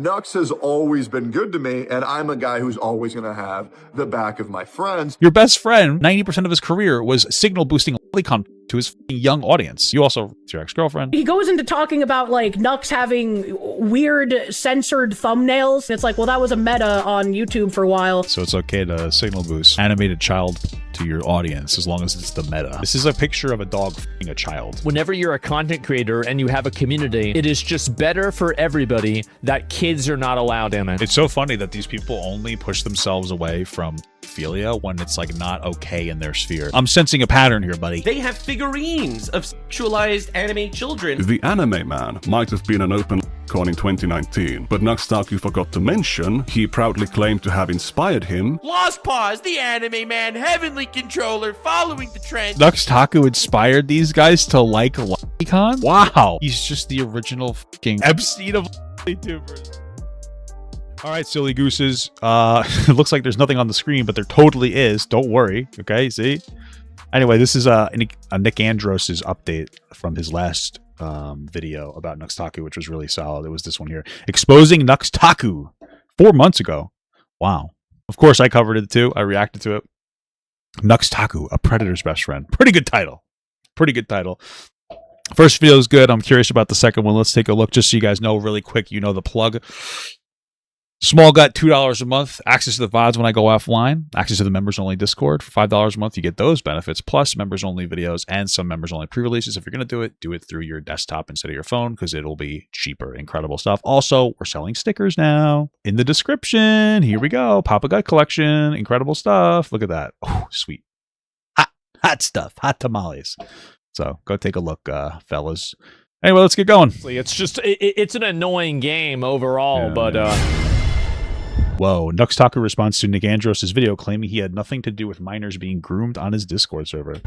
Nux has always been good to me, and I'm a guy who's always going to have the back of my friends. Your best friend, 90% of his career was signal boosting Loli content to his young audience. You also, it's your ex-girlfriend. He goes into talking about like Nux having weird censored thumbnails. It's like, well, that was a meta on YouTube for a while. So it's okay to signal boost animated child to your audience as long as it's the meta. This is a picture of a dog f***ing a child. Whenever you're a content creator and you have a community, it is just better for everybody that kids are not allowed in it. It's so funny that these people only push themselves away from pedophilia when it's like not okay in their sphere. I'm sensing a pattern here, buddy. They have figurines of sexualized anime children. The anime man might have been an open con in 2019, but Taku forgot to mention he proudly claimed to have inspired him. Lost Paws, the anime man, heavenly controller, following the trend. Taku inspired these guys to like LoliCon? Wow. He's just the original fucking Epstein of YouTubers. All right, silly gooses. It looks like there's nothing on the screen, but there totally is. Don't worry. Okay, see? Anyway, this is a Nick Andros' update from his last video about Taku, which was really solid. It was this one here. Exposing Taku 4 months ago. Wow. Of course, I covered it too. I reacted to it. Taku, a predator's best friend. Pretty good title. Pretty good title. First video is good. I'm curious about the second one. Let's take a look just so you guys know really quick. You know the plug. Small gut, $2 a month. Access to the VODs when I go offline. Access to the members-only Discord. For $5 a month, you get those benefits, plus members-only videos and some members-only pre-releases. If you're going to do it through your desktop instead of your phone because it'll be cheaper. Incredible stuff. Also, we're selling stickers now. In the description, here we go. Papa Gut Collection. Incredible stuff. Look at that. Oh, sweet. Hot stuff. Hot tamales. So go take a look, fellas. Anyway, let's get going. It's just, it's an annoying game overall, but... Whoa, Taku responds to Nick Andros' video claiming he had nothing to do with minors being groomed on his Discord server.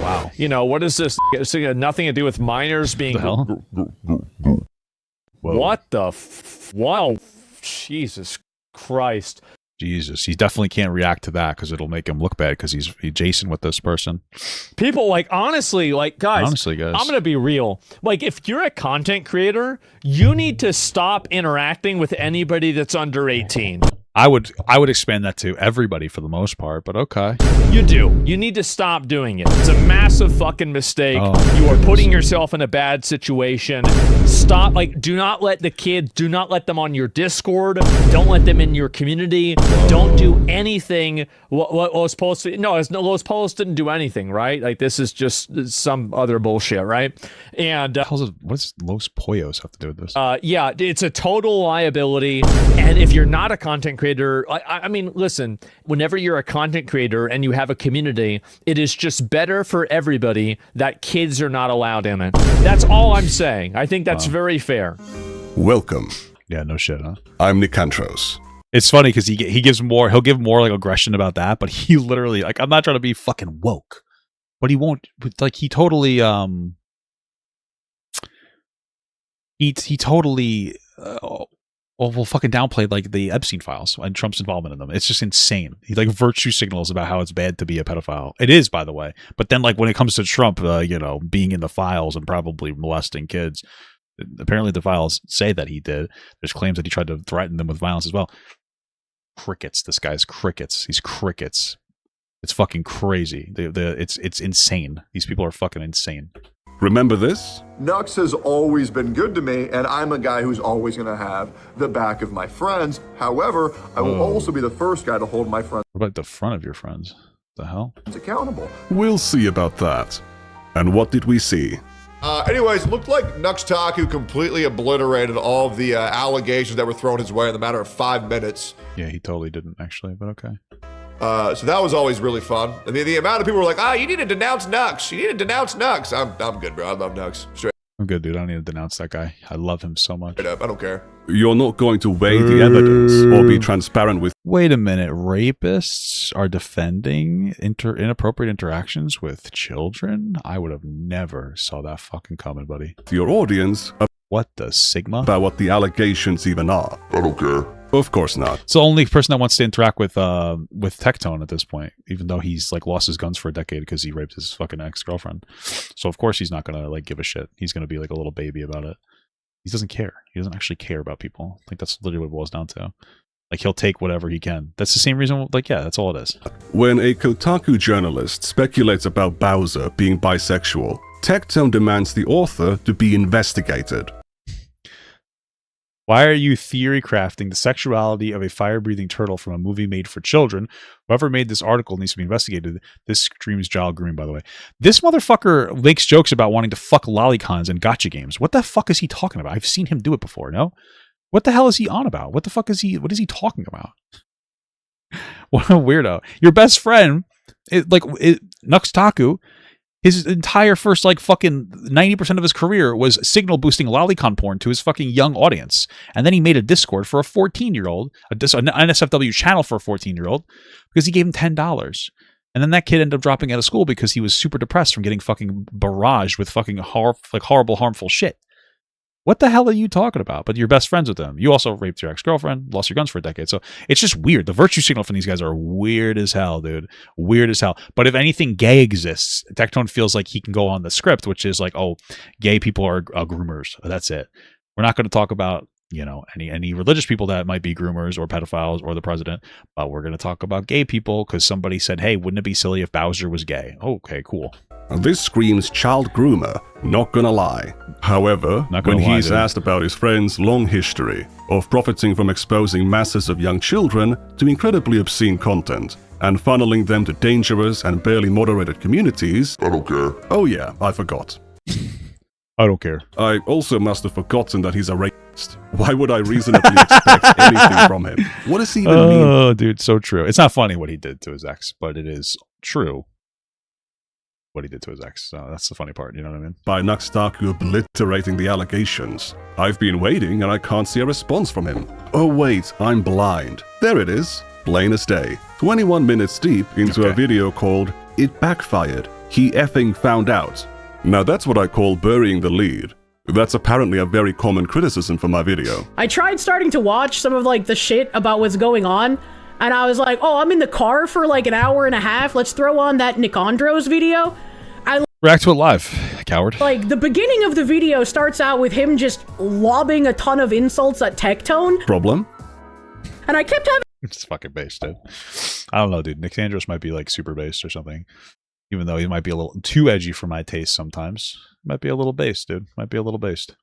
Wow. You know, what is this? It's nothing to do with minors being... What the hell? What the Wow. Jesus Christ. Jesus, he definitely can't react to that because it'll make him look bad because he's Jason with this person. People, like, honestly, guys, I'm going to be real. Like, if you're a content creator, you need to stop interacting with anybody that's under 18. I would expand that to everybody for the most part, but okay. You do. You need to stop doing it. It's a massive fucking mistake. Oh, you are putting yourself in a bad situation. Stop. Like, do not let the kids, do not let them on your Discord. Don't let them in your community. Whoa. Don't do anything. What Los Polos, no, Los Polos didn't do anything, right? Like, this is just some other bullshit, right? And what's Los Pollos have to do with this? yeah, it's a total liability. And if you're not a content creator, I mean, listen, whenever you're a content creator and you have a community, it is just better for everybody that kids are not allowed in it. That's all I'm saying. I think that's very fair. Welcome. Yeah, no shit, huh? I'm Nick Andros. It's funny because he'll give more like aggression about that, but he literally, like, I'm not trying to be fucking woke, but he won't, like, he totally will fucking downplay like the Epstein files and Trump's involvement in them. It's just insane. He like virtue signals about how it's bad to be a pedophile. It is, by the way. But then like when it comes to Trump, you know, being in the files and probably molesting kids, apparently the files say that he did. There's claims that he tried to threaten them with violence as well. Crickets. This guy's crickets. He's crickets. It's fucking crazy. It's insane. These people are fucking insane. Remember this? Nux has always been good to me, and I'm a guy who's always going to have the back of my friends. However, I will also be the first guy to hold my friends. What about the front of your friends? The hell? Accountable. We'll see about that. And what did we see? Anyways, it looked like Taku completely obliterated all of the allegations that were thrown his way in the matter of 5 minutes. Yeah, he totally didn't actually, but okay. So that was always really fun. I mean, the amount of people were like, you need to denounce Nux. You need to denounce Nux. I'm good, bro. I love Nux. Straight I'm good, dude. I don't need to denounce that guy. I love him so much. up. I don't care. You're not going to weigh the evidence or be transparent with... Wait a minute. Rapists are defending inappropriate interactions with children? I would have never saw that fucking coming, buddy. your audience What the Sigma? about what the allegations even are. I don't care. Of course not. It's the only person that wants to interact with Tectone at this point, even though he's like lost his guns for a decade because he raped his fucking ex-girlfriend. So of course he's not gonna like give a shit. He's gonna be like a little baby about it. He doesn't care. He doesn't actually care about people. Like, that's literally what it boils down to. Like, he'll take whatever he can. That's the same reason, like, yeah, that's all it is. When a Kotaku journalist speculates about Bowser being bisexual, Tectone demands the author to be investigated. Why are you theory crafting the sexuality of a fire-breathing turtle from a movie made for children? Whoever made this article needs to be investigated. This screams child grooming, by the way. This motherfucker makes jokes about wanting to fuck lolicons and gacha games. What the fuck is he talking about? I've seen him do it before, no? What the hell is he on about? What is he talking about? What a weirdo. Your best friend, Nux Taku, his entire first, like, fucking 90% of his career was signal boosting lolicon porn to his fucking young audience. And then he made a Discord for a 14-year-old, an NSFW channel for a 14-year-old, because he gave him $10. And then that kid ended up dropping out of school because he was super depressed from getting fucking barraged with fucking horrible, harmful shit. What the hell are you talking about? But you're best friends with them. You also raped your ex-girlfriend, lost your guns for a decade. So it's just weird. The virtue signal from these guys are weird as hell, dude. Weird as hell. But if anything gay exists, Tectone feels like he can go on the script, which is like, oh, gay people are groomers. That's it. We're not going to talk about, you know, any religious people that might be groomers or pedophiles or the president, but we're going to talk about gay people because somebody said, hey, wouldn't it be silly if Bowser was gay? Okay, cool. This screams child groomer, not gonna lie. However, when he's asked about his friend's long history of profiting from exposing masses of young children to incredibly obscene content and funneling them to dangerous and barely moderated communities... I don't care. Oh yeah, I forgot. I don't care. I also must have forgotten that he's a racist. Why would I reasonably expect anything from him? What does he even mean? Oh, dude, so true. It's not funny what he did to his ex, but it is true what he did to his ex. So that's the funny part, you know what I mean? By Nux Taku obliterating the allegations. I've been waiting and I can't see a response from him. Oh wait, I'm blind. There it is. Plain as day. 21 minutes deep into a video called It Backfired. He effing found out. Now that's what I call burying the lead. That's apparently a very common criticism for my video. I tried starting to watch some of like the shit about what's going on, and I was like, oh, I'm in the car for like an hour and a half. Let's throw on that Nicandros video. React to it live, coward. Like, the beginning of the video starts out with him just lobbing a ton of insults at Tectone. Problem? And I kept having... It's fucking based, dude. I don't know, dude. Nicandros might be like super based or something. Even though he might be a little too edgy for my taste sometimes. Might be a little based, dude. Might be a little based.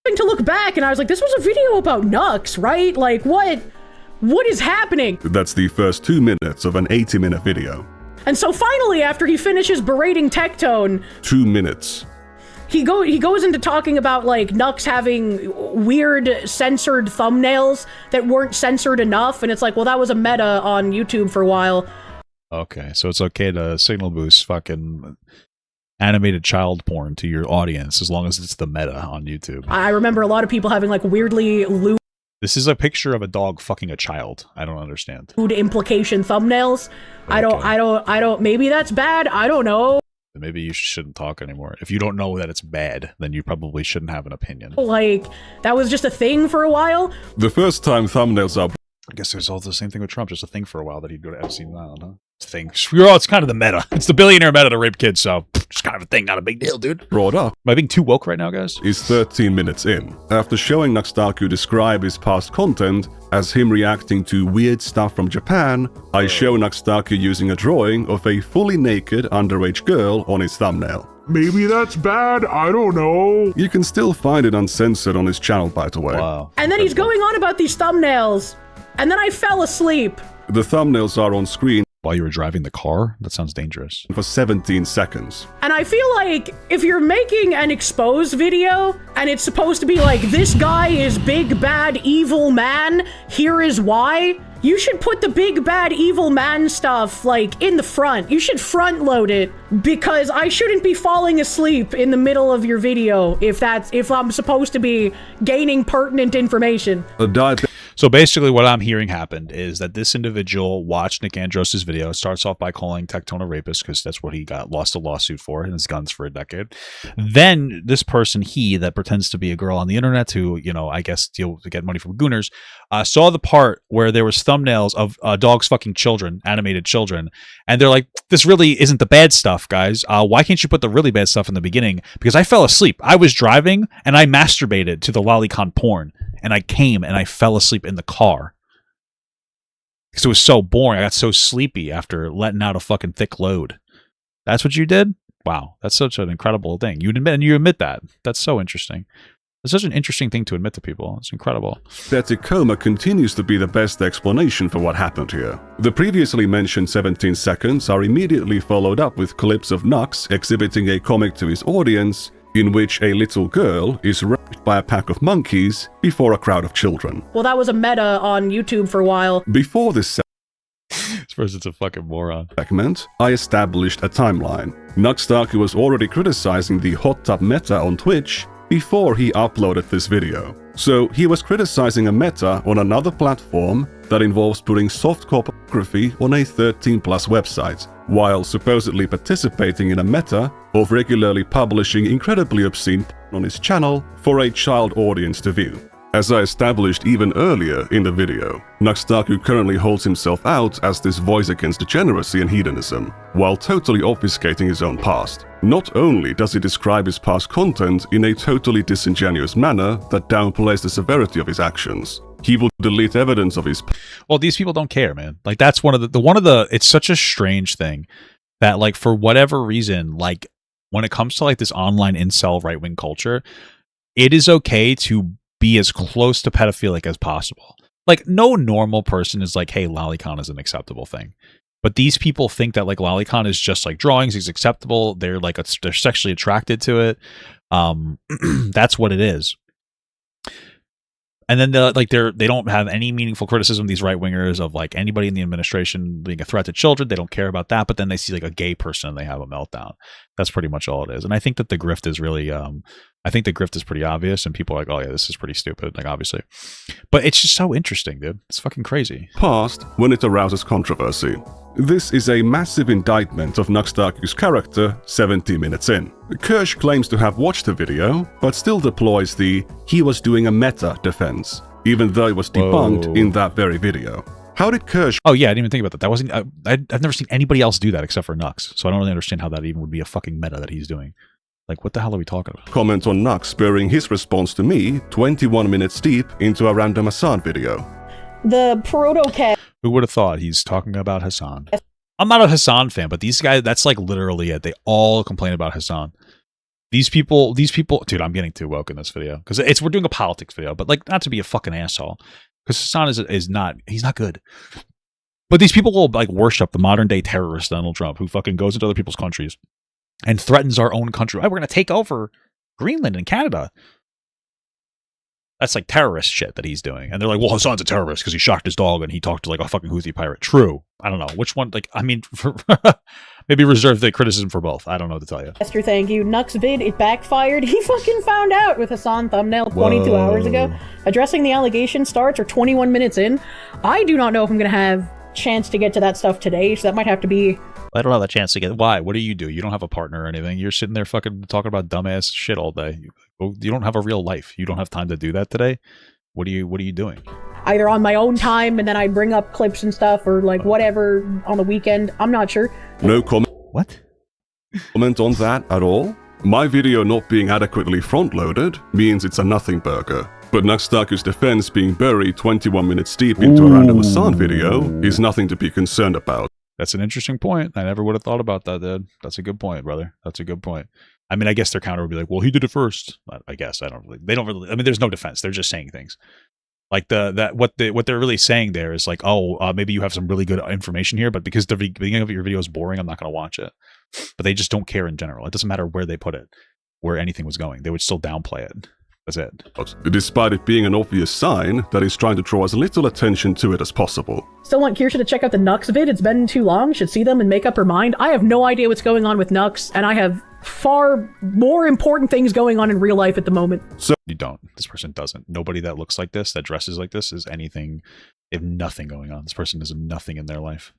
To look back, and I was like, this was a video about Nux, right? Like, what is happening? That's the first 2 minutes of an 80-minute video. And so finally, after he finishes berating Tectone... 2 minutes. He goes into talking about, like, Nux having weird censored thumbnails that weren't censored enough, and it's like, well, that was a meta on YouTube for a while. Okay, so it's okay to signal boost fucking animated child porn to your audience as long as it's the meta on YouTube. I remember a lot of people having, like, weirdly lewd... This is a picture of a dog fucking a child. I don't understand. Implication thumbnails. Okay. I don't, maybe that's bad. I don't know. Maybe you shouldn't talk anymore. If you don't know that it's bad, then you probably shouldn't have an opinion. Like, that was just a thing for a while. The first time thumbnails are... I guess there's all the same thing with Trump, just a thing for a while that he'd go to Epstein Island, huh? Thing. It's kind of the meta. It's the billionaire meta to rape kids, so just kind of a thing, not a big deal, dude. Brought up. Am I being too woke right now, guys? Is 13 minutes in. After showing Nux Taku describe his past content as him reacting to weird stuff from Japan, I show Nux Taku using a drawing of a fully naked underage girl on his thumbnail. Maybe that's bad, I don't know. You can still find it uncensored on his channel, by the way. Wow. And then he's going on about these thumbnails, and then I fell asleep. The thumbnails are on screen while you were driving the car? That sounds dangerous. For 17 seconds. And I feel like if you're making an expose video and it's supposed to be like, this guy is big, bad, evil man, here is why, you should put the big, bad, evil man stuff like in the front. You should front load it because I shouldn't be falling asleep in the middle of your video if I'm supposed to be gaining pertinent information. So basically what I'm hearing happened is that this individual watched Nick Andros' video. It starts off by calling Tectone a rapist because that's what he lost a lawsuit for, and his guns for a decade. Then this person, that pretends to be a girl on the internet who, I guess deal to get money from gooners, saw the part where there was thumbnails of dogs fucking children, animated children, and they're like, this really isn't the bad stuff, guys. Why can't you put the really bad stuff in the beginning? Because I fell asleep. I was driving and I masturbated to the lolicon porn, and I came and I fell asleep in the car because it was so boring. I got so sleepy after letting out a fucking thick load. That's what you did? Wow, that's such an incredible thing. You admit that. That's so interesting. It's such an interesting thing to admit to people. It's incredible. That coma continues to be the best explanation for what happened here. The previously mentioned 17 seconds are immediately followed up with clips of Nux exhibiting a comic to his audience in which a little girl is raped by a pack of monkeys before a crowd of children. Well, that was a meta on YouTube for a while. Before this This person's a fucking moron. segment, I established a timeline. Taku was already criticizing the hot tub meta on Twitch before he uploaded this video. So he was criticizing a meta on another platform that involves putting softcore pornography on a 13+ website, while supposedly participating in a meta of regularly publishing incredibly obscene porn on his channel for a child audience to view. As I established even earlier in the video, Taku currently holds himself out as this voice against degeneracy and hedonism, while totally obfuscating his own past. Not only does he describe his past content in a totally disingenuous manner that downplays the severity of his actions, he will delete evidence of his... Well, these people don't care, man. Like, that's one of the it's such a strange thing that, like, for whatever reason, like, when it comes to, like, this online incel right-wing culture, it is okay to be as close to pedophilic as possible. Like, no normal person is like, hey, lolicon is an acceptable thing. But these people think that, like, lolicon is just like drawings, is acceptable. They're like, they're sexually attracted to it. That's what it is. And then they don't have any meaningful criticism, these right wingers, of like anybody in the administration being a threat to children. They don't care about that. But then they see like a gay person and they have a meltdown. That's pretty much all it is. And I think that the grift is really, I think the grift is pretty obvious, and people are like, oh yeah, this is pretty stupid, like, obviously. But it's just so interesting, dude. It's fucking crazy. Past when it arouses controversy. This is a massive indictment of Taku's character 70 minutes in. Kirsch claims to have watched the video, but still deploys the "he was doing a meta" defense, even though it was debunked in that very video. How did Kirsch... Oh yeah, I didn't even think about that. That wasn't... I've never seen anybody else do that except for Nux, so I don't really understand how that even would be a fucking meta that he's doing. Like, what the hell are we talking about? comment on Nux spurring his response to me 21 minutes deep into a random Hassan video? The proto-cat. Who would have thought he's talking about Hassan? I'm not a Hassan fan, but these guys, that's like literally it. They all complain about Hassan. These people, dude, I'm getting too woke in this video because we're doing a politics video, but like, not to be a fucking asshole, because Hassan he's not good. But these people will like worship the modern day terrorist Donald Trump, who fucking goes into other people's countries and threatens our own country. Oh, we're going to take over Greenland and Canada. That's like terrorist shit that he's doing. And they're like, well, Hassan's a terrorist because he shocked his dog and he talked to like a fucking Houthi pirate. True. I don't know. Which one? Like, I mean, maybe reserve the criticism for both. I don't know what to tell you. Esther, thank you. Nux vid, it backfired. He fucking found out with Hassan thumbnail 22 hours ago. Addressing the allegation starts or 21 minutes in. I do not know if I'm going to have chance to get to that stuff today, so that might have to be... I don't have a chance to get... Why? What do? You don't have a partner or anything. You're sitting there fucking talking about dumbass shit all day. You don't have a real life. You don't have time to do that today. What are you doing? Either on my own time and then I bring up clips and stuff, or like whatever on the weekend. I'm not sure. No comment. What? Comment on that at all? My video not being adequately front-loaded means it's a nothing burger. But Taku's defense being buried 21 minutes deep into a random Hassan video is nothing to be concerned about. That's an interesting point. I never would have thought about that, dude. That's a good point, brother. That's a good point. I mean, I guess their counter would be like, well, he did it first. I guess they don't really, I mean, there's no defense. They're just saying things. Like what they're really saying there is like, oh, maybe you have some really good information here, but because the beginning of your video is boring, I'm not going to watch it. But they just don't care in general. It doesn't matter where they put it, where anything was going. They would still downplay it. That's it. despite it being an obvious sign that he's trying to draw as little attention to it as possible. Still want Kirsha to check out the Nux vid. It's been too long. Should see them and make up her mind. I have no idea what's going on with Nux, and I have far more important things going on in real life at the moment. So You don't. This person doesn't. Nobody that looks like this, that dresses like this, is anything. They have nothing going on. This person has nothing in their life.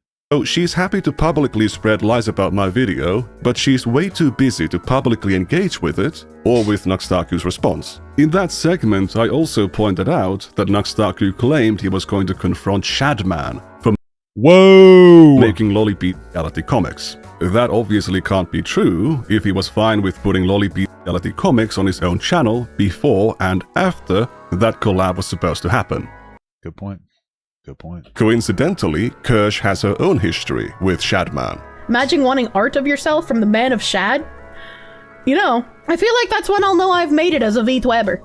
she's happy to publicly spread lies about my video, but she's way too busy to publicly engage with it or with Taku's response. In that segment, I also pointed out that Taku claimed he was going to confront Shadman for making Loli beat reality comics. That obviously can't be true if he was fine with putting Loli beat reality comics on his own channel before and after that collab was supposed to happen. Good point. Good point. Coincidentally, Kirsch has her own history with Shadman. Imagine wanting art of yourself from the man of Shad. You know, I feel like that's when I'll know I've made it as a VTweber.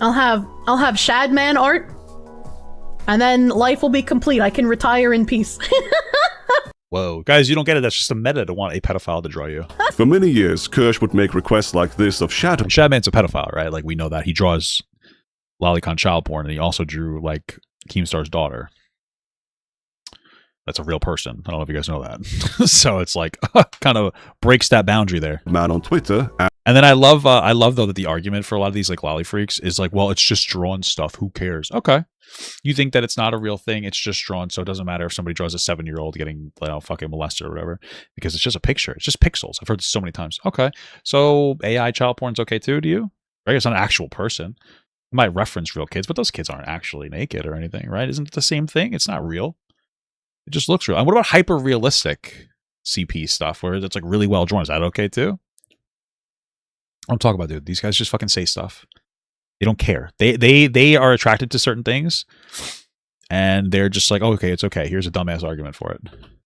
I'll have Shadman art, and then life will be complete. I can retire in peace. Whoa. Guys, you don't get it. That's just a meta to want a pedophile to draw you. For many years, Kirsch would make requests like this of Shadman. Shadman's a pedophile, right? Like, we know that. He draws lolicon child porn, and he also drew, like, Keemstar's daughter. That's a real person. I don't know if you guys know that. So it's like, kind of breaks that boundary there. Man on Twitter. And then I love though that the argument for a lot of these like lolly freaks is like, well, it's just drawn stuff. Who cares? Okay. You think that it's not a real thing. It's just drawn. So it doesn't matter if somebody draws a 7-year-old getting, you know, fucking molested or whatever, because it's just a picture. It's just pixels. I've heard this so many times. Okay. So AI child porn's okay too, do you? Right? It's not an actual person. It might reference real kids, but those kids aren't actually naked or anything, right? Isn't it the same thing? It's not real. It just looks real. And what about hyper realistic CP stuff where it's like really well drawn? Is that okay too? I'm talking about, dude. These guys just fucking say stuff. They don't care. They are attracted to certain things, and they're just like, oh, okay, it's okay. Here's a dumbass argument for it.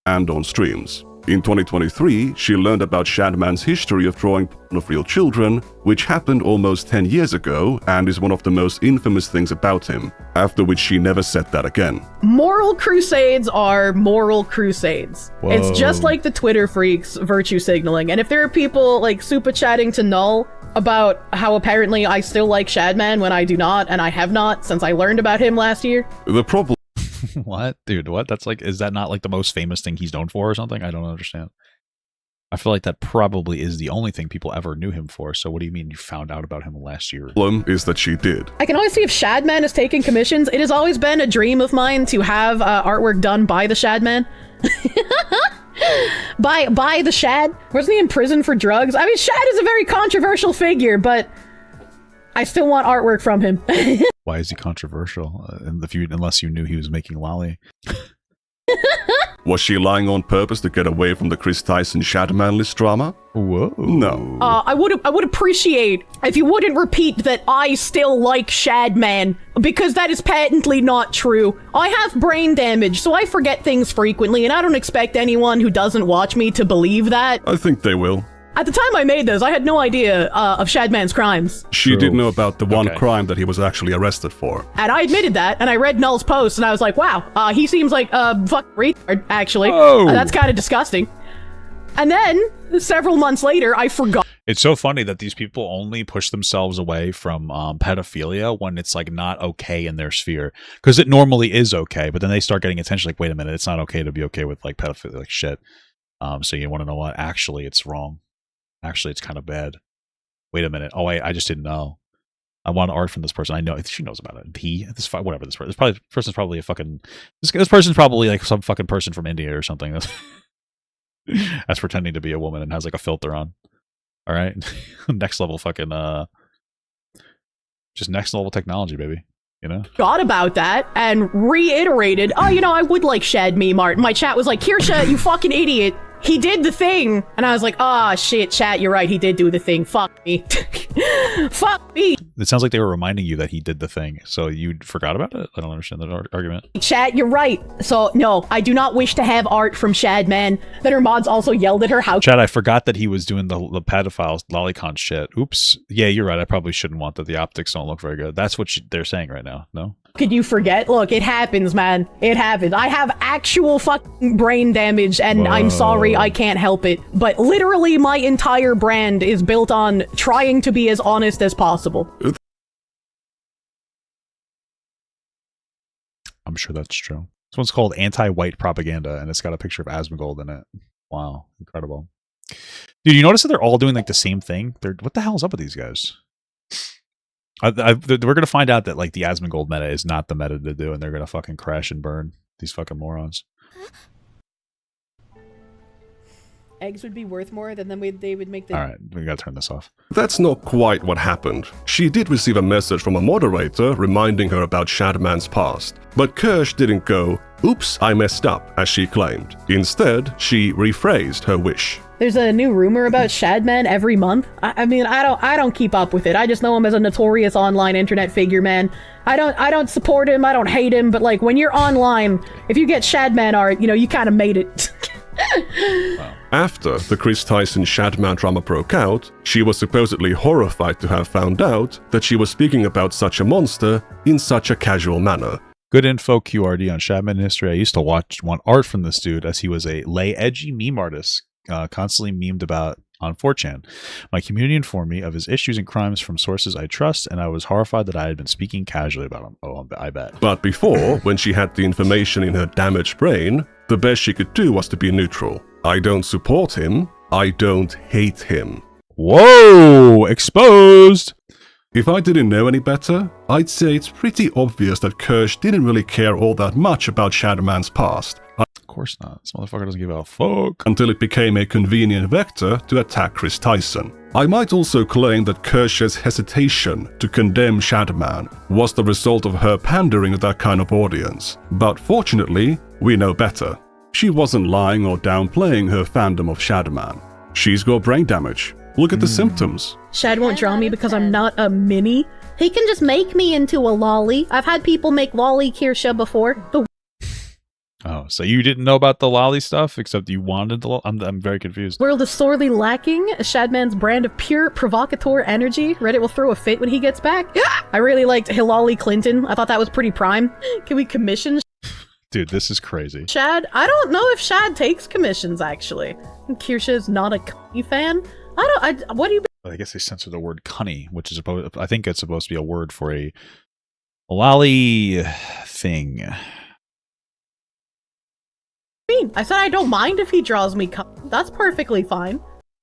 And on streams. In 2023, she learned about Shadman's history of drawing porn of real children, which happened almost 10 years ago and is one of the most infamous things about him, after which she never said that again. Moral crusades are moral crusades. Whoa. It's just like the Twitter freaks virtue signaling. And if there are people like super chatting to Null about how apparently I still like Shadman when I do not, and I have not since I learned about him last year. The problem What? Dude, what? That's like, is that not like the most famous thing he's known for or something? I don't understand. I feel like that probably is the only thing people ever knew him for. So what do you mean you found out about him last year? is that she did. I can always see if Shadman is taking commissions. It has always been a dream of mine to have artwork done by the Shadman. by the Shad. Wasn't he in prison for drugs? I mean, Shad is a very controversial figure, but I still want artwork from him. Why is he controversial? Unless you knew he was making lolly. Was she lying on purpose to get away from the Chris Tyson Shadman list drama? Whoa. No. I would appreciate if you wouldn't repeat that I still like Shadman, because that is patently not true. I have brain damage, so I forget things frequently, and I don't expect anyone who doesn't watch me to believe that. I think they will. At the time I made those, I had no idea of Shadman's crimes. She did know about the one crime that he was actually arrested for. And I admitted that, and I read Null's post, and I was like, wow, he seems like a fucking retard, actually. That's kind of disgusting. And then, several months later, I forgot. It's so funny that these people only push themselves away from pedophilia when it's like not okay in their sphere. Because it normally is okay, but then they start getting attention like, wait a minute, it's not okay to be okay with like pedophilia, like shit. So you want to know what? Actually, it's wrong. Actually, it's kind of bad. Wait a minute. Oh, wait, I just didn't know. I want art from this person. I know she knows about it. Whatever this person. This person's probably a fucking. This person's probably like some fucking person from India or something. That's pretending to be a woman and has like a filter on. All right, next level fucking. Just next level technology, baby. You know. Thought about that and reiterated. Oh, you know, I would like Shad meme art. My chat was like, Kirsha, you fucking idiot. He did the thing. And I was like, ah, shit, chat, you're right. He did do the thing. Fuck me. Fuck me. It sounds like they were reminding you that he did the thing. So you forgot about it? I don't understand that argument. Chat, you're right. So, no, I do not wish to have art from Shadman. Then her mods also yelled at her how— Chat, I forgot that he was doing the pedophile lolicon shit. Oops. Yeah, you're right. I probably shouldn't want that. The optics don't look very good. That's what they're saying right now. No? Could you forget? Look, it happens, man. It happens. I have actual fucking brain damage, and I'm sorry, I can't help it. But literally, my entire brand is built on trying to be as honest as possible. I'm sure that's true. This one's called Anti-White Propaganda, and it's got a picture of Asmongold in it. Wow, incredible. Dude, you notice that they're all doing like the same thing? What the hell is up with these guys? We're gonna find out that like the Asmongold meta is not the meta to do, and they're gonna fucking crash and burn. These fucking morons. Eggs would be worth more, then they would make the... Alright, we gotta turn this off. That's not quite what happened. She did receive a message from a moderator reminding her about Shadman's past. But Kirsch didn't go, "Oops, I messed up," as she claimed. Instead, she rephrased her wish. There's a new rumor about Shadman every month. I mean, I don't keep up with it. I just know him as a notorious online internet figure, man. I don't support him, I don't hate him, but like when you're online, if you get Shadman art, you know, you kind of made it. Wow. After the Chris Tyson Shadman drama broke out, she was supposedly horrified to have found out that she was speaking about such a monster in such a casual manner. Good info QRD on Shadman history. I used to want art from this dude as he was a lay edgy meme artist, constantly memed about on 4chan. My community informed me of his issues and crimes from sources I trust, and I was horrified that I had been speaking casually about him. Oh, I bet. But before, when she had the information in her damaged brain, the best she could do was to be neutral. I don't support him. I don't hate him. Whoa! Exposed! If I didn't know any better, I'd say it's pretty obvious that Kirsch didn't really care all that much about Shadowman's past. Of course not. This motherfucker doesn't give a fuck. Until it became a convenient vector to attack Chris Tyson. I might also claim that Kirsch's hesitation to condemn Shadowman was the result of her pandering to that kind of audience. But fortunately, we know better. She wasn't lying or downplaying her fandom of Shadowman. She's got brain damage. Look at the symptoms. Shad won't draw me because I'm not a mini. He can just make me into a lolly. I've had people make lolly Kirsha before. Oh, so you didn't know about the lolly stuff, except you wanted the I'm very confused. World is sorely lacking Shadman's brand of pure provocateur energy. Reddit will throw a fit when he gets back. I really liked Hillary Clinton. I thought that was pretty prime. Can we commission Dude, this is crazy. Shad? I don't know if Shad takes commissions, actually. Kirsha is not a Kanye fan. What do you... I guess they censored the word cunny, which is I think it's supposed to be a word for a lolly thing. I said I don't mind if he draws me. That's perfectly fine.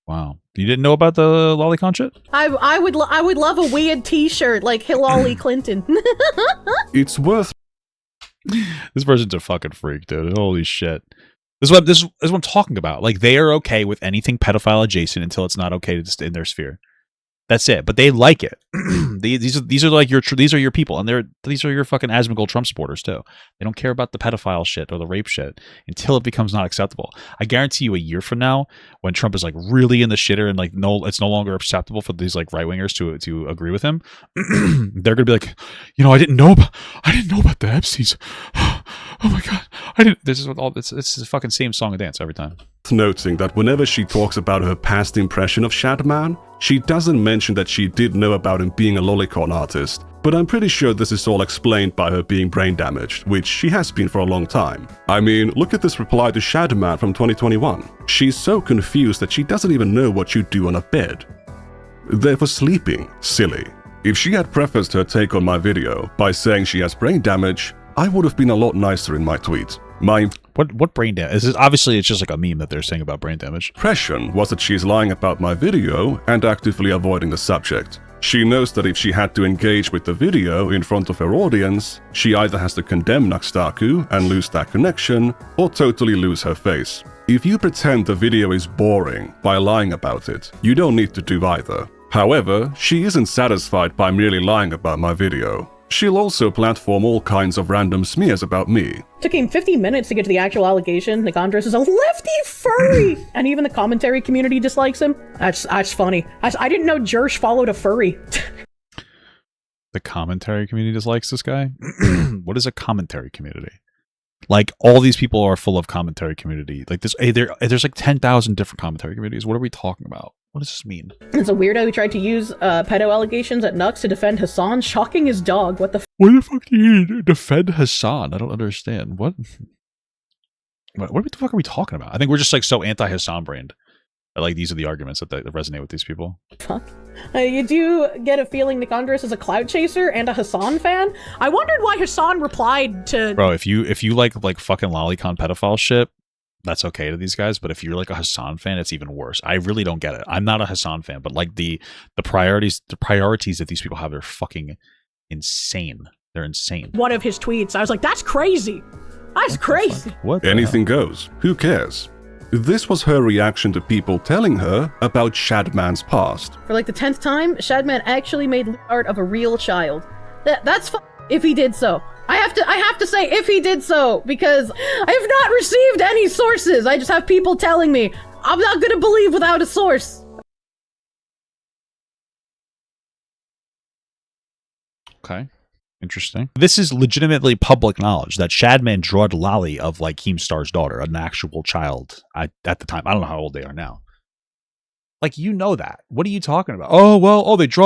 Wow, you didn't know about the lolicon shit? I would love a weird T-shirt like Hillary Clinton. It's worth. This person's a fucking freak, dude. Holy shit. This is what I'm talking about. Like, they are okay with anything pedophile adjacent until it's not okay to stay in their sphere. That's it. But they like it. these are like these are your people, and these are your fucking Asmongold Trump supporters too. They don't care about the pedophile shit or the rape shit until it becomes not acceptable. I guarantee you, a year from now, when Trump is like really in the shitter and like it's no longer acceptable for these like right wingers to agree with him, they're gonna be like, I didn't know about the Epsteins. Oh my god, I didn't. This is what all it's the fucking same song and dance every time. Noting that whenever she talks about her past impression of Shadman, she doesn't mention that she did know about him being a lolicon artist, but I'm pretty sure this is all explained by her being brain damaged, which she has been for a long time. I mean, look at this reply to Shadman from 2021. She's so confused that she doesn't even know what you do on a bed. They're for sleeping, silly. If she had prefaced her take on my video by saying she has brain damage, I would have been a lot nicer in my tweet. My what brain damage? Obviously, it's just like a meme that they're saying about brain damage. impression was that she's lying about my video and actively avoiding the subject. She knows that if she had to engage with the video in front of her audience, she either has to condemn Taku and lose that connection, or totally lose her face. If you pretend the video is boring by lying about it, you don't need to do either. However, she isn't satisfied by merely lying about my video. She'll also platform all kinds of random smears about me. Took him 50 minutes to get to the actual allegation. Nicandros is a lefty furry! And even the commentary community dislikes him. That's funny. I didn't know Jersh followed a furry. The commentary community dislikes this guy? What is a commentary community? Like, all these people are full of commentary community. Like, there's like 10,000 different commentary communities. What are we talking about? What does this mean? It's a weirdo who tried to use pedo allegations at Nux to defend Hassan, shocking his dog. What the Why the fuck do you defend Hassan? I don't understand. What the fuck are we talking about? I think we're just like so anti-Hassan brained. Like these are the arguments that resonate with these people. fuck? You do get a feeling Nicandros is a cloud chaser and a Hassan fan? I wondered why Hassan replied to... Bro, if you like fucking lolicon pedophile shit, that's okay to these guys, but if you're like a Hassan fan, it's even worse. I really don't get it. I'm not a Hassan fan, but like the priorities that these people have, they're fucking insane. They're insane. one of his tweets. I was like, that's crazy. That's crazy. What? Anything goes. Who cares? This was her reaction to people telling her about Shadman's past. For like the 10th time, Shadman actually made art of a real child. That's if he did so. I have to say if he did so, because I have not received any sources. I just have people telling me. I'm not gonna believe without a source. Okay. Interesting. This is legitimately public knowledge that Shadman drawed Loli of like Keemstar's daughter, an actual child at the time. I don't know how old they are now. Like, you know that. What are you talking about?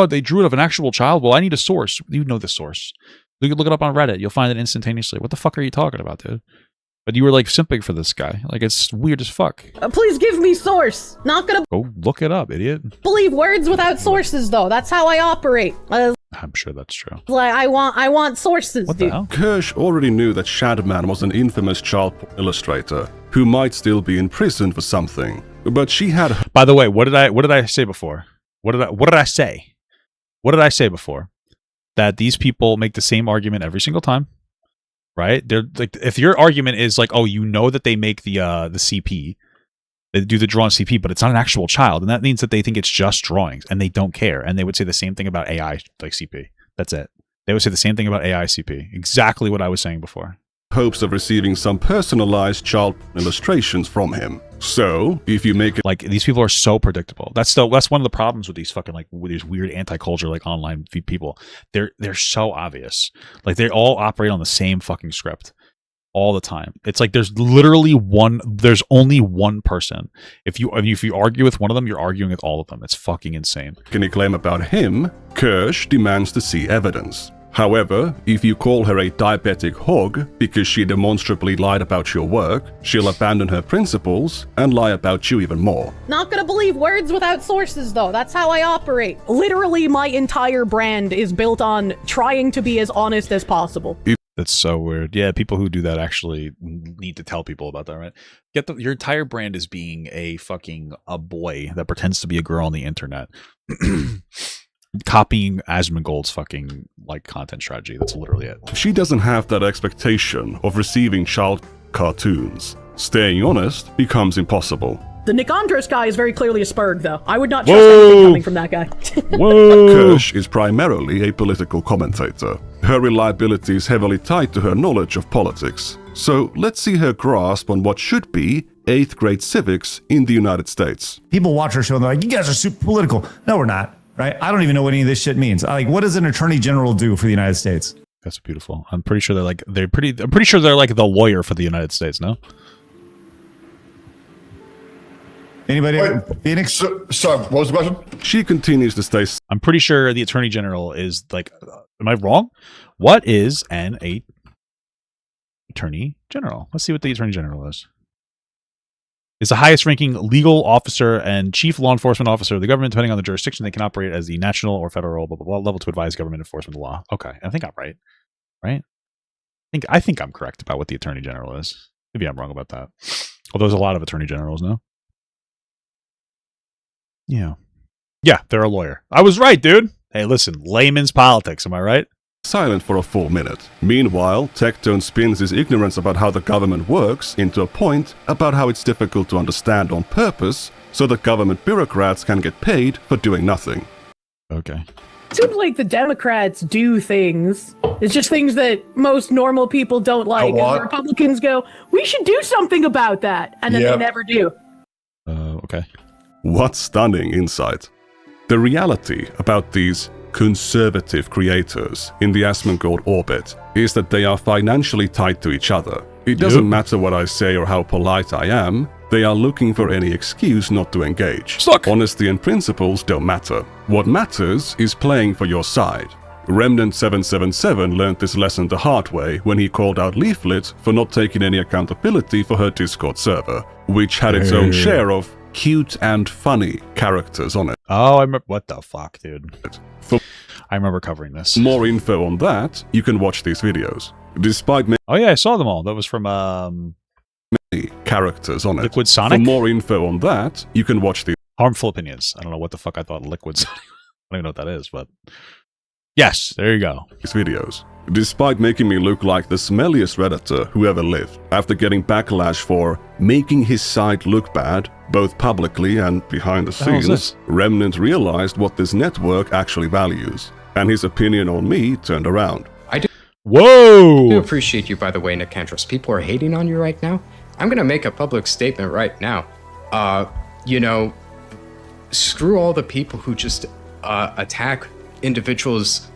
They drew it of an actual child. Well, I need a source. You know the source. You can look it up on Reddit. You'll find it instantaneously. What the fuck are you talking about, dude? But you were like simping for this guy. Like, it's weird as fuck. Please give me source. Not gonna Go look it up, idiot. believe words without sources, though. That's how I operate. I'm sure that's true. Like I want sources, What dude. the hell? Kirsch already knew that Shadman was an infamous child illustrator who might still be in prison for something. But she had... By the way, what did I say before? What did I say? What did I say before? That these people make the same argument every single time, right? They're like, if your argument is like, oh, you know that they make the CP, they do the drawn CP, but it's not an actual child, and that means that they think it's just drawings, and they don't care, and they would say the same thing about AI like CP. That's it. They would say the same thing about AI CP. Exactly what I was saying before. hopes of receiving some personalized child illustrations from him. So, if you make it like, these people are so predictable. That's one of the problems with these fucking, like, with these weird anti-culture, like, online people. They're so obvious. Like, they all operate on the same fucking script all the time. It's like there's only one person. If you argue with one of them, you're arguing with all of them. It's fucking insane. any claim about him, Kirsch demands to see evidence. However, if you call her a diabetic hog because she demonstrably lied about your work, she'll abandon her principles and lie about you even more. Not gonna believe words without sources, though. That's how I operate. Literally, my entire brand is built on trying to be as honest as possible. That's so weird. Yeah, people who do that actually need to tell people about that, right? Your entire brand is being a boy that pretends to be a girl on the internet. Copying Asmongold's fucking, like, content strategy. That's literally it. She doesn't have that expectation of receiving child cartoons. Staying honest becomes impossible. The Nick Andros guy is very clearly a spurg, though. I would not trust anything coming from that guy. Whoa! Kirsch is primarily a political commentator. Her reliability is heavily tied to her knowledge of politics. So let's see her grasp on what should be 8th grade civics in the United States. People watch our show and they're like, you guys are super political. No, we're not. Right? I don't even know what any of this shit means. Like, what does an attorney general do for the United States? That's beautiful. I'm pretty sure I'm pretty sure they're like the lawyer for the United States, no? Anybody? Phoenix? Sorry, what was the question? She continues to stay I'm pretty sure the attorney general is like, am I wrong? What is an attorney general? Let's see what the attorney general is. Is the highest ranking legal officer and chief law enforcement officer of the government, depending on the jurisdiction. They can operate as the national or federal blah, blah, blah, level to advise government enforcement of the law. Okay, I think I'm right. Right? I think I'm correct about what the attorney general is. Maybe I'm wrong about that. Although there's a lot of attorney generals now. Yeah. Yeah, they're a lawyer. I was right, dude. Hey, listen, layman's politics, am I right? silent for a full minute. Meanwhile, Tectone spins his ignorance about how the government works into a point about how it's difficult to understand on purpose so that government bureaucrats can get paid for doing nothing. Okay. Seems like the Democrats do things. It's just things that most normal people don't like. And the Republicans go, we should do something about that. And then they never do. Okay. What stunning insight. The reality about these conservative creators in the Asmongold orbit is that they are financially tied to each other. It doesn't matter what I say or how polite I am, They are looking for any excuse not to engage. Stuck. Honesty and principles don't matter. What matters is playing for your side. Remnant 777 learned this lesson the hard way when he called out Leaflet for not taking any accountability for her Discord server, which had its own share of cute and funny characters on it. Oh, I remember. What the fuck, dude? I remember covering this. More info on that, you can watch these videos. Despite Oh yeah, I saw them all. That was from many characters on it. Liquid Sonic? For more info on that, you can watch these Harmful Opinions. I don't know what the fuck I thought Liquid Sonic. I don't even know what that is, but yes, there you go. videos. Despite making me look like the smelliest Redditor who ever lived, after getting backlash for making his site look bad, both publicly and behind the hell is scenes, this? Remnant realized what this network actually values, and his opinion on me turned around. I do Whoa! appreciate you, by the way, Nicandros. People are hating on you right now. I'm gonna make a public statement right now. You know, screw all the people who just attack individuals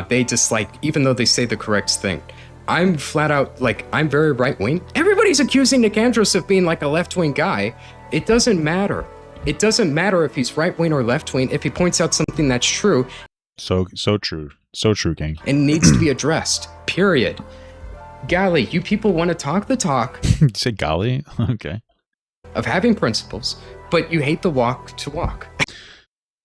they dislike, even though they say the correct thing. I'm flat out, like, I'm very right-wing. Everybody's accusing Nicandros of being like a left-wing guy. It doesn't matter. It doesn't matter if he's right-wing or left-wing if he points out something that's true. So true. So true, King. And needs to be addressed, period. Golly, you people want to talk the talk You say golly? Okay. of having principles, but you hate the walk to walk.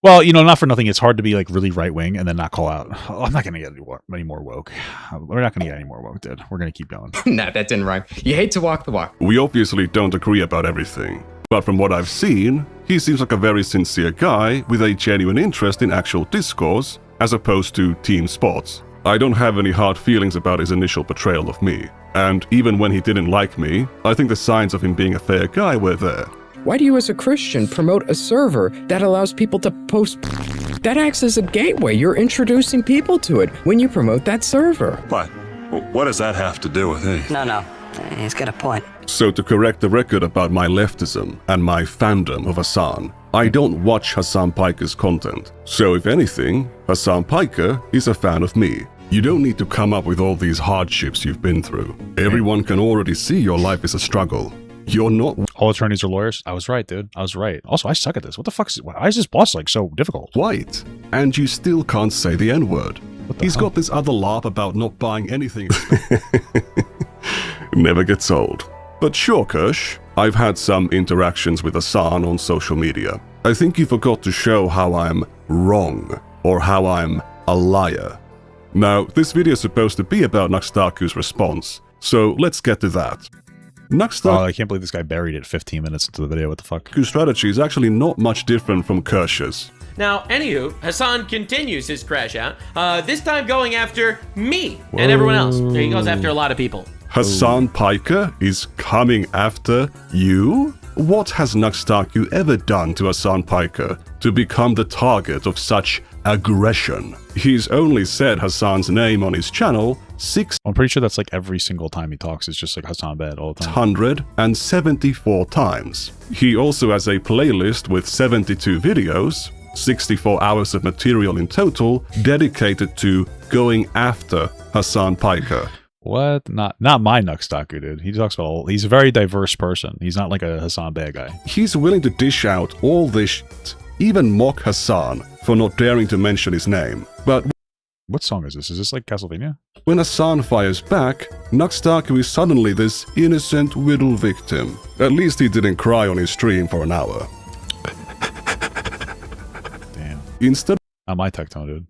Well, you know, not for nothing, it's hard to be like really right wing and then not call out. Oh, I'm not going to get any more woke. We're not going to get any more woke, dude. We're going to keep going. Nah, that didn't rhyme. You hate to walk the walk. We obviously don't agree about everything, but from what I've seen, he seems like a very sincere guy with a genuine interest in actual discourse, as opposed to team sports. I don't have any hard feelings about his initial portrayal of me, and even when he didn't like me, I think the signs of him being a fair guy were there. Why do you as a Christian promote a server that allows people to post? That acts as a gateway. You're introducing people to it when you promote that server. What? What does that have to do with anything? No. He's got a point. So to correct the record about my leftism and my fandom of Hassan, I don't watch Hassan Piker's content. So if anything, Hassan Piker is a fan of me. You don't need to come up with all these hardships you've been through. Everyone can already see your life is a struggle. You're not all attorneys are lawyers. I was right, dude. I was right. Also, I suck at this. What the fuck why is this boss like so difficult? white, and you still can't say the N-word. He's hell? got this other laugh about not buying anything. Never gets old. But sure, Kirsch, I've had some interactions with Hassan on social media. I think you forgot to show how I'm wrong, or how I'm a liar. Now, this video is supposed to be about Naxtaku's response, so let's get to that. Oh, I can't believe this guy buried it 15 minutes into the video. What the fuck? Naxtaku's strategy is actually not much different from Kirsch's. Now, anywho, Hassan continues his crash out, this time going after me and everyone else. He goes after a lot of people. Hassan Piker is coming after you? What has Naxtaku ever done to Hassan Piker to become the target of such aggression? He's only said Hassan's name on his channel I'm pretty sure that's like every single time he talks. It's just like Hassan Bad all the time. 674 times. He also has a playlist with 72 videos, 64 hours of material in total, dedicated to going after Hassan Piker. What? Not my Naxtaku, dude. He talks about he's a very diverse person. He's not like a Hassan Bad guy. He's willing to dish out all this shit, even mock Hassan for not daring to mention his name. But what song is this? Is this like Castlevania? when Hassan fires back, Naxtaku is suddenly this innocent whittle victim. At least he didn't cry on his stream for an hour. Damn. Instead Not my tech tone, dude.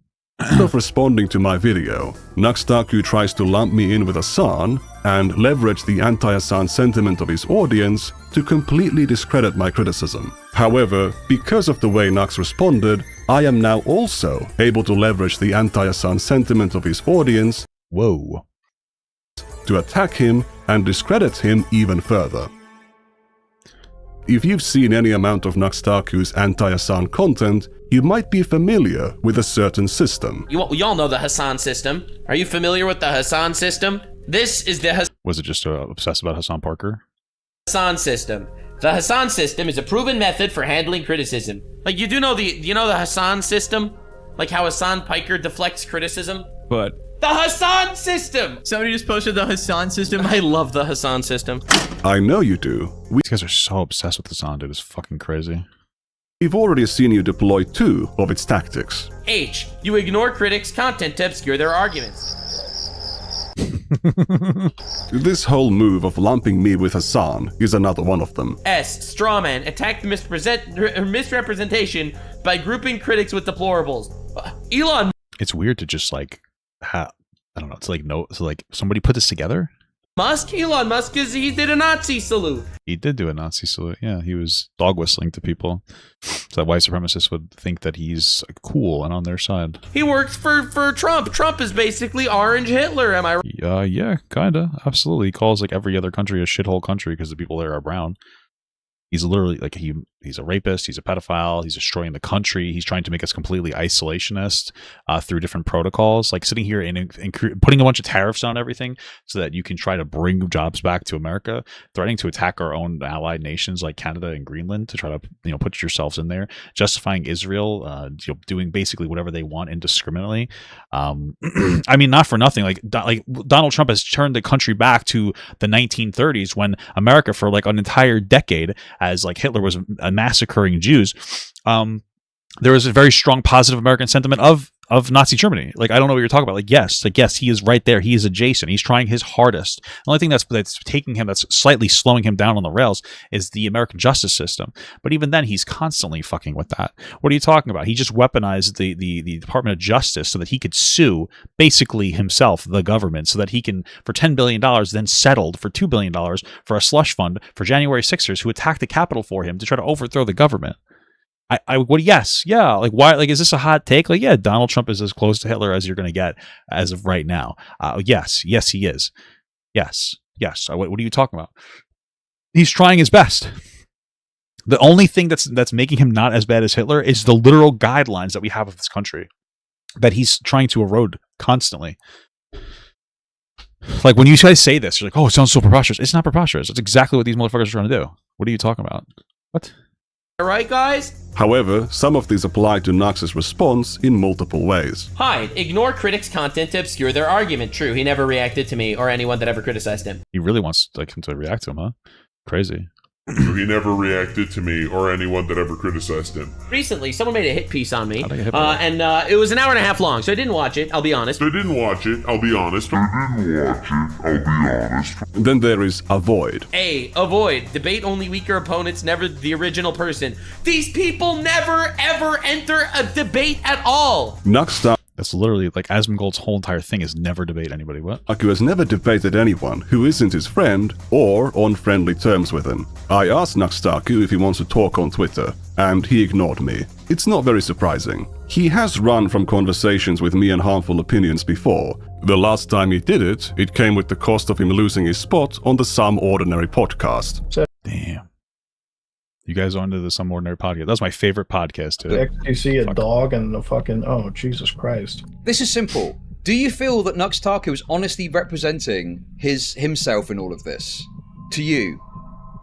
of responding to my video, Naxtaku tries to lump me in with Hassan and leverage the anti-Hassan sentiment of his audience to completely discredit my criticism. However, because of the way Nax responded, I am now also able to leverage the anti-Hassan sentiment of his audience to attack him and discredit him even further. If you've seen any amount of Naxtaku's anti-Hassan content, you might be familiar with a certain system. You all know the Hassan system. Are you familiar with the Hassan system? This is the Was it just obsessed about Hassan Parker? Hassan system. The Hassan system is a proven method for handling criticism. Like you know the Hassan system? Like how Hassan Piker deflects criticism? But the Hassan system! Somebody just posted the Hassan system. I love the Hassan system. I know you do. These guys are so obsessed with Hassan, dude. It's fucking crazy. We've already seen you deploy 2 of its tactics. H. You ignore critics' content to obscure their arguments. This whole move of lumping me with Hassan is another one of them. S. Strawman. Attack the misrepresentation by grouping critics with deplorables. Elon. It's weird to just like, I don't know. It's like somebody put this together. Elon Musk, he did a Nazi salute. He did do a Nazi salute. Yeah, he was dog whistling to people, so that white supremacists would think that he's cool and on their side. He works for Trump. Trump is basically Orange Hitler. Am I right? Yeah, kinda, absolutely. He calls like every other country a shithole country because the people there are brown. He's literally like he's a rapist. He's a pedophile. He's destroying the country. He's trying to make us completely isolationist through different protocols, like sitting here and putting a bunch of tariffs on everything so that you can try to bring jobs back to America, threatening to attack our own allied nations like Canada and Greenland to try to put yourselves in there, justifying Israel, doing basically whatever they want indiscriminately. I mean, not for nothing. Like Donald Trump has turned the country back to the 1930s when America, for like an entire decade, as like Hitler was massacring Jews, there was a very strong positive American sentiment of Nazi Germany. Like, I don't know what you're talking about. Like, yes, he is right there. He is adjacent. He's trying his hardest. The only thing that's taking him, that's slightly slowing him down on the rails, is the American justice system. But even then, he's constantly fucking with that. What are you talking about? He just weaponized the Department of Justice so that he could sue basically himself, the government, so that he can, for $10 billion, then settled for $2 billion for a slush fund for January 6ers who attacked the Capitol for him to try to overthrow the government. Yes, yeah. Like, why? Like, is this a hot take? Like, yeah, Donald Trump is as close to Hitler as you're going to get as of right now. Yes, he is. Yes. What are you talking about? He's trying his best. The only thing that's making him not as bad as Hitler is the literal guidelines that we have of this country that he's trying to erode constantly. Like, when you guys say this, you're like, oh, it sounds so preposterous. It's not preposterous. It's exactly what these motherfuckers are trying to do. What are you talking about? What? All right, guys? However, some of these apply to Nux's response in multiple ways. Hide. Ignore critics' content to obscure their argument. True, he never reacted to me or anyone that ever criticized him. He really wants him to react to him, huh? Crazy. He never reacted to me or anyone that ever criticized him. Recently, someone made a hit piece on me, and it was an hour and a half long, so I didn't watch it, I'll be honest. Then there is avoid. A. Avoid. Debate only weaker opponents, never the original person. These people never, ever enter a debate at all. Nux That's literally like Asmongold's whole entire thing is never debate anybody. What? Taku has never debated anyone who isn't his friend or on friendly terms with him. I asked Nux Taku if he wants to talk on Twitter, and he ignored me. It's not very surprising. He has run from conversations with me and harmful opinions before. The last time he did it, it came with the cost of him losing his spot on the Some Ordinary podcast. Damn. You guys are onto the Some Ordinary podcast. That was my favorite podcast, too. You see a dog and a fucking... Oh, Jesus Christ. This is simple. Do you feel that Nux Taku is honestly representing himself in all of this? To you?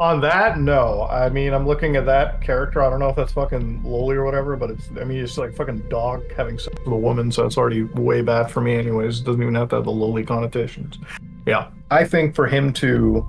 On that, no. I mean, I'm looking at that character. I don't know if that's fucking Loli or whatever, but it's like fucking dog having sex with a woman, so it's already way bad for me anyways. It doesn't even have to have the Loli connotations. Yeah. I think for him to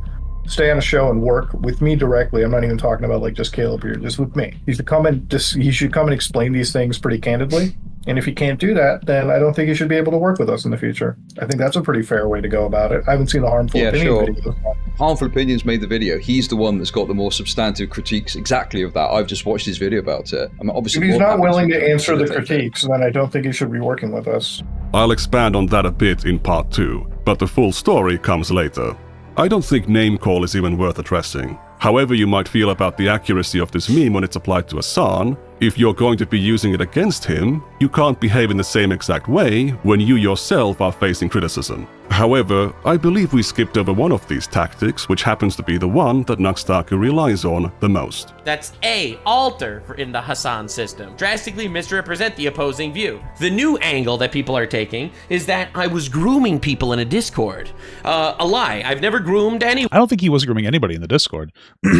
stay on a show and work with me directly, I'm not even talking about like just Caleb here, just with me. He should come and explain these things pretty candidly. And if he can't do that, then I don't think he should be able to work with us in the future. I think that's a pretty fair way to go about it. I haven't seen the Harmful Opinion video. Harmful Opinions made the video. He's the one that's got the more substantive critiques exactly of that. I've just watched his video about it. I'm obviously if he's not willing to answer the critiques, then I don't think he should be working with us. I'll expand on that a bit in part 2, but the full story comes later. I don't think name call is even worth addressing. However you might feel about the accuracy of this meme when it's applied to Hassan, if you're going to be using it against him, you can't behave in the same exact way when you yourself are facing criticism. However, I believe we skipped over one of these tactics, which happens to be the one that Nux Taku relies on the most. That's A. Alter in the Hassan system. Drastically misrepresent the opposing view. The new angle that people are taking is that I was grooming people in a Discord. A lie. I've never groomed anyone. I don't think he was grooming anybody in the Discord.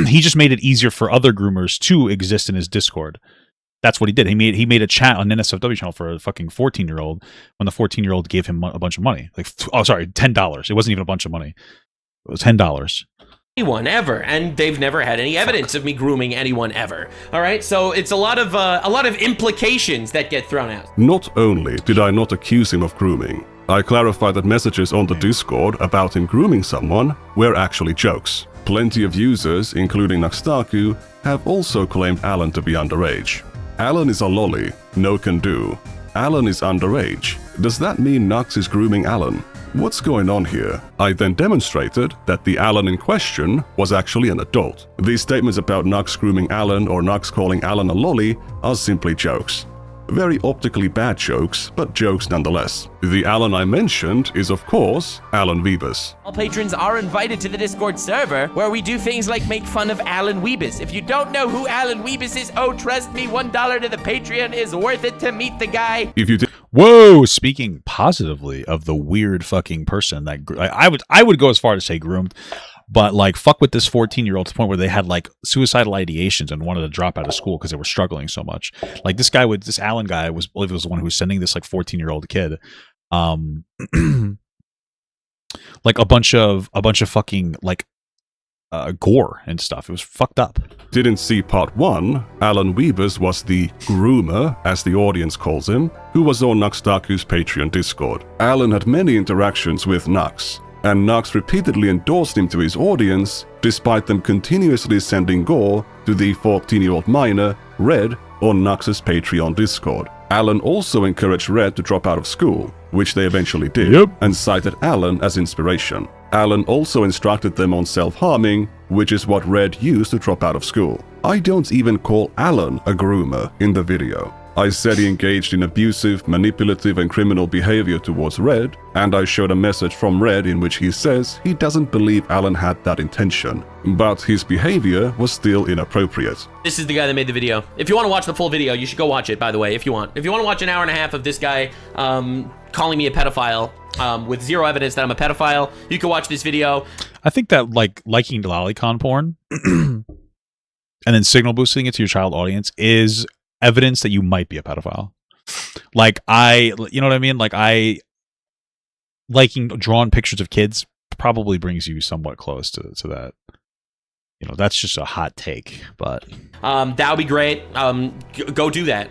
He just made it easier for other groomers to exist in his Discord. That's what he did. He made a chat on NSFW channel for a fucking 14-year-old when the 14-year-old gave him a bunch of money. $10. It wasn't even a bunch of money. It was $10. anyone ever, and they've never had any evidence of me grooming anyone ever. All right, so it's a lot of implications that get thrown out. Not only did I not accuse him of grooming, I clarified that messages on the Discord about him grooming someone were actually jokes. Plenty of users, including Taku, have also claimed Alan to be underage. Alan is a lolly, no can do. Alan is underage. Does that mean Nux is grooming Alan? What's going on here? I then demonstrated that the Alan in question was actually an adult. These statements about Nux grooming Alan or Nux calling Alan a lolly are simply jokes. Very optically bad jokes, but jokes nonetheless. The Alan I mentioned is, of course, Alan Wiebes. All patrons are invited to the Discord server, where we do things like make fun of Alan Wiebes. If you don't know who Alan Wiebes is, oh, trust me, $1 to the Patreon is worth it to meet the guy. If you Whoa, speaking positively of the weird fucking person that I would go as far to say groomed, but like fuck with this 14-year-old to the point where they had like suicidal ideations and wanted to drop out of school because they were struggling so much. Like this Alan guy was the one who was sending this like 14-year-old kid like a bunch of fucking like gore and stuff. It was fucked up. Didn't see part 1, Alan Wiebes was the groomer, as the audience calls him, who was on Taku's Patreon Discord. Alan had many interactions with Nux, and Nux repeatedly endorsed him to his audience, despite them continuously sending gore to the 14-year-old minor, Red, on Nux's Patreon Discord. Alan also encouraged Red to drop out of school, which they eventually did, and cited Alan as inspiration. Alan also instructed them on self-harming, which is what Red used to drop out of school. I don't even call Alan a groomer in the video. I said he engaged in abusive, manipulative and criminal behavior towards Red, and I showed a message from Red in which he says he doesn't believe Alan had that intention, but his behavior was still inappropriate. This is the guy that made the video. If you want to watch the full video, you should go watch it, by the way, if you want. If you want to watch an hour and a half of this guy calling me a pedophile with zero evidence that I'm a pedophile, you can watch this video. I think that like liking lolicon porn and then signal boosting it to your child audience is evidence that you might be a pedophile. Like you know what I mean? Like liking drawn pictures of kids probably brings you somewhat close to that. You know, that's just a hot take, but that would be great. Go do that.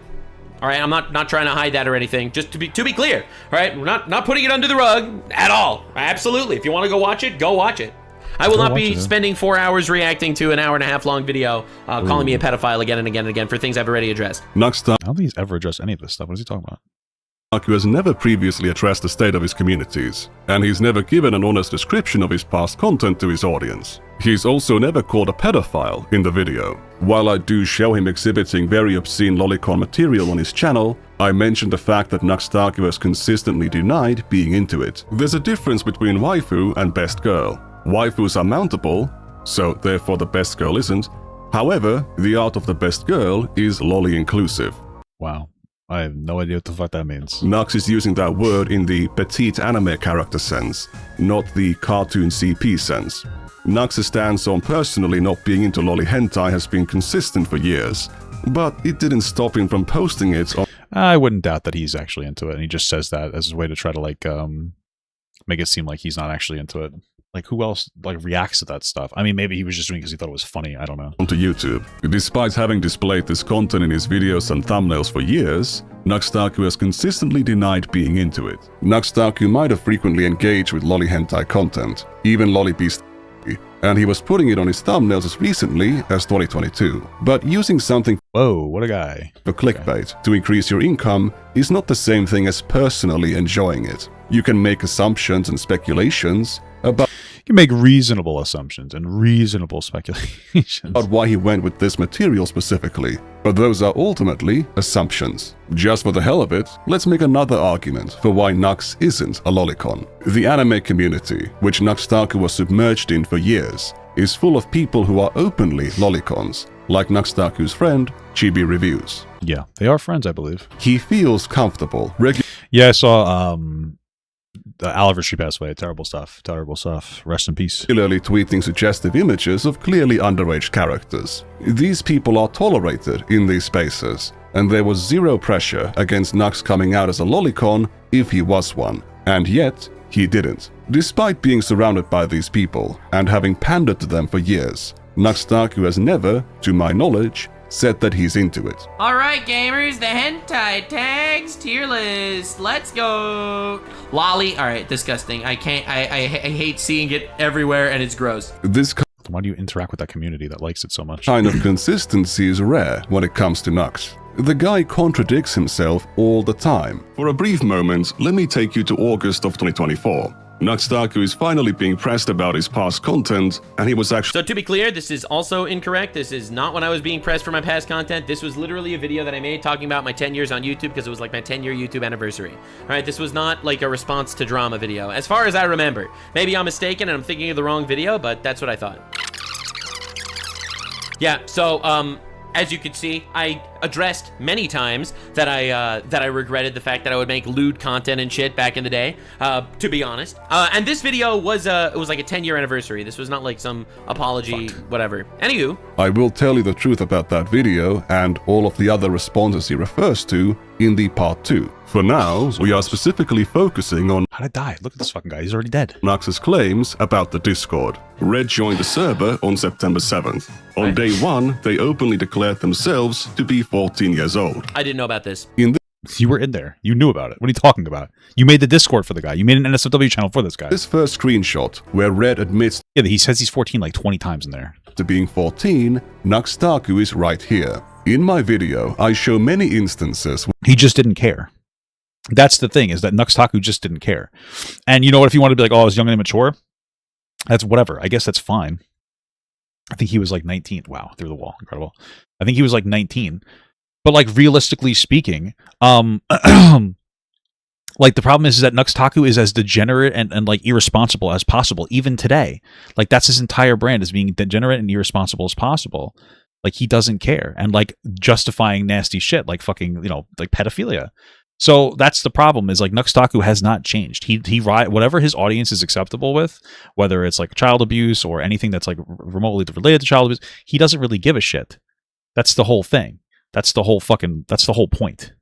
All right, I'm not trying to hide that or anything. Just to be clear, all right, we're not putting it under the rug at all. Absolutely, if you want to go watch it, go watch it. I will not be spending 4 hours reacting to an hour and a half long video calling me a pedophile again and again and again for things I've already addressed. I don't think he's ever addressed any of this stuff. What is he talking about? Taku has never previously addressed the state of his communities, and he's never given an honest description of his past content to his audience. He's also never called a pedophile in the video. While I do show him exhibiting very obscene lolicon material on his channel, I mentioned the fact that Taku has consistently denied being into it. There's a difference between waifu and best girl. Waifus are mountable, so therefore the best girl isn't. However, the art of the best girl is lolly inclusive. Wow. I have no idea what the fuck that means. Nux is using that word in the petite anime character sense, not the cartoon CP sense. Nux's stance on personally not being into lolly hentai has been consistent for years, but it didn't stop him from posting it on— I wouldn't doubt that he's actually into it, and he just says that as a way to try to like make it seem like he's not actually into it. Like, who else like reacts to that stuff? I mean, maybe he was just doing it because he thought it was funny. I don't know. Onto YouTube. Despite having displayed this content in his videos and thumbnails for years, Taku has consistently denied being into it. Taku might have frequently engaged with lolly hentai content, even lolly beast, and he was putting it on his thumbnails as recently as 2022. But using something— whoa, what a guy— for clickbait to increase your income is not the same thing as personally enjoying it. You can make assumptions and speculations about— you can make reasonable assumptions and reasonable speculations about why he went with this material specifically, but those are ultimately assumptions. Just for the hell of it, let's make another argument for why Nux isn't a lolicon. The anime community, which Taku was submerged in for years, is full of people who are openly lolicons, like Taku's friend, Chibi Reviews. Yeah, they are friends, I believe. He feels comfortable. Yeah, I saw Oliver, she passed away. Terrible stuff. Terrible stuff. Rest in peace. Regularly tweeting suggestive images of clearly underage characters. These people are tolerated in these spaces, and there was zero pressure against Nux coming out as a lolicon if he was one. And yet, he didn't. Despite being surrounded by these people and having pandered to them for years, Taku has never, to my knowledge, said that he's into it. All right, gamers, the hentai tags tier list. Let's go. Loli. All right, disgusting. I can't. I hate seeing it everywhere, and it's gross. This Why do you interact with that community that likes it so much? kind of consistency is rare when it comes to Nux. The guy contradicts himself all the time. For a brief moment, let me take you to August of 2024. Taku is finally being pressed about his past content, and he was actually— So to be clear, this is also incorrect. This is not when I was being pressed for my past content. This was literally a video that I made talking about my 10 years on YouTube because it was like my 10-year YouTube anniversary. All right, this was not like a response to drama video, as far as I remember. Maybe I'm mistaken and I'm thinking of the wrong video, but that's what I thought. Yeah, so, as you can see, I addressed many times that I regretted the fact that I would make lewd content and shit back in the day, to be honest. And this video was it was like a 10-year anniversary. This was not like some apology, whatever. Anywho, I will tell you the truth about that video and all of the other responses he refers to in the part 2. For now, we are specifically focusing on— How'd I die? Look at this fucking guy. He's already dead. Nux's claims about the Discord. Red joined the server on September 7th. On day 1, they openly declared themselves to be 14 years old. I didn't know about this. You were in there. You knew about it. What are you talking about? You made the Discord for the guy. You made an NSFW channel for this guy. This first screenshot, where Red admits— Yeah, he says he's 14 like 20 times in there. to being 14, Taku is right here. In my video, I show many instances— He just didn't care. That's the thing, is that Taku just didn't care. And you know what? If you want to be like, oh, I was young and immature, that's whatever. I guess that's fine. I think he was like 19. Wow, through the wall. Incredible. I think he was like 19. But like realistically speaking, like the problem is that Taku is as degenerate and like irresponsible as possible, even today. Like that's his entire brand, is being degenerate and irresponsible as possible. Like he doesn't care, and like justifying nasty shit like fucking, you know, like pedophilia. So that's the problem, is like Taku has not changed. He whatever his audience is acceptable with, whether it's like child abuse or anything that's like remotely related to child abuse, he doesn't really give a shit. That's the whole thing. That's the whole point.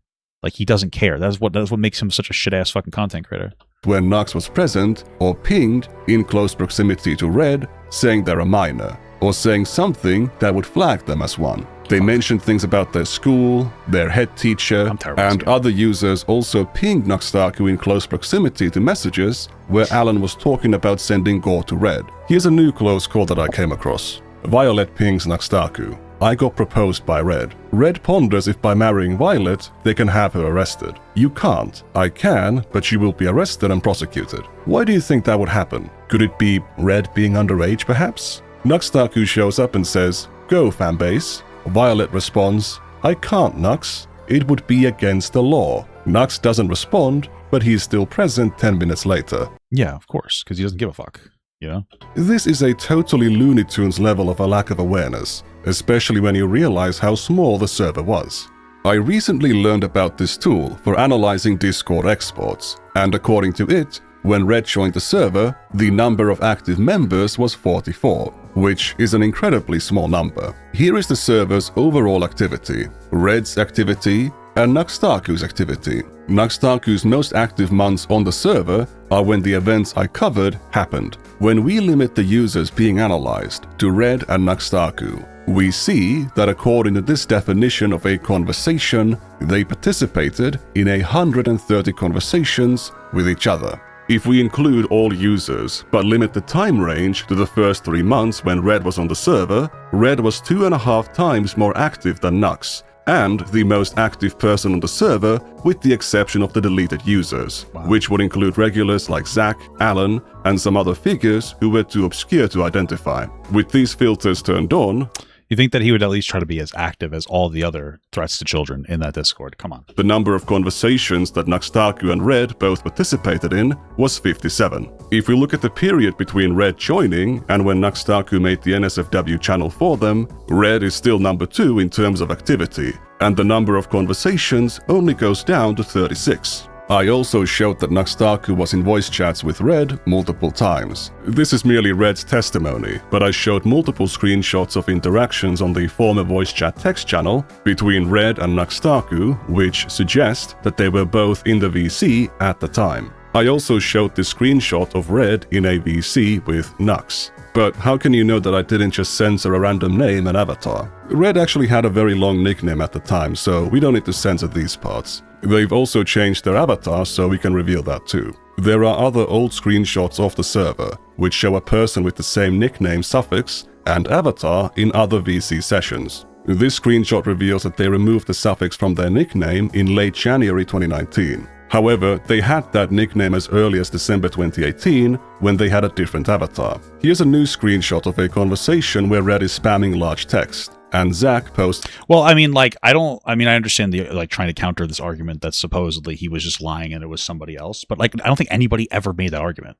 Like he doesn't care. That's what makes him such a shit ass fucking content creator. when Nux was present or pinged in close proximity to Red, saying they're a minor, or saying something that would flag them as one. They mentioned things about their school, their head teacher, and other users also pinged Taku in close proximity to messages where Alan was talking about sending gore to Red. Here's a new close call that I came across. Violet pings Taku. I got proposed by Red. Red ponders if by marrying Violet, they can have her arrested. You can't. I can, but she will be arrested and prosecuted. Why do you think that would happen? Could it be Red being underage, perhaps? Taku shows up and says, "Go, fanbase." Violet responds, "I can't, Nux. It would be against the law." Nux doesn't respond, but he's still present 10 minutes later. Yeah, of course, because he doesn't give a fuck, you know? This is a totally Looney Tunes level of a lack of awareness, especially when you realize how small the server was. I recently learned about this tool for analyzing Discord exports, and according to it, when Red joined the server, the number of active members was 44, which is an incredibly small number. Here is the server's overall activity, Red's activity, and Taku's activity. Taku's most active months on the server are when the events I covered happened. When we limit the users being analyzed to Red and Taku, we see that according to this definition of a conversation, they participated in 130 conversations with each other. If we include all users, but limit the time range to the first 3 months when Red was on the server, Red was 2.5 times more active than Nux, and the most active person on the server with the exception of the deleted users, which would include regulars like Zach, Alan, and some other figures who were too obscure to identify. With these filters turned on, you think that he would at least try to be as active as all the other threats to children in that Discord? Come on. The number of conversations that Taku and Red both participated in was 57. If we look at the period between Red joining and when Taku made the NSFW channel for them, Red is still number 2 in terms of activity, and the number of conversations only goes down to 36. I also showed that Taku was in voice chats with Red multiple times. This is merely Red's testimony, but I showed multiple screenshots of interactions on the former voice chat text channel between Red and Taku, which suggest that they were both in the VC at the time. I also showed this screenshot of Red in a VC with Nux. But how can you know that I didn't just censor a random name and avatar? Red actually had a very long nickname at the time, so we don't need to censor these parts. They've also changed their avatar, so we can reveal that too. There are other old screenshots of the server, which show a person with the same nickname suffix and avatar in other VC sessions. This screenshot reveals that they removed the suffix from their nickname in late January 2019. However, they had that nickname as early as December 2018, when they had a different avatar. Here's a new screenshot of a conversation where Red is spamming large text, and Zach posts... Well, I mean, like, I understand the, like, trying to counter this argument that supposedly he was just lying and it was somebody else, but, like, I don't think anybody ever made that argument.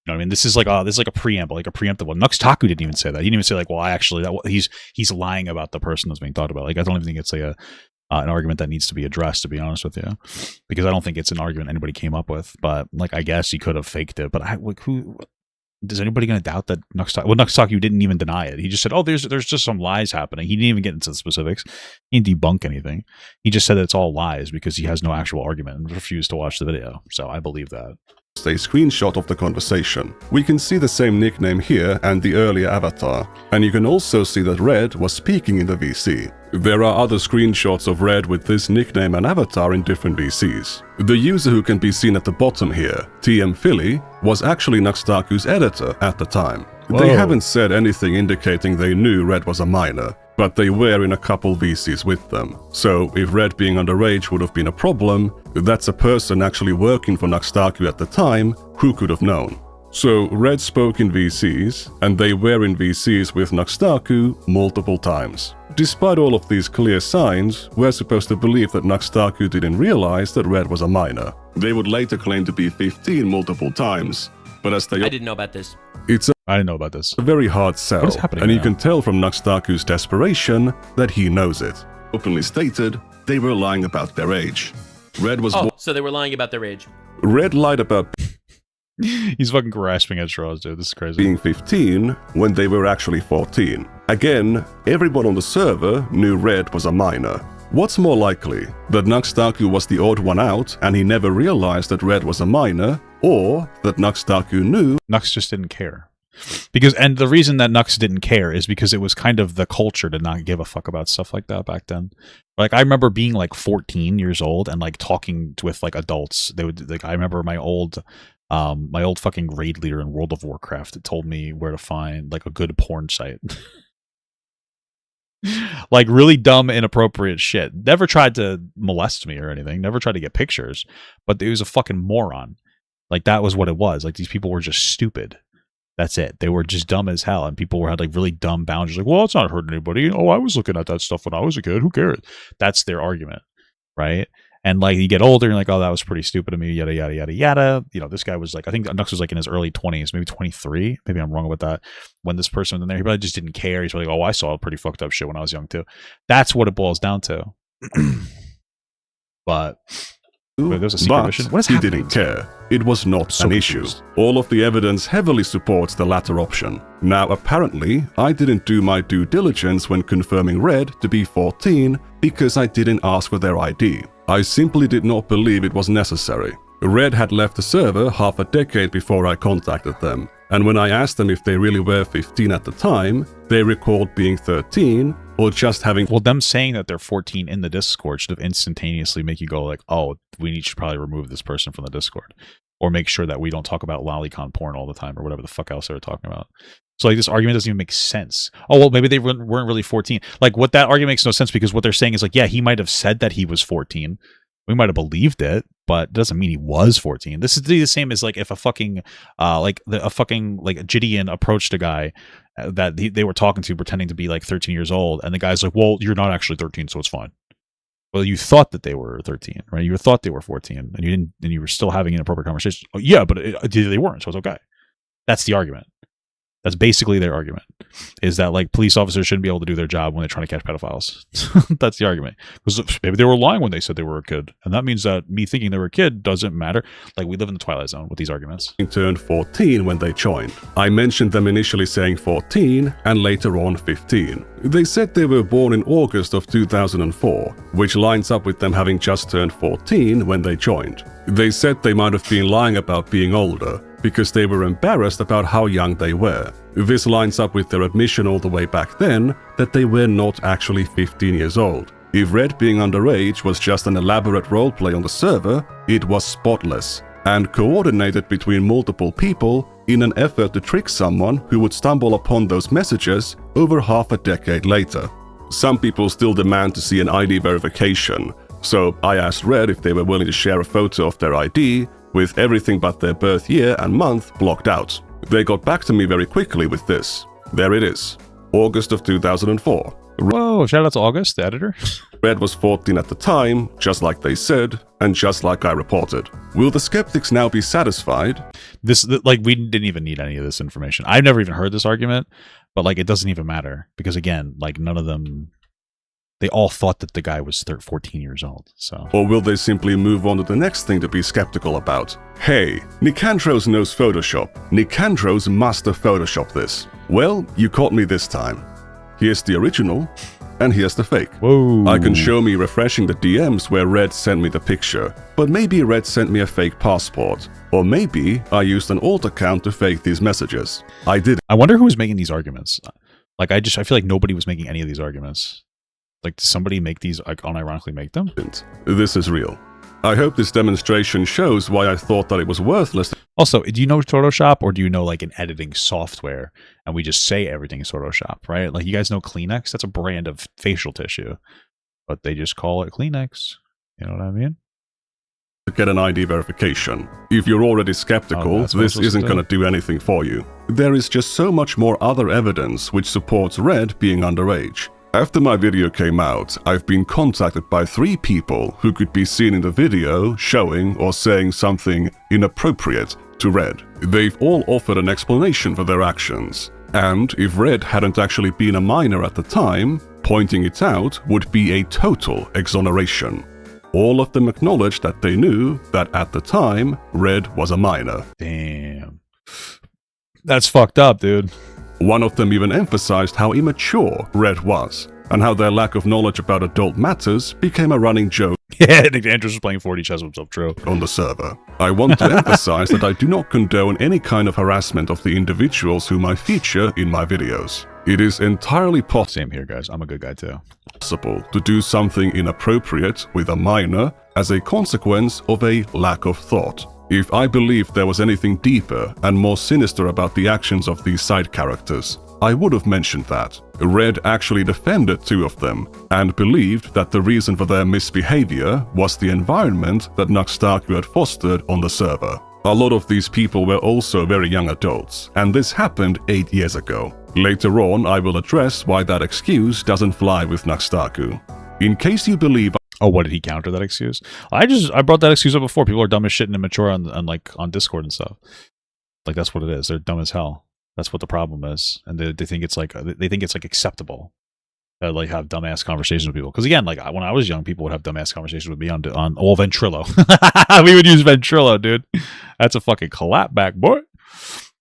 You know what I mean? This is like a preamble, like a preemptive one. Nux Taku didn't even say that. He didn't even say, like, well, I actually, he's lying about the person that's being talked about. Like, I don't even think it's like an argument that needs to be addressed, to be honest with you, because I don't think it's an argument anybody came up with. But like, I guess he could have faked it. But who is anybody going to doubt that Nux Taku? Well, Nux Taku didn't even deny it. He just said, "Oh, there's just some lies happening." He didn't even get into the specifics. He didn't debunk anything. He just said that it's all lies because he has no actual argument and refused to watch the video. So I believe that. A screenshot of the conversation. We can see the same nickname here and the earlier avatar, and you can also see that Red was speaking in the VC. There are other screenshots of Red with this nickname and avatar in different VCs. The user who can be seen at the bottom here, TM Philly, was actually Nux Taku's editor at the time. Whoa. They haven't said anything indicating they knew Red was a minor, but they were in a couple VCs with them. So if Red being underage would have been a problem, that's a person actually working for Nux Taku at the time who could have known. So Red spoke in VCs, and they were in VCs with Nux Taku multiple times. Despite all of these clear signs, we're supposed to believe that Nux Taku didn't realize that Red was a minor. They would later claim to be 15 multiple times, but as they... I didn't know about this. I didn't know about this. A very hard sell, What is happening and now? you can tell from Nux Taku's desperation that he knows it. Openly stated, they were lying about their age. Red was... Oh, so they were lying about their age. Red lied about... He's fucking grasping at straws, dude. This is crazy. Being 15 when they were actually 14. Again, everyone on the server knew Red was a minor. What's more likely, that Nux Taku was the odd one out and he never realized that Red was a minor, or that Nux Taku knew... Nux just didn't care. And the reason that Nux didn't care is because it was kind of the culture to not give a fuck about stuff like that back then. Like, I remember being like 14 years old and like talking with like adults. They would, like, I remember my old fucking raid leader in World of Warcraft told me where to find like a good porn site. Like really dumb, inappropriate shit. Never tried to molest me or anything. Never tried to get pictures, but he was a fucking moron. Like, that was what it was. Like, these people were just stupid. That's it. They were just dumb as hell, and people had like really dumb boundaries. Like, well, it's not hurting anybody. Oh, I was looking at that stuff when I was a kid. Who cares? That's their argument, right? And like, you get older, and you're like, oh, that was pretty stupid of me. Yada yada yada yada. You know, this guy was like, I think Nux was like in his early 20s, maybe 23. Maybe I'm wrong about that. When this person was in there, he probably just didn't care. He's like, oh, I saw pretty fucked up shit when I was young too. That's what it boils down to. But there's a secret mission. What is he happening? didn't care. It was not So an issue. All of the evidence heavily supports the latter option. Now, apparently, I didn't do my due diligence when confirming Red to be 14 because I didn't ask for their ID. I simply did not believe it was necessary. Red had left the server half a decade before I contacted them, and when I asked them if they really were 15 at the time, they recalled being 13 or just having... Well, them saying that they're 14 in the Discord should have instantaneously make you go like, oh, we should probably remove this person from the Discord. Or make sure that we don't talk about lolicon porn all the time or whatever the fuck else they were talking about. So like, this argument doesn't even make sense. Oh, well, maybe they weren't really 14. Like, what that argument makes no sense, because what they're saying is like, yeah, he might have said that he was 14. We might have believed it, but it doesn't mean he was 14. This is the same as like if a fucking Gideon approached a guy that they were talking to pretending to be like 13 years old, and the guy's like, well, you're not actually 13, so it's fine. Well, you thought that they were 13, right? You thought they were 14, and you didn't, and you were still having inappropriate conversations. Oh, yeah, but they weren't, so it's okay. That's the argument. That's basically their argument. is that like police officers shouldn't be able to do their job when they're trying to catch pedophiles. That's the argument. Because maybe they were lying when they said they were a kid, and that means that me thinking they were a kid doesn't matter. Like, we live in the Twilight Zone with these arguments. Turned 14 when they joined. I mentioned them initially saying 14 and later on 15. They said they were born in August of 2004, which lines up with them having just turned 14 when they joined. They said they might have been lying about being older because they were embarrassed about how young they were. This lines up with their admission all the way back then that they were not actually 15 years old. If Red being underage was just an elaborate roleplay on the server, it was spotless and coordinated between multiple people in an effort to trick someone who would stumble upon those messages over half a decade later. Some people still demand to see an ID verification, so I asked Red if they were willing to share a photo of their ID with everything but their birth year and month blocked out. They got back to me very quickly with this. There it is, August of 2004. Whoa, shout out to August, the editor. Red was 14 at the time, just like they said, and just like I reported. Will the skeptics now be satisfied? Like, we didn't even need any of this information. I've never even heard this argument, but like, it doesn't even matter because again, like, none of them, they all thought that the guy was 14 years old, so. Or will they simply move on to the next thing to be skeptical about? Hey, Nicandros knows Photoshop. Nicandros must have Photoshopped this. Well, you caught me this time. Here's the original, and here's the fake. Whoa. I can show me refreshing the DMs where Red sent me the picture, but maybe Red sent me a fake passport, or maybe I used an alt account to fake these messages. I did. I wonder who was making these arguments. Like, I feel like nobody was making any of these arguments. Like, did somebody make these, like, unironically make them? This is real. I hope this demonstration shows why I thought that it was worthless. Also, do you know Photoshop, or do you know like an editing software and we just say everything is Photoshop, right? Like, you guys know Kleenex? That's a brand of facial tissue, but they just call it Kleenex. You know what I mean? To get an ID verification. If you're already skeptical, this isn't going to do anything for you. There is just so much more other evidence which supports Red being underage. After my video came out, I've been contacted by 3 people who could be seen in the video showing or saying something inappropriate to Red. They've all offered an explanation for their actions, and if Red hadn't actually been a minor at the time, pointing it out would be a total exoneration. All of them acknowledged that they knew that at the time, Red was a minor. Damn. That's fucked up, dude. One of them even emphasized how immature Red was, and how their lack of knowledge about adult matters became a running joke. Yeah, Nick Andrews was playing 40 chess with himself, true. On the server. I want to emphasize that I do not condone any kind of harassment of the individuals whom I feature in my videos. It is entirely possible. Same here, guys. I'm a good guy too. Possible to do something inappropriate with a minor as a consequence of a lack of thought. If I believed there was anything deeper and more sinister about the actions of these side characters, I would have mentioned that. Red actually defended 2 of them, and believed that the reason for their misbehavior was the environment that Taku had fostered on the server. A lot of these people were also very young adults, and this happened 8 years ago. Later on, I will address why that excuse doesn't fly with Taku. In case you believe. Oh, what did he counter that excuse? I brought that excuse up before. People are dumb as shit and immature on Discord and stuff. Like, that's what it is. They're dumb as hell. That's what the problem is, and they think it's like acceptable to like have dumbass conversations with people. Because again, like when I was young, people would have dumbass conversations with me on Ventrilo. We would use Ventrilo, dude. That's a fucking clapback, boy.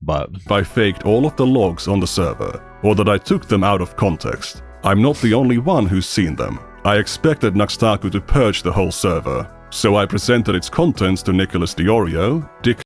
But I faked all of the logs on the server, or that I took them out of context. I'm not the only one who's seen them. I expected Taku to purge the whole server, so I presented its contents to Nicholas Diorio, Dick,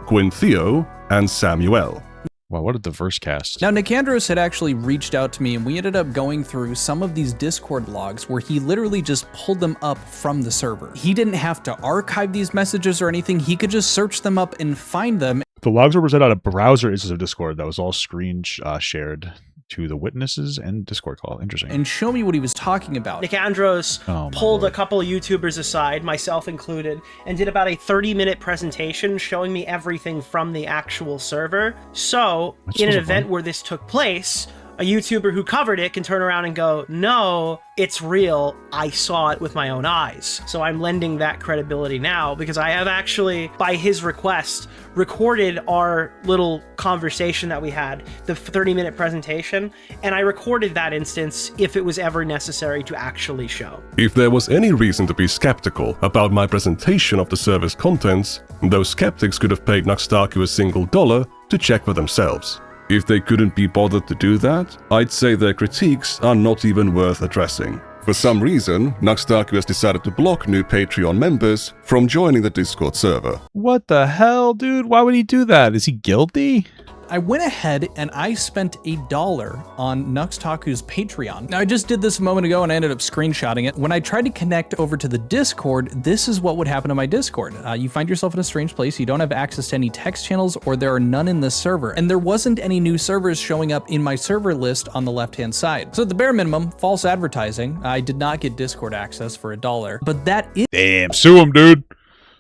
Quinn Theo, and Samuel. Wow, what a diverse cast. Now, Nicandros had actually reached out to me, and we ended up going through some of these Discord logs where he literally just pulled them up from the server. He didn't have to archive these messages or anything. He could just search them up and find them. The logs were presented on a browser instance of Discord that was all screen shared to the witnesses and Discord call. Interesting. And show me what he was talking about. Nicandros pulled a couple of YouTubers aside, myself included, and did about a 30-minute presentation showing me everything from the actual server. So, in an event where this took place, a YouTuber who covered it can turn around and go, no, it's real. I saw it with my own eyes. So I'm lending that credibility now because I have actually, by his request, recorded our little conversation that we had, the 30-minute presentation, and I recorded that instance if it was ever necessary to actually show. If there was any reason to be skeptical about my presentation of the server's contents, those skeptics could have paid Nuxtaku $1 to check for themselves. If they couldn't be bothered to do that, I'd say their critiques are not even worth addressing. For some reason, Nuxtaku has decided to block new Patreon members from joining the Discord server. What the hell, dude? Why would he do that? Is he guilty? I went ahead and I spent $1 on Nuxtaku's Patreon. Now, I just did this a moment ago and I ended up screenshotting it. When I tried to connect over to the Discord, this is what would happen to my Discord. You find yourself in a strange place, you don't have access to any text channels, or there are none in the server. And there wasn't any new servers showing up in my server list on the left-hand side. So at the bare minimum, false advertising. I did not get Discord access for $1, but that is— Damn, sue him, dude.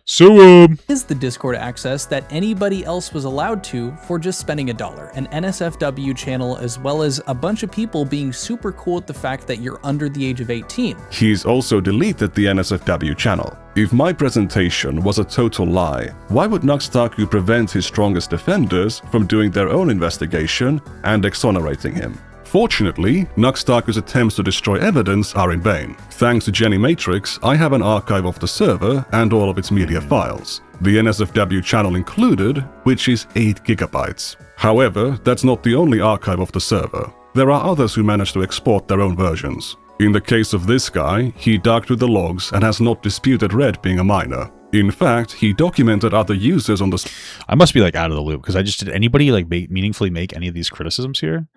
Sue him. Is the Discord access that anybody else was allowed to for just spending $1. An NSFW channel, as well as a bunch of people being super cool with the fact that you're under the age of 18. He's also deleted the NSFW channel. If my presentation was a total lie, why would Nuxtaku prevent his strongest defenders from doing their own investigation and exonerating him? Fortunately, Nuxtaku's attempts to destroy evidence are in vain. Thanks to Jenny Matrix, I have an archive of the server and all of its media files, the NSFW channel included, which is 8 GB. However, that's not the only archive of the server. There are others who managed to export their own versions. In the case of this guy, he dug through the logs and has not disputed Red being a minor. In fact, he documented other users on the— I must be like out of the loop because did anybody like meaningfully make any of these criticisms here?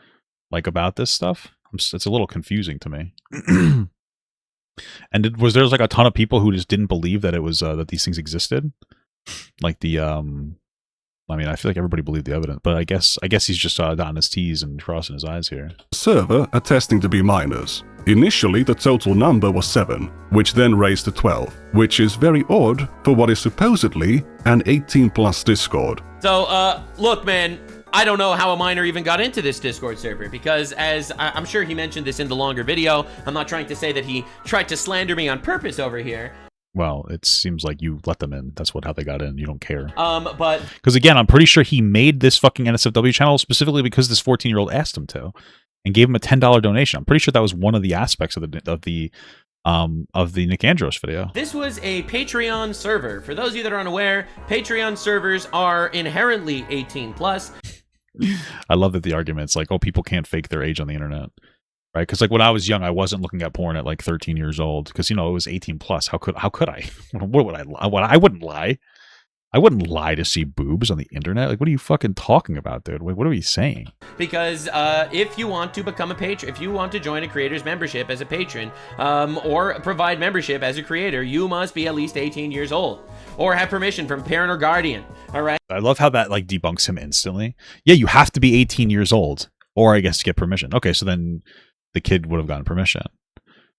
Like about this stuff? It's a little confusing to me. And was there like a ton of people who just didn't believe that it was that these things existed? Like the I mean, I feel like everybody believed the evidence, but I guess he's just dotting his T's and crossing his I's here. Server attesting to be minors. Initially, the total number was 7, which then raised to 12, which is very odd for what is supposedly an 18+ Discord. So, look, man, I don't know how a minor even got into this Discord server because, as I'm sure he mentioned this in the longer video, I'm not trying to say that he tried to slander me on purpose over here. Well, it seems like you let them in. That's how they got in. You don't care. But because again, I'm pretty sure he made this fucking NSFW channel specifically because this 14-year-old asked him to, and gave him a $10 donation. I'm pretty sure that was one of the aspects of the Nick Andros video. This was a Patreon server. For those of you that are unaware, Patreon servers are inherently 18+. I love that the argument's like, oh, people can't fake their age on the internet, right? Because like when I was young, I wasn't looking at porn at like 13 years old because it was 18+. How could I? What would I lie? I wouldn't lie. I wouldn't lie to see boobs on the internet. Like, what are you fucking talking about, dude? What are we saying? Because if you want to become a patron, if you want to join a creator's membership as a patron, or provide membership as a creator, you must be at least 18 years old or have permission from parent or guardian. All right. I love how that like debunks him instantly. Yeah, you have to be 18 years old, or I guess to get permission. Okay, so then the kid would have gotten permission.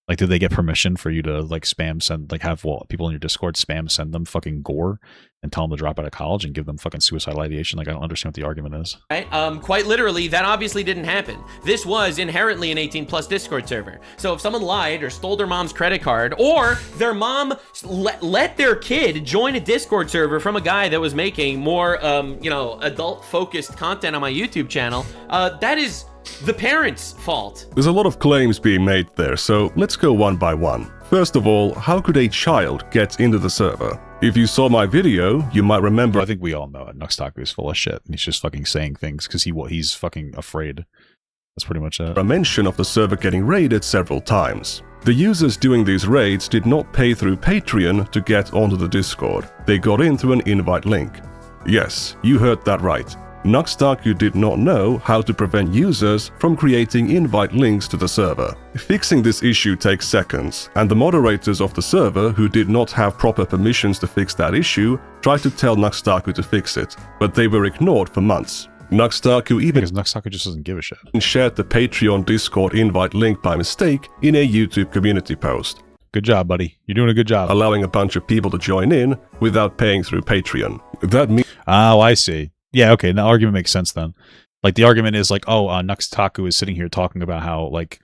Like, did they get permission for you to like spam send, like have people in your Discord spam send them fucking gore and tell them to drop out of college and give them fucking suicidal ideation? Like, I don't understand what the argument is. Right? Quite literally, that obviously didn't happen. This was inherently an 18+ Discord server. So if someone lied or stole their mom's credit card, or their mom let their kid join a Discord server from a guy that was making more, adult-focused content on my YouTube channel, that is the parents' fault. There's a lot of claims being made there, so let's go one by one. First of all, how could a child get into the server? If you saw my video, you might remember— I think we all know it. Nuxtaku is full of shit. He's just fucking saying things because he's fucking afraid. That's pretty much it. A mention of the server getting raided several times. The users doing these raids did not pay through Patreon to get onto the Discord. They got in through an invite link. Yes, you heard that right. Nuxtaku did not know how to prevent users from creating invite links to the server. Fixing this issue takes seconds, and the moderators of the server, who did not have proper permissions to fix that issue, tried to tell Nuxtaku to fix it, but they were ignored for months. Nuxtaku even— because Nuxtaku just doesn't give a shit— shared the Patreon Discord invite link by mistake in a YouTube community post. Good job, buddy. You're doing a good job. Allowing a bunch of people to join in without paying through Patreon. That means— Oh, I see. Yeah, okay, the argument makes sense then. Like the argument is like, oh, Nux Taku is sitting here talking about how like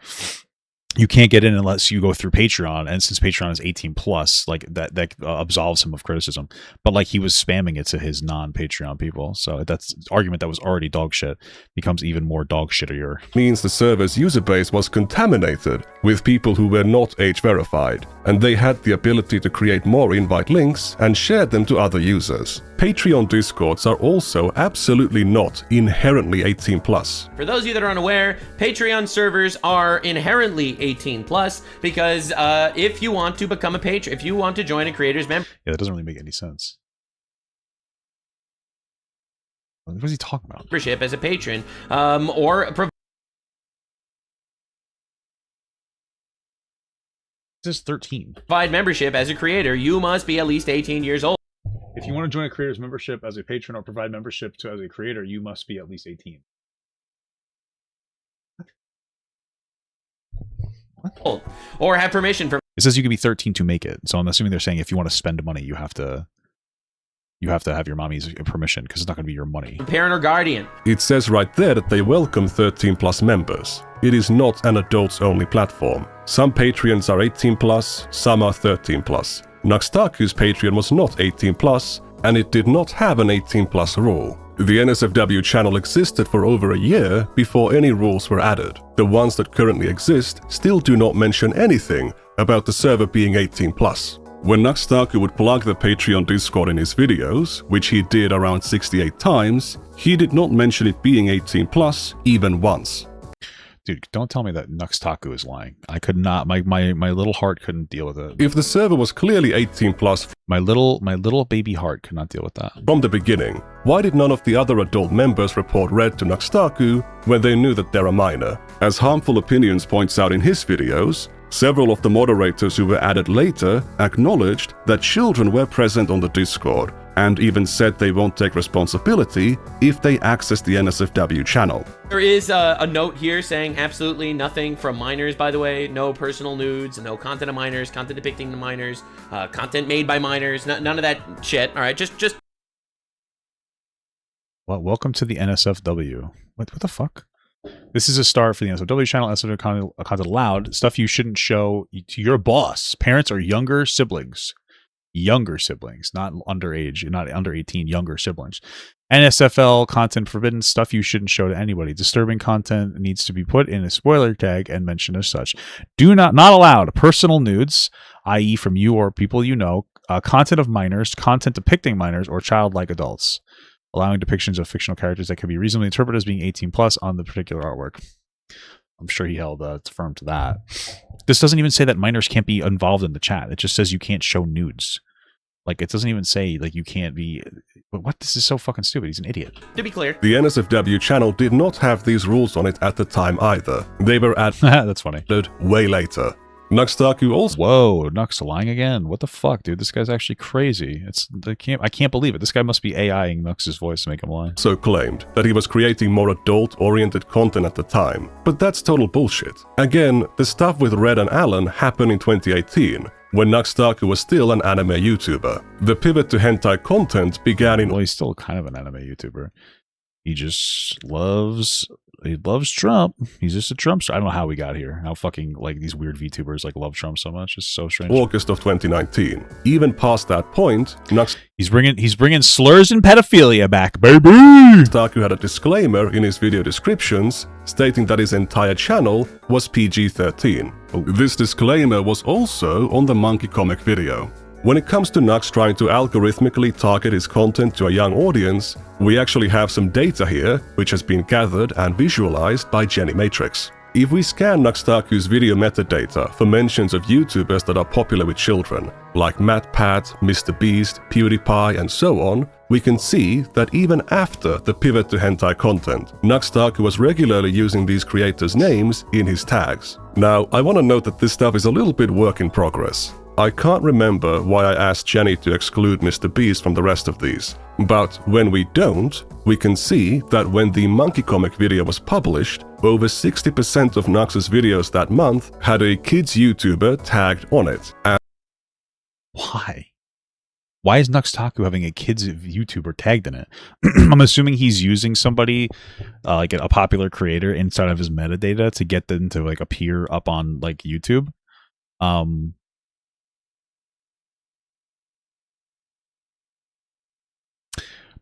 you can't get in unless you go through Patreon, and since Patreon is 18 plus, like that absolves him of criticism. But like he was spamming it to his non-Patreon people, so that's argument that was already dog shit becomes even more dog shittier. Means the server's user base was contaminated with people who were not age verified, and they had the ability to create more invite links and share them to other users. Patreon Discords are also absolutely not inherently 18 plus. For those of you that are unaware, Patreon servers are inherently 18 plus because if you want to become a patron, if you want to join a creator's member, yeah, that doesn't really make any sense. What is he talking about? Membership as a patron, or this is 13. Provide membership as a creator, you must be at least 18 years old. If you want to join a creator's membership as a patron or provide membership to as a creator, you must be at least 18. What? Or have permission from. It says you can be 13 to make it. So I'm assuming they're saying if you want to spend money, you have to have your mommy's permission because it's not going to be your money. Parent or guardian. It says right there that they welcome 13 plus members. It is not an adults only platform. Some Patreons are 18 plus, some are 13 plus. Nux Taku's Patreon was not 18 plus, and it did not have an 18 plus rule. The NSFW channel existed for over a year before any rules were added. The ones that currently exist still do not mention anything about the server being 18 plus. When Nux Taku would plug the Patreon Discord in his videos, which he did around 68 times, he did not mention it being 18 plus even once. Dude, don't tell me that Nux Taku is lying. I could not. My little heart couldn't deal with it. If the server was clearly 18 plus, my little baby heart could not deal with that. From the beginning, why did none of the other adult members report red to Nux Taku when they knew that they're a minor? As Harmful Opinions points out in his videos, several of the moderators who were added later acknowledged that children were present on the Discord, and even said they won't take responsibility if they access the NSFW channel. There is a note here saying absolutely nothing from minors, by the way. No personal nudes, no content of minors, content depicting the minors, content made by minors, none of that shit. All right, just. Well, welcome to the NSFW. What the fuck? This is a start for the NSFW channel. NSFW content allowed. Stuff you shouldn't show to your boss, parents, or younger siblings. Younger siblings, not underage, not under 18, younger siblings. NSFL content forbidden, stuff you shouldn't show to anybody. Disturbing content needs to be put in a spoiler tag and mentioned as such. Not allowed. Personal nudes, i.e. from you or people you know, content of minors, content depicting minors or childlike adults. Allowing depictions of fictional characters that can be reasonably interpreted as being 18 plus on the particular artwork. I'm sure he held firm to that. This doesn't even say that minors can't be involved in the chat. It just says you can't show nudes. Like, it doesn't even say, like, you can't be... What? This is so fucking stupid. He's an idiot. To be clear, the NSFW channel did not have these rules on it at the time either. They were added That's funny. Way later. Nux Taku also... Whoa, Nux lying again. What the fuck, dude? This guy's actually crazy. I can't believe it. This guy must be AIing Nux's voice to make him lie. So claimed that he was creating more adult-oriented content at the time. But that's total bullshit. Again, the stuff with Red and Alan happened in 2018, when Nux Taku was still an anime YouTuber. The pivot to hentai content began in... Well, he's still kind of an anime YouTuber. He just loves Trump. He's just a Trump star. I don't know how we got here. How fucking, like, these weird VTubers, like, love Trump so much. It's so strange. August of 2019. Even past that point, Nux... He's bringing slurs and pedophilia back, baby! Taku had a disclaimer in his video descriptions stating that his entire channel was PG-13. This disclaimer was also on the Monkey Comic video. When it comes to Nux trying to algorithmically target his content to a young audience, we actually have some data here, which has been gathered and visualized by Jenny Matrix. If we scan Nux Taku's video metadata for mentions of YouTubers that are popular with children, like MatPat, MrBeast, PewDiePie, and so on, we can see that even after the pivot to hentai content, Nux Taku was regularly using these creators' names in his tags. Now, I want to note that this stuff is a little bit work in progress. I can't remember why I asked Jenny to exclude MrBeast from the rest of these, but when we don't, we can see that when the Monkey Comic video was published, over 60% of Nux's videos that month had a kids YouTuber tagged on it. Why? Why is Nux Taku having a kid's YouTuber tagged in it? I'm assuming he's using somebody, like a popular creator inside of his metadata to get them to like appear up on like YouTube. But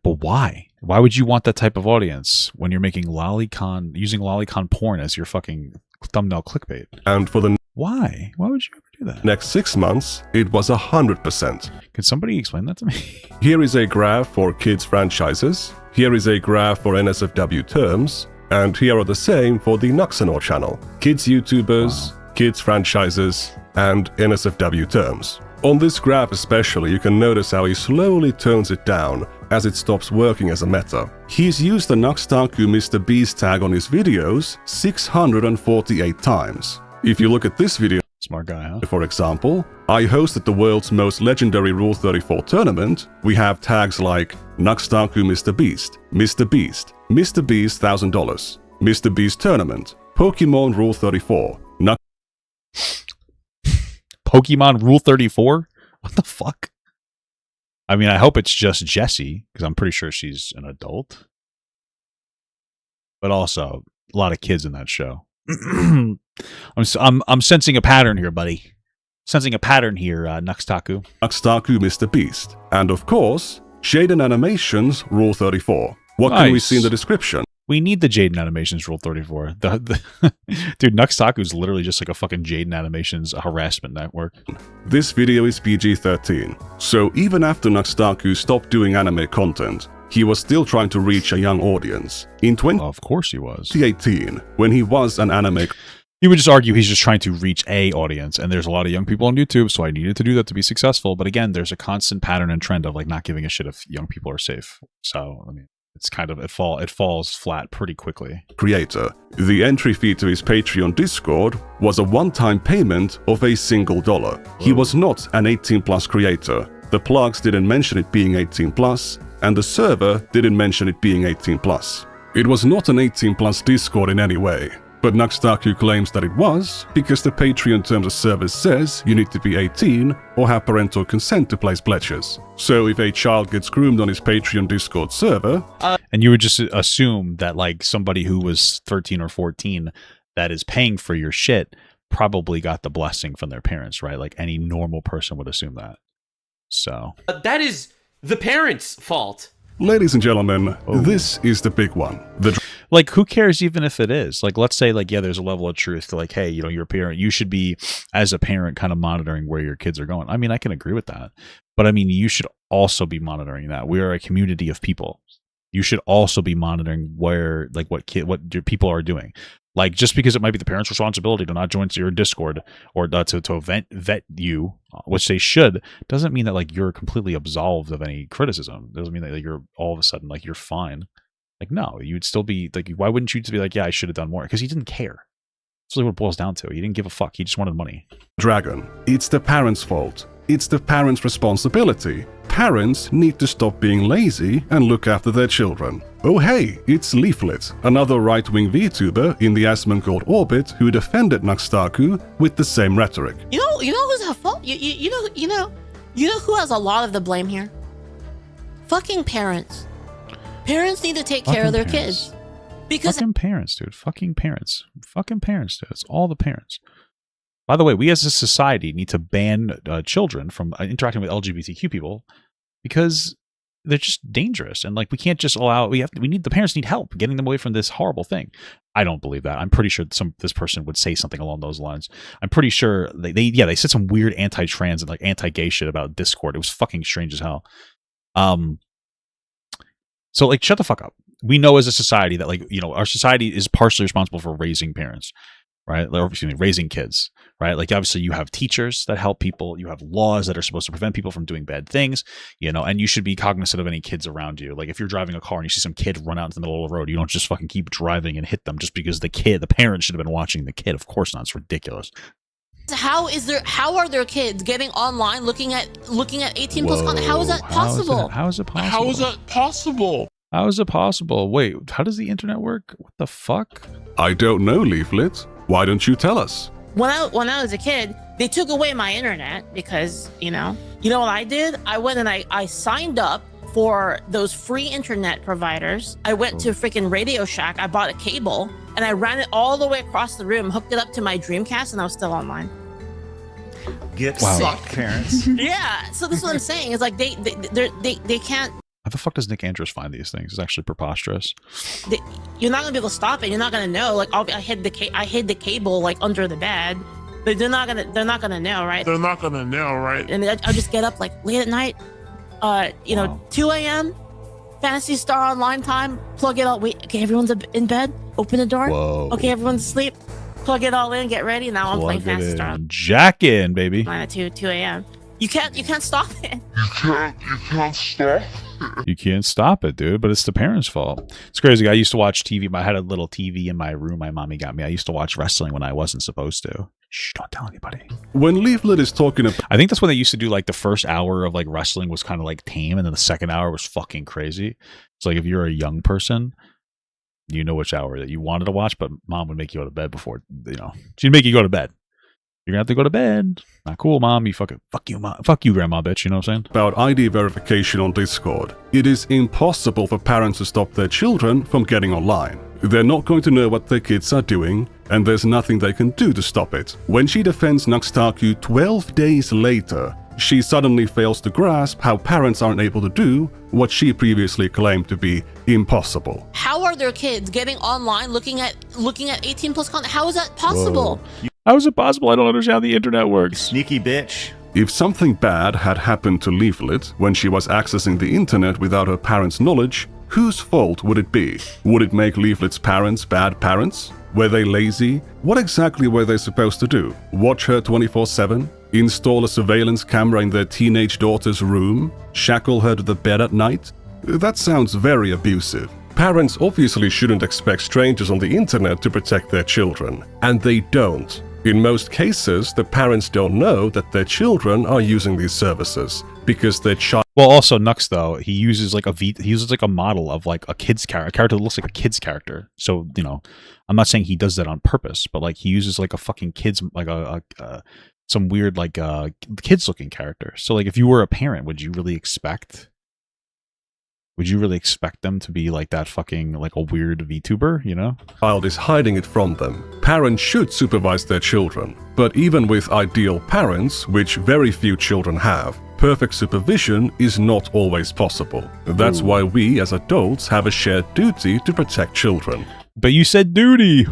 why? Why would you want that type of audience when you're making lolicon, using lolicon porn as your fucking thumbnail clickbait? And for the why? Why would you ever do that? next 6 months, it was 100%. Could somebody explain that to me? Here is a graph for kids franchises. Here is a graph for NSFW terms. And here are the same for the Nuxanor channel. Kids YouTubers, kids franchises, and NSFW terms. On this graph especially, you can notice how he slowly tones it down as it stops working as a meta. He's used the Nux Taku Mr. Beast tag on his videos 648 times. If you look at this video, smart guy, huh? For example, I hosted the world's most legendary Rule 34 tournament. We have tags like Nux Taku Mr. Beast, Mr. Beast, Mr. Beast $1,000, Mr. Beast Tournament, Pokemon Rule 34, Pokemon Rule 34? What the fuck? I mean, I hope it's just Jessie, because I'm pretty sure she's an adult. But also, a lot of kids in that show. I'm sensing a pattern here, buddy. Sensing a pattern here, Nux Taku. Nux Taku Mr. Beast. And of course, Jaden Animations Rule 34. What can we see in the description? We need the Jaden Animations Rule 34. Dude, Nux Taku is literally just like a fucking Jaden Animations harassment network. This video is PG-13. So even after Nux Taku stopped doing anime content, he was still trying to reach a young audience. In of course he was. 2018, when he was an anime... You would just argue he's just trying to reach a audience, and there's a lot of young people on YouTube, so I needed to do that to be successful. But again, there's a constant pattern and trend of like not giving a shit if young people are safe. So, I mean, it's kind of, it falls flat pretty quickly. Creator. The entry fee to his Patreon Discord was a one-time payment of $1. He was not an 18+ creator. The plugs didn't mention it being 18+, and the server didn't mention it being 18+. It was not an 18+ Discord in any way, but Nux Taku claims that it was because the Patreon terms of service says you need to be 18 or have parental consent to place pledges. So if a child gets groomed on his Patreon Discord server... and you would just assume that like somebody who was 13 or 14 that is paying for your shit probably got the blessing from their parents, right? Like any normal person would assume that. So... that is the parents' fault. Ladies and gentlemen, this is the big one. Like, who cares even if it is? Like, let's say, like, yeah, there's a level of truth to, like, hey, you know, you're a parent. You should be, as a parent, kind of monitoring where your kids are going. I mean, I can agree with that. But, I mean, you should also be monitoring that. We are a community of people. You should also be monitoring where, like, what your people are doing. Like, just because it might be the parents' responsibility to not join your Discord or to vet you, which they should, doesn't mean that, like, you're completely absolved of any criticism. Doesn't mean that like, you're all of a sudden, like, you're fine. Like, no, you would still be, like, why wouldn't you just be like, yeah, I should have done more? Because he didn't care. That's really what it boils down to. He didn't give a fuck. He just wanted money. Dragon. It's the parents' fault. It's the parents' responsibility. Parents need to stop being lazy and look after their children. Oh hey, it's Leaflet, another right-wing VTuber in the Asmon called Orbit who defended Nux Taku with the same rhetoric. You know who's at fault? You know who has a lot of the blame here? Fucking parents. Parents need to take care of their kids. Because fucking parents, dude. Fucking parents. Fucking parents, dude. It's all the parents. By the way, we as a society need to ban children from interacting with LGBTQ people because they're just dangerous. And like, we can't just allow, the parents need help getting them away from this horrible thing. I don't believe that. I'm pretty sure this person would say something along those lines. I'm pretty sure they said some weird anti-trans and like anti-gay shit about Discord. It was fucking strange as hell. So like, shut the fuck up. We know as a society that like, you know, our society is partially responsible for raising parents, right? Or, excuse me, raising kids, right? Like obviously you have teachers that help people. You have laws that are supposed to prevent people from doing bad things, you know, and you should be cognizant of any kids around you. Like if you're driving a car and you see some kid run out into the middle of the road, you don't just fucking keep driving and hit them just because the parent should have been watching the kid. Of course not. It's ridiculous. how are their kids getting online looking at 18 plus content? How is that possible? How is it possible? How is that possible? How is it possible? Wait, how does the internet work? What the fuck? I don't know, Leaflet. Why don't you tell us? when I was a kid, they took away my internet because, you know what I did? I went and I signed up for those free internet providers. I went to freaking Radio Shack. I bought a cable and I ran it all the way across the room, hooked it up to my Dreamcast, and I was still online. Get sucked, parents. Yeah. So this is what I'm saying. It's like they can't. How the fuck does Nick Andrews find these things? It's actually preposterous. You're not gonna be able to stop it. You're not gonna know. Like I hid the cable like under the bed. But they're not gonna know, right? They're not gonna know, right? And I'll just get up like late at night, 2 a.m. Fantasy Star Online time. Plug it all. Wait, okay, everyone's in bed. Open the door. Whoa. Okay, everyone's asleep. Plug it all in. Get ready. Now I'm playing Fantasy Star. Jack in, baby. At 2 a.m. You can't stop it. You can't stop. You can't stop it, dude, but it's the parents' fault. It's crazy. I used to watch TV. I had a little TV in my room my mommy got me. I used to watch wrestling when I wasn't supposed to. Shh, don't tell anybody. When Leaflet is talking about... I think that's when they used to do, like, the first hour of, like, wrestling was kind of, like, tame, and then the second hour was fucking crazy. It's like, if you're a young person, you know which hour that you wanted to watch, but mom would make you go to bed before, she'd make you go to bed. You're gonna have to go to bed. Not cool, mom. You fuck you, mom. Fuck you, grandma, bitch. You know what I'm saying? About ID verification on Discord. It is impossible for parents to stop their children from getting online. They're not going to know what their kids are doing, and there's nothing they can do to stop it. When she defends Taku 12 days later, she suddenly fails to grasp how parents aren't able to do what she previously claimed to be impossible. How are their kids getting online, looking at 18 plus content? How is that possible? Whoa. How is it possible? I don't understand how the internet works. Sneaky bitch. If something bad had happened to Leaflet when she was accessing the internet without her parents' knowledge, whose fault would it be? Would it make Leaflet's parents bad parents? Were they lazy? What exactly were they supposed to do? Watch her 24/7? Install a surveillance camera in their teenage daughter's room? Shackle her to the bed at night? That sounds very abusive. Parents obviously shouldn't expect strangers on the internet to protect their children, and they don't. In most cases, the parents don't know that their children are using these services because their child. Well, also Nux though, he uses like a model of like a kid's character, a character that looks like a kid's character. So I'm not saying he does that on purpose, but like he uses like a fucking kid's like some weird like kids looking character. So like if you were a parent, would you really expect them to be like that fucking like a weird VTuber, Child is hiding it from them. Parents should supervise their children, but even with ideal parents, which very few children have, perfect supervision is not always possible. That's why we as adults have a shared duty to protect children. But you said duty!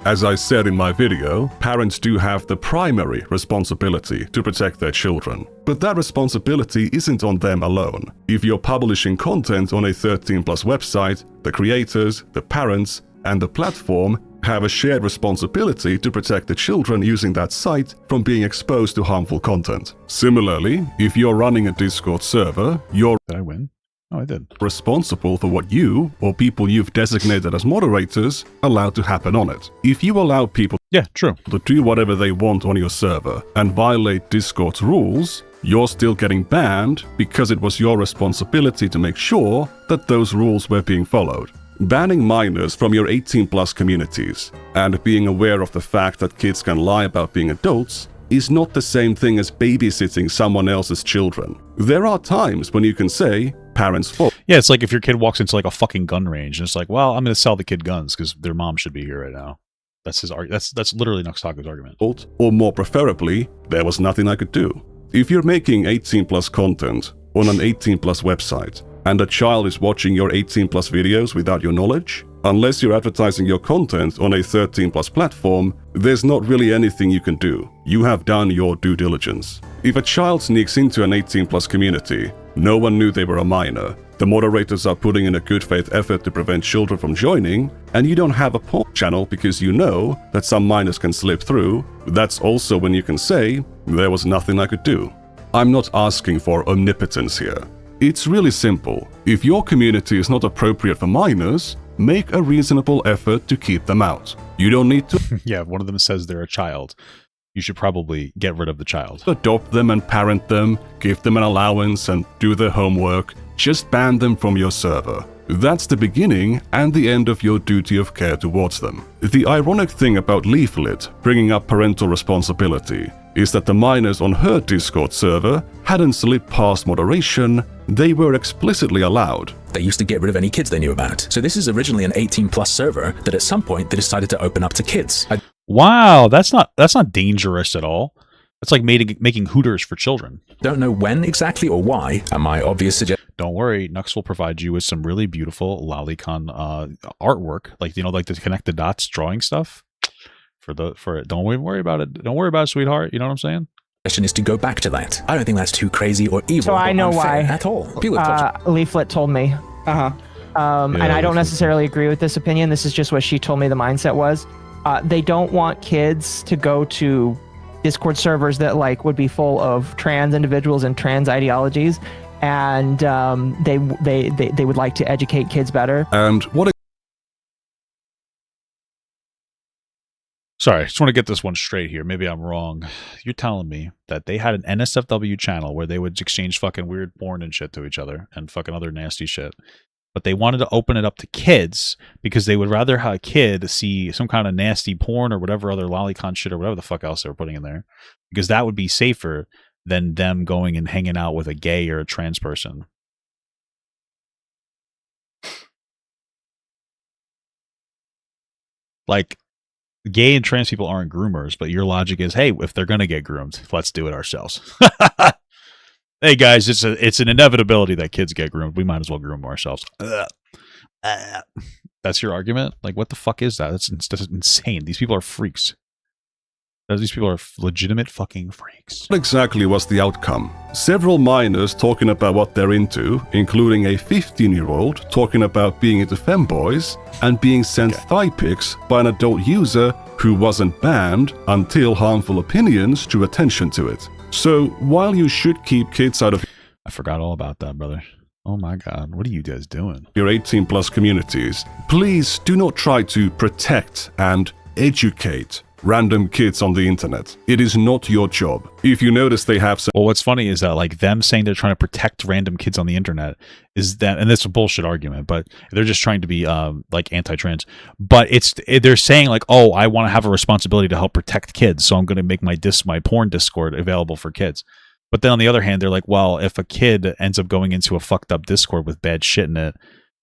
As I said in my video, parents do have the primary responsibility to protect their children. But that responsibility isn't on them alone. If you're publishing content on a 13+ website, the creators, the parents, and the platform have a shared responsibility to protect the children using that site from being exposed to harmful content. Similarly, if you're running a Discord server, you're... Did I win? Oh, I did. Responsible for what you, or people you've designated as moderators, allow to happen on it. If you allow people to do whatever they want on your server and violate Discord's rules, you're still getting banned because it was your responsibility to make sure that those rules were being followed. Banning minors from your 18+ communities and being aware of the fact that kids can lie about being adults is not the same thing as babysitting someone else's children. There are times when you can say, parents' fault. Yeah, it's like if your kid walks into like a fucking gun range and it's like, well, I'm going to sell the kid guns because their mom should be here right now. That's his argument. That's literally Taku's argument. Or more preferably, there was nothing I could do. If you're making 18+ content on an 18+ website and a child is watching your 18+ videos without your knowledge, unless you're advertising your content on a 13+ platform, there's not really anything you can do. You have done your due diligence. If a child sneaks into an 18+ community, no one knew they were a minor, the moderators are putting in a good faith effort to prevent children from joining, and you don't have a porn channel because you know that some minors can slip through, that's also when you can say, there was nothing I could do. I'm not asking for omnipotence here. It's really simple. If your community is not appropriate for minors, make a reasonable effort to keep them out. You don't need to... Yeah, if one of them says they're a child, you should probably get rid of the child. Adopt them and parent them, give them an allowance and do their homework. Just ban them from your server. That's the beginning and the end of your duty of care towards them. The ironic thing about Leaflet bringing up parental responsibility is that the minors on her Discord server hadn't slipped past moderation, they were explicitly allowed. They used to get rid of any kids they knew about. So this is originally an 18+ server that at some point they decided to open up to kids. Wow, that's not dangerous at all. It's like making Hooters for children. Don't know when exactly or why, and my obvious suggestion. Don't worry, Nux will provide you with some really beautiful lolicon artwork, like like the connect the dots drawing stuff. Don't worry about it. Don't worry about it, sweetheart. You know what I'm saying? Question is to go back to that. I don't think that's too crazy or evil. So I know why. At all. Leaflet told me. And I don't necessarily agree with this opinion. This is just what she told me the mindset was. They don't want kids to go to Discord servers that would be full of trans individuals and trans ideologies, and they would like to educate kids better. And what? Sorry, I just want to get this one straight here. Maybe I'm wrong. You're telling me that they had an NSFW channel where they would exchange fucking weird porn and shit to each other and fucking other nasty shit. But they wanted to open it up to kids because they would rather have a kid see some kind of nasty porn or whatever other lolicon shit or whatever the fuck else they were putting in there. Because that would be safer than them going and hanging out with a gay or a trans person. Like, gay and trans people aren't groomers, but your logic is, hey, if they're gonna get groomed, let's do it ourselves. Hey guys, it's an inevitability that kids get groomed. We might as well groom ourselves. That's your argument? Like, what the fuck is that? That's insane. These people are freaks. These people are legitimate fucking freaks. What exactly was the outcome? Several minors talking about what they're into, including a 15-year-old talking about being into femboys and being sent thigh pics by an adult user who wasn't banned until harmful opinions drew attention to it. So, while you should keep kids out of... I forgot all about that, brother. Oh my god, what are you guys doing? Your 18+ communities, please do not try to protect and educate random kids on the internet. It is not your job. If you notice they have some... Well, what's funny is that, like, them saying they're trying to protect random kids on the internet is that, and that's a bullshit argument, but they're just trying to be, like, anti-trans. But they're saying, like, oh, I want to have a responsibility to help protect kids, so I'm going to make my porn Discord available for kids. But then on the other hand, they're like, well, if a kid ends up going into a fucked up Discord with bad shit in it,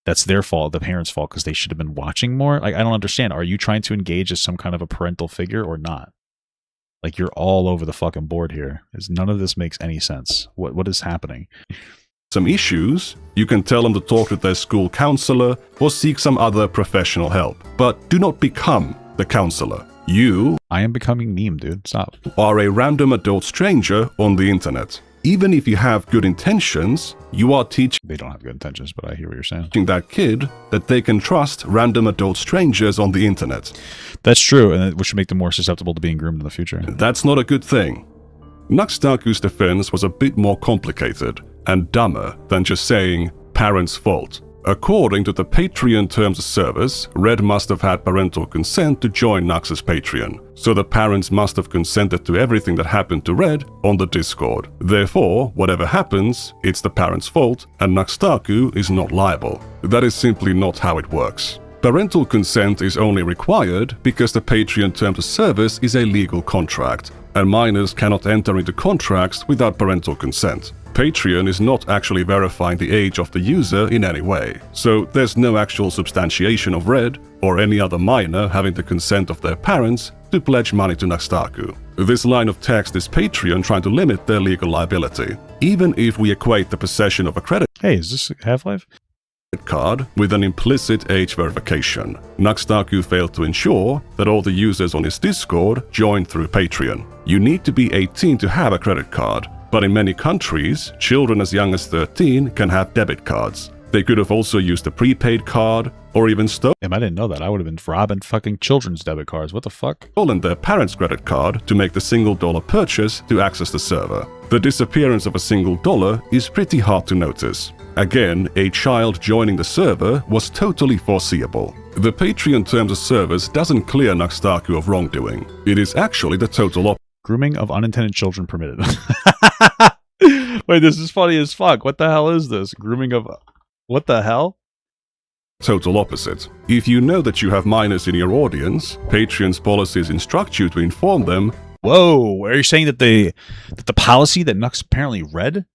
that's their fault, the parents' fault, because they should have been watching more. Like, I don't understand. Are you trying to engage as some kind of a parental figure or not? Like, you're all over the fucking board here. None of this makes any sense. What is happening? Some issues, you can tell them to talk with their school counselor or seek some other professional help. But do not become the counselor. I am becoming meme, dude. Stop. Are a random adult stranger on the internet. Even if you have good intentions, you are teaching... They don't have good intentions, but I hear what you're saying. ...that kid that they can trust random adult strangers on the internet. That's true, and which should make them more susceptible to being groomed in the future. That's not a good thing. Taku's defense was a bit more complicated and dumber than just saying, parents' fault. According to the Patreon terms of service, Red must have had parental consent to join Nux's Patreon, so the parents must have consented to everything that happened to Red on the Discord. Therefore, whatever happens, it's the parents' fault, and Taku is not liable. That is simply not how it works. Parental consent is only required because the Patreon terms of service is a legal contract, and minors cannot enter into contracts without parental consent. Patreon is not actually verifying the age of the user in any way, so there's no actual substantiation of Red or any other minor having the consent of their parents to pledge money to Taku. This line of text is Patreon trying to limit their legal liability, even if we equate the possession of a credit is this Half-Life? Card with an implicit age verification. Taku failed to ensure that all the users on his Discord joined through Patreon. You need to be 18 to have a credit card, but in many countries, children as young as 13 can have debit cards. They could have also used a prepaid card or even stolen. I didn't know that. I would have been robbing fucking children's debit cards. What the fuck? Stolen their parents' credit card to make the $1 purchase to access the server. The disappearance of a $1 is pretty hard to notice. Again, a child joining the server was totally foreseeable. The Patreon terms of service doesn't clear Taku of wrongdoing. It is actually the total opposite. Grooming of unintended children permitted. Wait, this is funny as fuck. What the hell is this? Grooming of... What the hell? total opposite. If you know that you have minors in your audience, Patreon's policies instruct you to inform them. Whoa, are you saying that the policy that Nux apparently read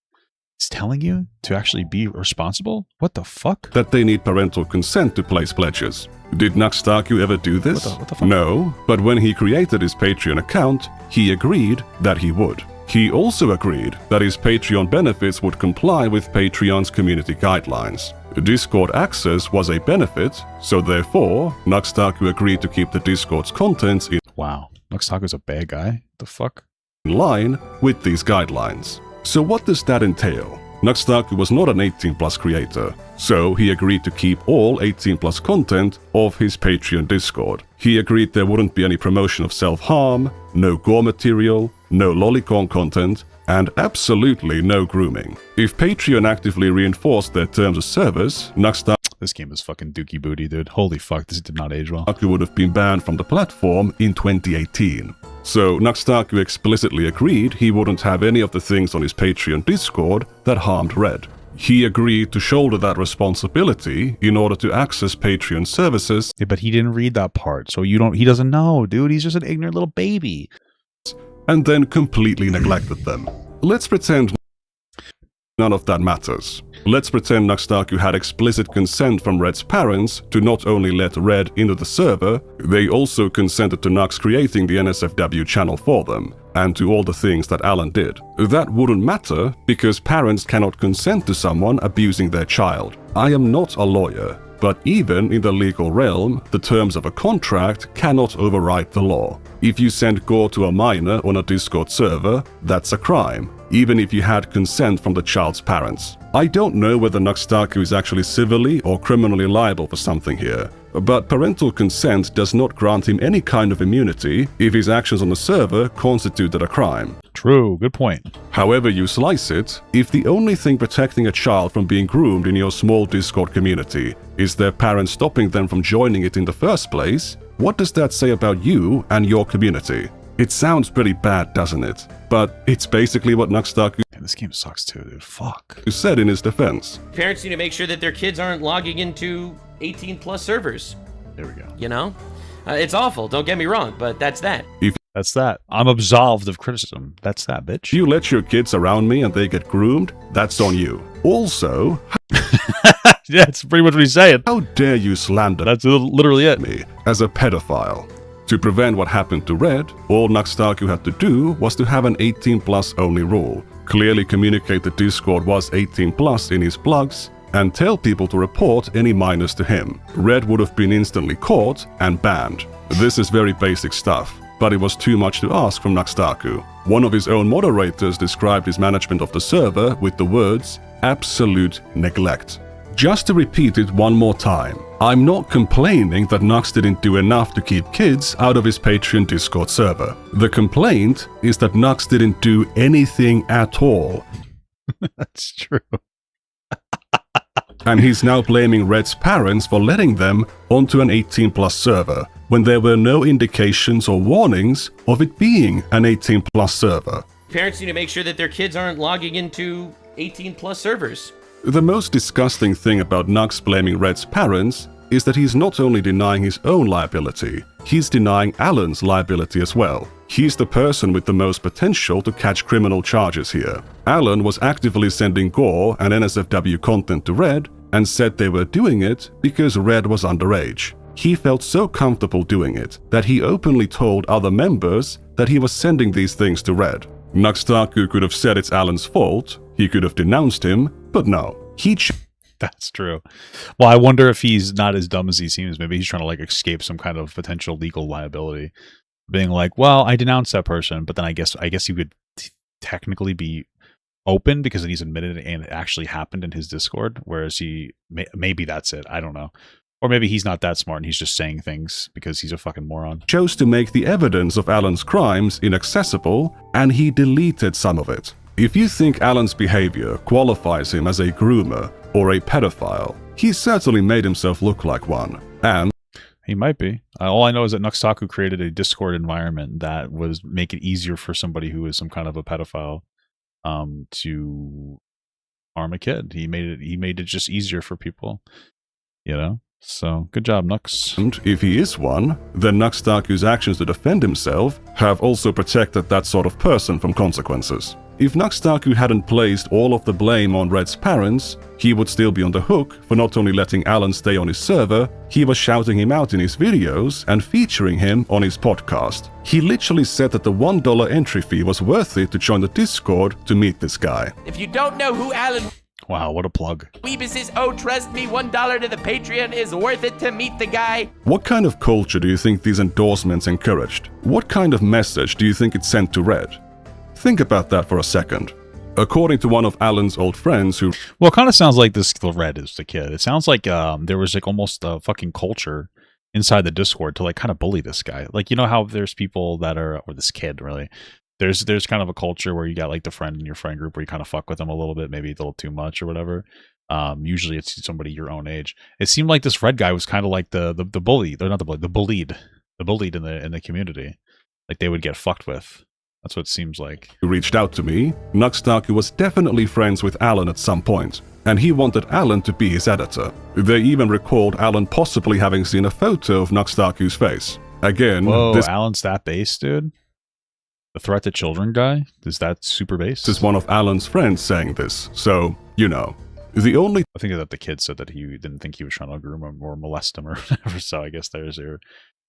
is telling you to actually be responsible? What the fuck? That they need parental consent to place pledges. Did Nux Taku ever do this? What the fuck? No, but when he created his Patreon account, he agreed that he would. He also agreed that his Patreon benefits would comply with Patreon's community guidelines. Discord access was a benefit, so therefore, Nux Taku agreed to keep the Discord's contents in Wow, Nux Taku's a bad guy? The fuck? In line with these guidelines. So what does that entail? Nux Taku was not an 18+ creator, so he agreed to keep all 18+ content of his Patreon Discord. He agreed there wouldn't be any promotion of self-harm, no gore material, no lolicon content, and absolutely no grooming. If Patreon actively reinforced their terms of service, Nux Taku This game is fucking dookie booty, dude. Holy fuck, this did not age well. would have been banned from the platform in 2018. So Nux Taku explicitly agreed he wouldn't have any of the things on his Patreon Discord that harmed Red. He agreed to shoulder that responsibility in order to access Patreon services. Yeah, but he didn't read that part, so he doesn't know, dude. He's just an ignorant little baby. And then completely neglected them. Let's pretend none of that matters. Let's pretend Nux Taku had explicit consent from Red's parents to not only let Red into the server, they also consented to Nux creating the NSFW channel for them, and to all the things that Alan did. That wouldn't matter because parents cannot consent to someone abusing their child. I am not a lawyer, but even in the legal realm, the terms of a contract cannot override the law. If you send gore to a minor on a Discord server, that's a crime, even if you had consent from the child's parents. I don't know whether Nux Taku is actually civilly or criminally liable for something here, but parental consent does not grant him any kind of immunity if his actions on the server constituted a crime. True, good point. However you slice it, if the only thing protecting a child from being groomed in your small Discord community is their parents stopping them from joining it in the first place, what does that say about you and your community? It sounds pretty bad, doesn't it? But it's basically what Nux Taku this game sucks too, dude. Fuck. said in his defense. Parents need to make sure that their kids aren't logging into 18+ servers. There we go. You know? It's awful, don't get me wrong, but that's that. That's that. I'm absolved of criticism. That's that, bitch. You let your kids around me and they get groomed, that's on you. Also, yeah, that's pretty much what he's saying. How dare you slander That's literally it. me as a pedophile? To prevent what happened to Red, all Nux Taku had to do was to have an 18+ only rule, clearly communicate that Discord was 18+ in his plugs, and tell people to report any minors to him. Red would have been instantly caught and banned. This is very basic stuff, but it was too much to ask from Nux Taku. One of his own moderators described his management of the server with the words, absolute neglect. Just to repeat it one more time, I'm not complaining that Nux didn't do enough to keep kids out of his Patreon Discord server. The complaint is that Nux didn't do anything at all. That's true. And he's now blaming Red's parents for letting them onto an 18+ server, when there were no indications or warnings of it being an 18+ server. Parents need to make sure that their kids aren't logging into 18+ servers. The most disgusting thing about Nux blaming Red's parents is that he's not only denying his own liability, he's denying Alan's liability as well. He's the person with the most potential to catch criminal charges here. Alan was actively sending gore and NSFW content to Red and said they were doing it because Red was underage. He felt so comfortable doing it that he openly told other members that he was sending these things to Red. Nux Taku could have said it's Alan's fault, he could have denounced him, but no. That's true. Well, I wonder if he's not as dumb as he seems. Maybe he's trying to like escape some kind of potential legal liability. Being like, well, I denounced that person, but then I guess he would technically be open because he's admitted it and it actually happened in his Discord, whereas maybe that's it. I don't know. Or maybe he's not that smart and he's just saying things because he's a fucking moron. Chose to make the evidence of Alan's crimes inaccessible, and he deleted some of it. If you think Alan's behavior qualifies him as a groomer or a pedophile, he certainly made himself look like one. And he might be. All I know is that Nux Taku created a Discord environment that was make it easier for somebody who is some kind of a pedophile to harm a kid. He made it just easier for people, you know? So, good job, Nux. And if he is one, then Nux Taku's actions to defend himself have also protected that sort of person from consequences. If Nux Taku hadn't placed all of the blame on Red's parents, he would still be on the hook for not only letting Alan stay on his server, he was shouting him out in his videos and featuring him on his podcast. He literally said that the $1 entry fee was worth it to join the Discord to meet this guy. If you don't know who Alan Wow, what a plug. Weebus is, oh, trust me, $1 to the Patreon is worth it to meet the guy. What kind of culture do you think these endorsements encouraged? What kind of message do you think it sent to Red? Think about that for a second. According to one of Alan's old friends who... Well, it kind of sounds like this Red is the kid. It sounds like there was like almost a fucking culture inside the Discord to like kind of bully this guy. Like, you know how there's people that are, or this kid really, there's kind of a culture where you got like the friend in your friend group where you kind of fuck with them a little bit, maybe a little too much or whatever. Usually it's somebody your own age. It seemed like this Red guy was kind of like the bully. They're not the bully, the bullied in the community. Like they would get fucked with. That's what it seems like. Who reached out to me, Nux Taku was definitely friends with Alan at some point, and he wanted Alan to be his editor. They even recalled Alan possibly having seen a photo of Nux Taku's face. Again, whoa, Alan's that base, dude? The threat to children guy? Is that super base? This is one of Alan's friends saying this, so, you know. The only... I think that the kid said that he didn't think he was trying to groom him or molest him or whatever, so I guess there's your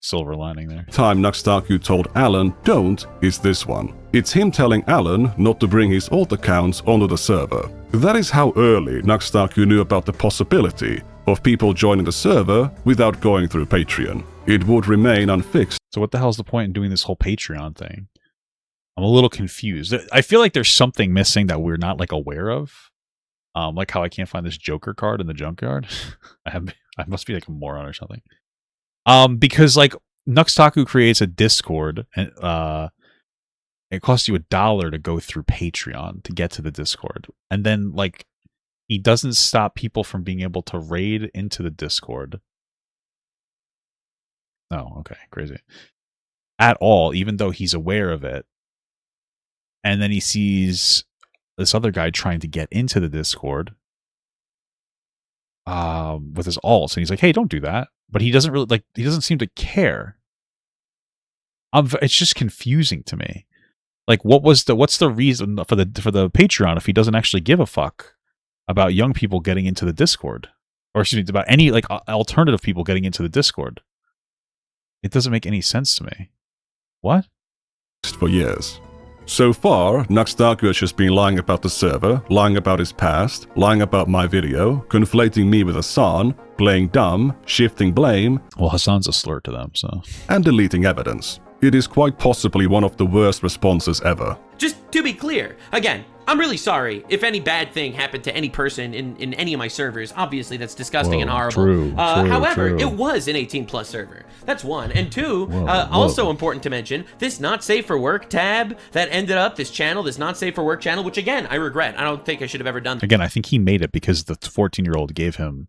silver lining there. Time Nux Taku told Alan don't is this one. It's him telling Alan not to bring his alt accounts onto the server. That is how early Nux Taku knew about the possibility of people joining the server without going through Patreon. It would remain unfixed. So what the hell is the point in doing this whole Patreon thing? I'm a little confused. I feel like there's something missing that we're not like aware of. Like how I can't find this Joker card in the junkyard. I must be like a moron or something. Because like Nux Taku creates a Discord and it costs you $1 to go through Patreon to get to the Discord. And then like he doesn't stop people from being able to raid into the Discord. Oh, okay, crazy. At all, even though he's aware of it. And then he sees this other guy trying to get into the Discord with his alts, and he's like, "Hey, don't do that." But he doesn't really like. He doesn't seem to care. It's just confusing to me. Like, what's the reason for the Patreon if he doesn't actually give a fuck about young people getting into the Discord, or excuse me, about any like alternative people getting into the Discord? It doesn't make any sense to me. What? For years. So far, Nux Taku has just been lying about the server, lying about his past, lying about my video, conflating me with Hassan, playing dumb, shifting blame. Well, Hassan's a slur to them, so. And deleting evidence. It is quite possibly one of the worst responses ever. Just to be clear, again, I'm really sorry if any bad thing happened to any person in any of my servers. Obviously, that's disgusting and horrible. True, however, it was an 18+ server. That's one. And two, also important to mention, this not safe for work tab that ended up, this channel, this not safe for work channel, which again, I regret. I don't think I should have ever done that. Again, I think he made it because the 14-year-old gave him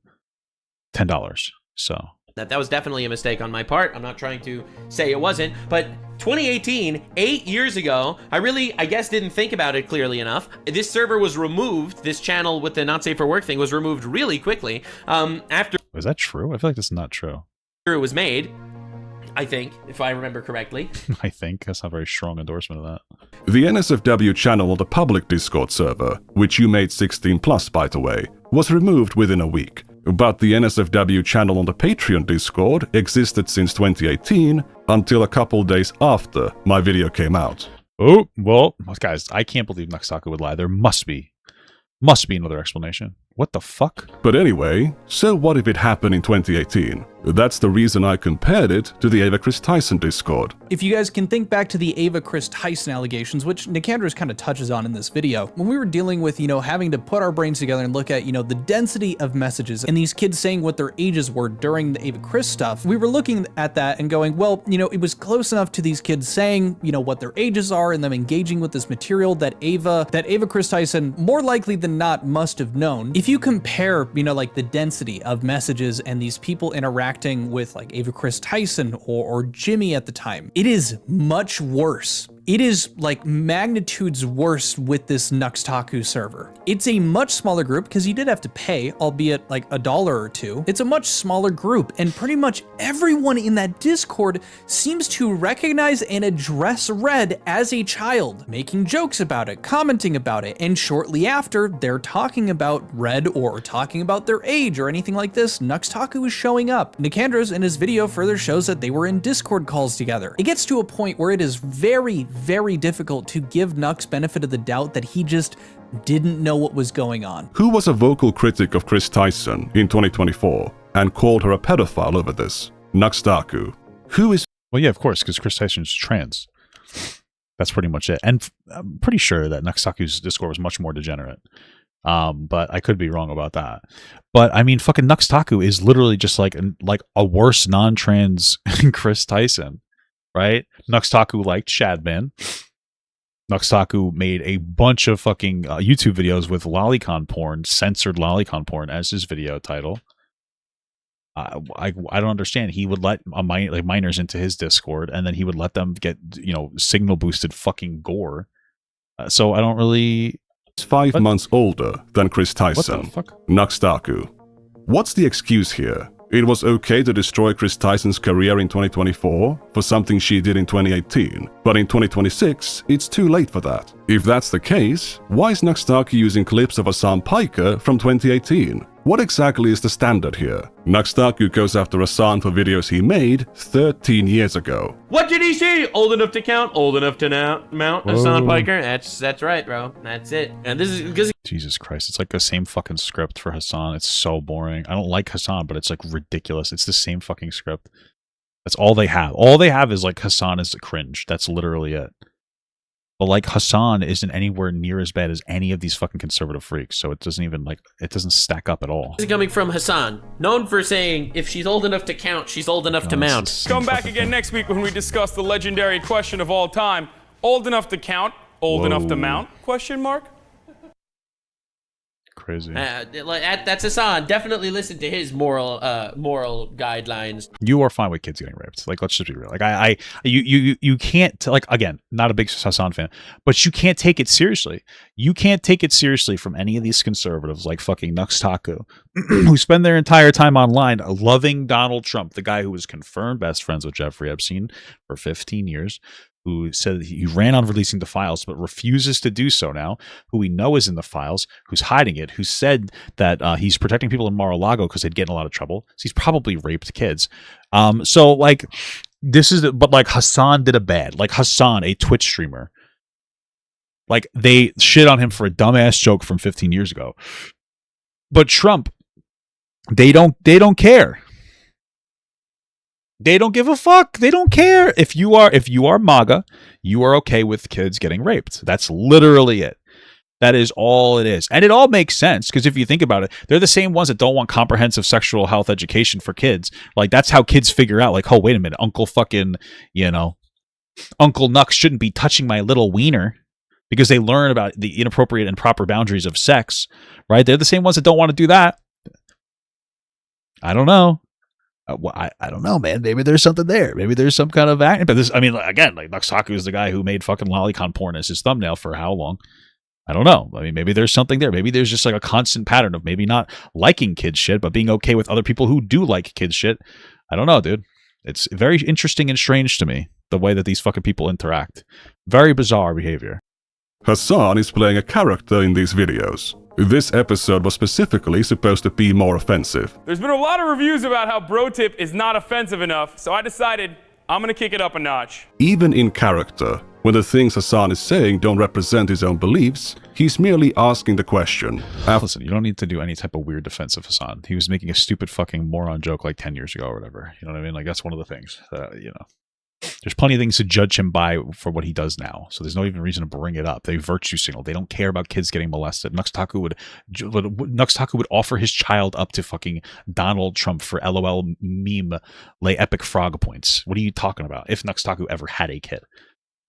$10. So. That was definitely a mistake on my part. I'm not trying to say it wasn't, but 2018, 8 years ago, I guess didn't think about it clearly enough. This server was removed, this channel with the not safe for work thing was removed really quickly. After... Was that true? I feel like that's not true. It was made, I think, if I remember correctly. I think. That's not a very strong endorsement of that. The NSFW channel on the public Discord server, which you made 16+, by the way, was removed within a week. But the NSFW channel on the Patreon Discord existed since 2018 until a couple days after my video came out. Oh, well, guys, I can't believe Nux Taku would lie. There must be another explanation. What the fuck? But anyway, so what if it happened in 2018? That's the reason I compared it to the Ava Chris Tyson Discord. If you guys can think back to the Ava Chris Tyson allegations, which Nicandros kind of touches on in this video, when we were dealing with, having to put our brains together and look at, the density of messages and these kids saying what their ages were during the Ava Chris stuff, we were looking at that and going, well, it was close enough to these kids saying, what their ages are and them engaging with this material that Ava Chris Tyson more likely than not must have known. If you compare, like the density of messages and these people interacting with like Ava Chris Tyson or Jimmy at the time, it is much worse it is like magnitudes worse with this Nux Taku server. It's a much smaller group because you did have to pay, albeit like $1 or $2. It's a much smaller group, and pretty much everyone in that Discord seems to recognize and address Red as a child, making jokes about it, commenting about it, and shortly after they're talking about Red or talking about their age or anything like this, Nux Taku is showing up. Nicandros in his video further shows that they were in Discord calls together. It gets to a point where it is very, very difficult to give Nux benefit of the doubt that he just didn't know what was going on. Who was a vocal critic of Chris Tyson in 2024 and called her a pedophile over this? Nux Taku. Who is... Well, yeah, of course, because Chris Tyson's trans. That's pretty much it. And I'm pretty sure that Nux Taku's Discord was much more degenerate. But I could be wrong about that. But I mean, fucking Nux Taku is literally just like a worse non-trans Chris Tyson, right? Nux Taku liked Shadman. Nux Taku made a bunch of fucking YouTube videos with lolicon porn, censored lolicon porn as his video title. I don't understand. He would let minors into his Discord, and then he would let them get, signal boosted fucking gore. So I don't really... 5 months older than Chris Tyson. What the fuck? Nux Taku. What's the excuse here? It was okay to destroy Chris Tyson's career in 2024 for something she did in 2018, but in 2026, it's too late for that. If that's the case, why is Nux Taku using clips of Hassan Piker from 2018? What exactly is the standard here? Nux Taku goes after Hassan for videos he made 13 years ago. What did he say? Old enough to count, old enough to mount Hassan Piker. That's right, bro. That's it. And this is because Jesus Christ, it's like the same fucking script for Hassan. It's so boring. I don't like Hassan, but it's like ridiculous. It's the same fucking script. That's all they have. All they have is like Hassan is a cringe. That's literally it. But like Hassan isn't anywhere near as bad as any of these fucking conservative freaks, so it doesn't even it doesn't stack up at all. This is coming from Hassan, known for saying, if she's old enough to count, she's old enough to mount. Come back again next week when we discuss the legendary question of all time: old enough to count, old enough to mount? Question mark. Crazy. That's Hassan. Definitely listen to his moral guidelines. You are fine with kids getting raped. Like, let's just be real. Like, you can't, like, again, not a big Hassan fan, but you can't take it seriously. You can't take it seriously from any of these conservatives like fucking Nux Taku, who spend their entire time online loving Donald Trump, the guy who was confirmed best friends with Jeffrey Epstein for 15 years, who said he ran on releasing the files but refuses to do so now, who we know is in the files, who's hiding it, who said that he's protecting people in Mar-a-Lago because they'd get in a lot of trouble. So he's probably raped kids. So, like, but like Hassan did a bad. Like Hassan, a Twitch streamer, like they shit on him for a dumbass joke from 15 years ago. But Trump, they don't care. They don't give a fuck. They don't care. If you are MAGA, you are okay with kids getting raped. That's literally it. That is all it is. And it all makes sense, because if you think about it, they're the same ones that don't want comprehensive sexual health education for kids. Like, that's how kids figure out, like, oh, wait a minute, Uncle Nux shouldn't be touching my little wiener, because they learn about the inappropriate and proper boundaries of sex, right? They're the same ones that don't want to do that. I don't know. I don't know, man. Maybe there's something there. Maybe there's some kind of act. But this, I mean, again, like Nux Taku is the guy who made fucking lolicon porn as his thumbnail for how long? I don't know. I mean, maybe there's something there. Maybe there's just like a constant pattern of maybe not liking kids shit, but being okay with other people who do like kids shit. I don't know, dude. It's very interesting and strange to me, the way that these fucking people interact. Very bizarre behavior. Hassan is playing a character in these videos. This episode was specifically supposed to be more offensive. There's been a lot of reviews about how bro tip is not offensive enough, so I decided I'm gonna kick it up a notch. Even in character, when the things Hassan is saying don't represent his own beliefs, he's merely asking the question. Listen, you don't need to do any type of weird defense of Hassan. He was making a stupid fucking moron joke like 10 years ago or whatever. You know what I mean? Like, that's one of the things that, there's plenty of things to judge him by for what he does now. So there's no even reason to bring it up. They virtue signal. They don't care about kids getting molested. Nux Taku would offer his child up to fucking Donald Trump for LOL meme lay epic frog points. What are you talking about? If Nux Taku ever had a kid.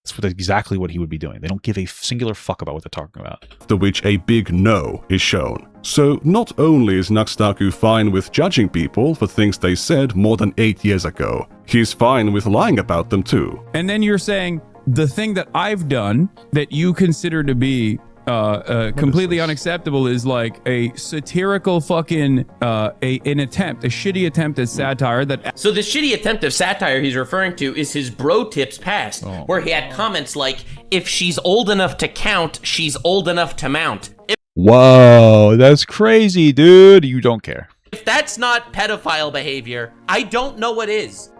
That's exactly what he would be doing. They don't give a singular fuck about what they're talking about. After which a big no is shown. So not only is Nux Taku fine with judging people for things they said more than 8 years ago, he's fine with lying about them too. And then you're saying, the thing that I've done that you consider to be completely unacceptable is like a satirical fucking a shitty attempt at satire that. So the shitty attempt of satire he's referring to is his bro tips past, where he had comments like, if she's old enough to count, she's old enough to mount. Whoa, that's crazy, dude. You don't care. If that's not pedophile behavior, I don't know what is.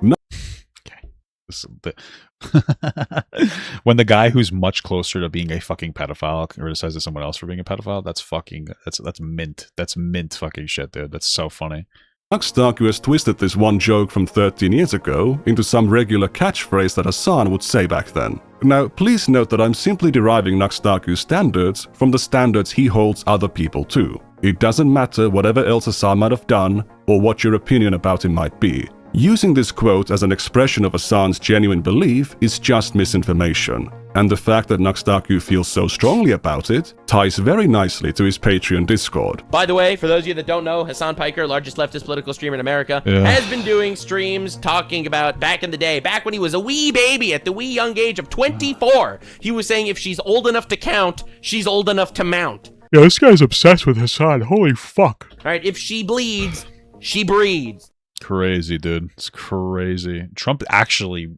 When the guy who's much closer to being a fucking pedophile criticizes someone else for being a pedophile, that's mint. That's mint fucking shit, dude. That's so funny. Taku has twisted this one joke from 13 years ago into some regular catchphrase that Hassan would say back then. Now, please note that I'm simply deriving Taku's standards from the standards he holds other people to. It doesn't matter whatever else Hassan might have done or what your opinion about him might be. Using this quote as an expression of Hassan's genuine belief is just misinformation, and the fact that Taku feels so strongly about it ties very nicely to his Patreon Discord. By the way, for those of you that don't know, Hassan Piker, largest leftist political streamer in America, has been doing streams talking about back in the day, back when he was a wee baby at the wee young age of 24. He was saying if she's old enough to count, she's old enough to mount. Yeah, this guy's obsessed with Hassan. Holy fuck. All right, if she bleeds, she breeds. Crazy, dude. It's crazy. Trump actually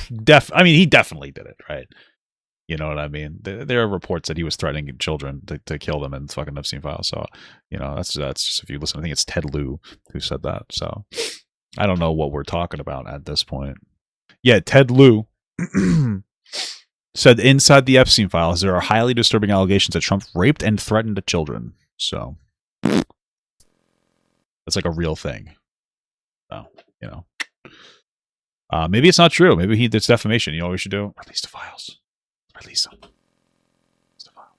he definitely did it, right? You know what I mean? There are reports that he was threatening children to kill them in fucking Epstein files. So, you know, that's just, if you listen, I think it's Ted Lieu who said that. So I don't know what we're talking about at this point. Yeah, Ted Lieu said inside the Epstein files, there are highly disturbing allegations that Trump raped and threatened children. So that's like a real thing. So, you know, maybe it's not true. Maybe it's defamation. You know what we should do? Release the files. Release them. Release the file.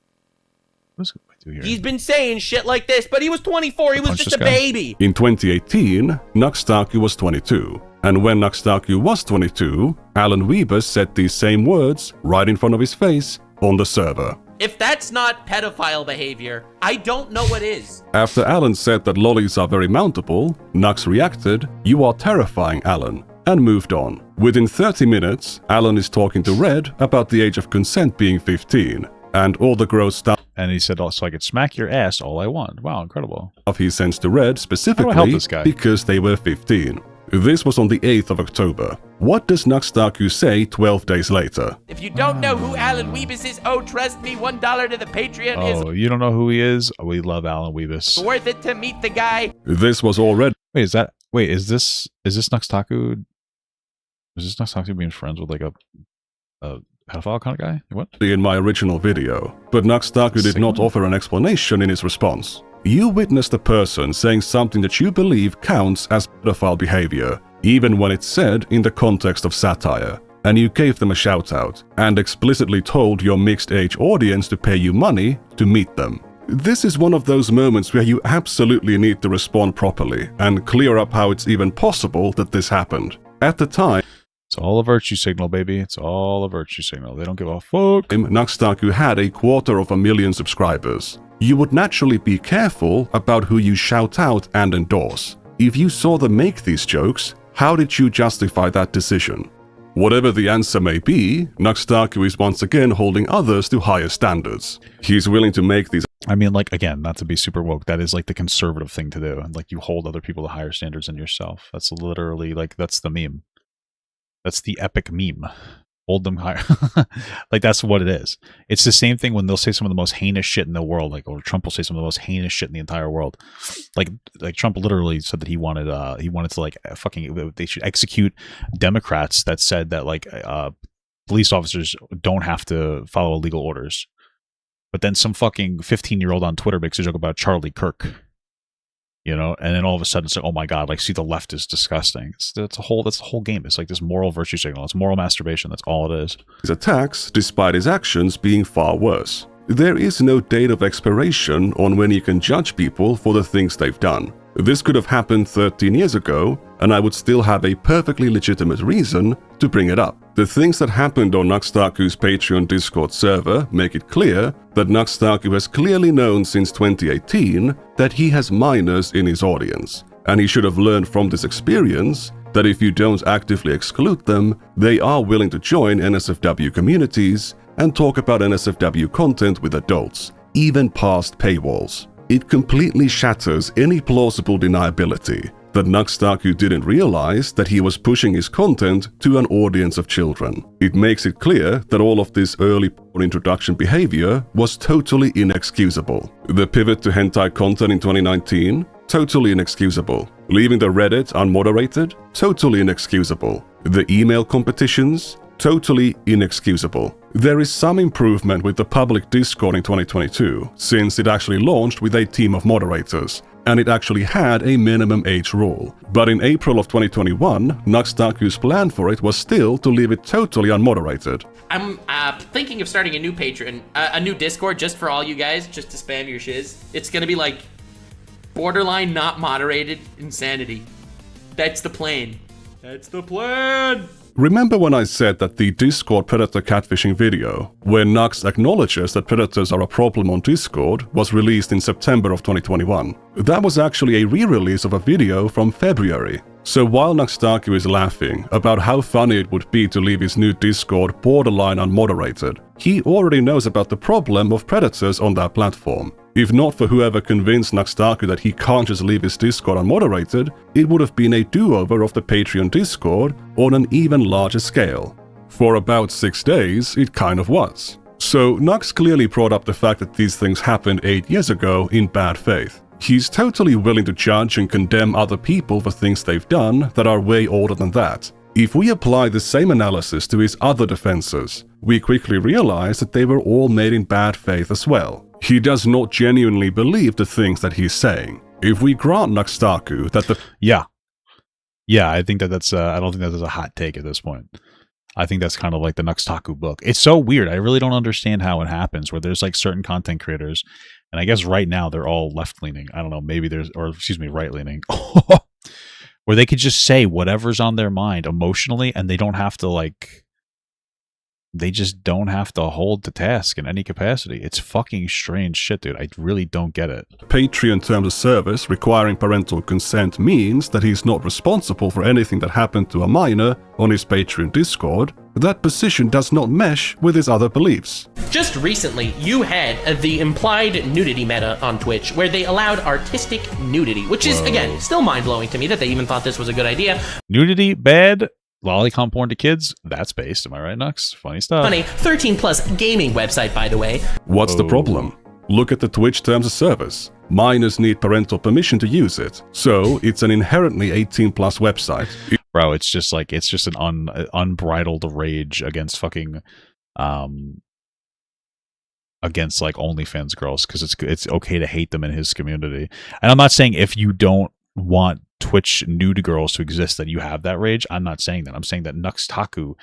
What's going to do here? He's been saying shit like this, but he was 24. He was just a baby. In 2018, Taku was 22. And when Taku was 22, Alan Wiebes said these same words right in front of his face on the server. If that's not pedophile behavior, I don't know what is. After Alan said that lolis are very mountable, Nux reacted, "You are terrifying, Alan," and moved on. Within 30 minutes, Alan is talking to Red about the age of consent being 15, and all the gross stuff. And he said, also, I could smack your ass all I want. Wow, incredible. He sends to Red specifically because they were 15. This was on the 8th of October. What does Taku say 12 days later? If you don't know who Alan Wiebes is, oh, trust me, $1 to the Patreon is... Oh, you don't know who he is? We love Alan Wiebes. Worth it to meet the guy. This was already... Wait, is this Taku? Is this Taku being friends with like a pedophile kind of guy? What? In my original video, but Taku did not offer an explanation in his response. You witnessed a person saying something that you believe counts as pedophile behavior, even when it's said in the context of satire, and you gave them a shout out, and explicitly told your mixed-age audience to pay you money to meet them. This is one of those moments where you absolutely need to respond properly, and clear up how it's even possible that this happened. At the time, it's all a virtue signal, baby. It's all a virtue signal. They don't give a fuck. Taku had 250,000 subscribers. You would naturally be careful about who you shout out and endorse. If you saw them make these jokes, how did you justify that decision? Whatever the answer may be, Taku is once again holding others to higher standards. He's willing to make these... I mean, like, again, not to be super woke, that is like the conservative thing to do. And like, you hold other people to higher standards than yourself. That's literally, like, that's the meme. That's the epic meme. Hold them higher. Like, that's what it is. It's the same thing when they'll say some of the most heinous shit in the world, like, or Trump will say some of the most heinous shit in the entire world. Like Trump literally said that he wanted to like fucking, they should execute Democrats that said that like police officers don't have to follow illegal orders. But then some fucking 15-year-old on Twitter makes a joke about Charlie Kirk. You know, and then all of a sudden it's like, oh my god, like, see, the left is disgusting. That's the whole game. It's like this moral virtue signal. It's moral masturbation. That's all it is. His attacks, despite his actions being far worse. There is no date of expiration on when you can judge people for the things they've done. This could have happened 13 years ago, and I would still have a perfectly legitimate reason to bring it up. The things that happened on Taku's Patreon Discord server make it clear that Taku has clearly known since 2018 that he has minors in his audience, and he should have learned from this experience that if you don't actively exclude them, they are willing to join NSFW communities and talk about NSFW content with adults, even past paywalls. It completely shatters any plausible deniability that Taku didn't realize that he was pushing his content to an audience of children. It makes it clear that all of this early porn introduction behavior was totally inexcusable. The pivot to hentai content in 2019? Totally inexcusable. Leaving the Reddit unmoderated? Totally inexcusable. The email competitions? Totally inexcusable. There is some improvement with the public Discord in 2022, since it actually launched with a team of moderators, and it actually had a minimum age rule. But in April of 2021, Taku's plan for it was still to leave it totally unmoderated. I'm thinking of starting a new Patreon, a new Discord just for all you guys, just to spam your shiz. It's gonna be like borderline not moderated insanity. That's the plan. That's the plan. Remember when I said that the Discord predator catfishing video, where Nux acknowledges that predators are a problem on Discord, was released in September of 2021? That was actually a re-release of a video from February. So while Taku is laughing about how funny it would be to leave his new Discord borderline unmoderated, he already knows about the problem of predators on that platform. If not for whoever convinced Taku that he can't just leave his Discord unmoderated, it would have been a do-over of the Patreon Discord on an even larger scale. For about 6 days, it kind of was. So Nux clearly brought up the fact that these things happened 8 years ago in bad faith. He's totally willing to judge and condemn other people for things they've done that are way older than that. If we apply the same analysis to his other defenses, we quickly realize that they were all made in bad faith as well. He does not genuinely believe the things that he's saying. If we grant Taku that the... Yeah, I think that's, I don't think that is a hot take at this point. I think that's kind of like the Taku book. It's so weird. I really don't understand how it happens, where there's like certain content creators, and I guess right now they're all left-leaning. I don't know, maybe there's, or excuse me, right-leaning. Where they could just say whatever's on their mind emotionally, and they don't have to like... They just don't have to hold the task in any capacity. It's fucking strange shit, dude. I really don't get it. Patreon terms of service requiring parental consent means that he's not responsible for anything that happened to a minor on his Patreon Discord. That position does not mesh with his other beliefs. Just recently, you had the implied nudity meta on Twitch, where they allowed artistic nudity, which is, again, still mind-blowing to me that they even thought this was a good idea. Nudity, bad. Lolicon porn to kids? That's based, am I right, Nux? Funny stuff. On a 13+ gaming website, by the way. What's the problem? Look at the Twitch terms of service. Minors need parental permission to use it, so it's an inherently 18+ website. Bro, it's just like, it's just an unbridled rage against fucking, against like OnlyFans girls, because it's okay to hate them in his community. And I'm not saying if you don't want Twitch nude girls to exist that you have that rage. I'm not saying that. I'm saying that Taku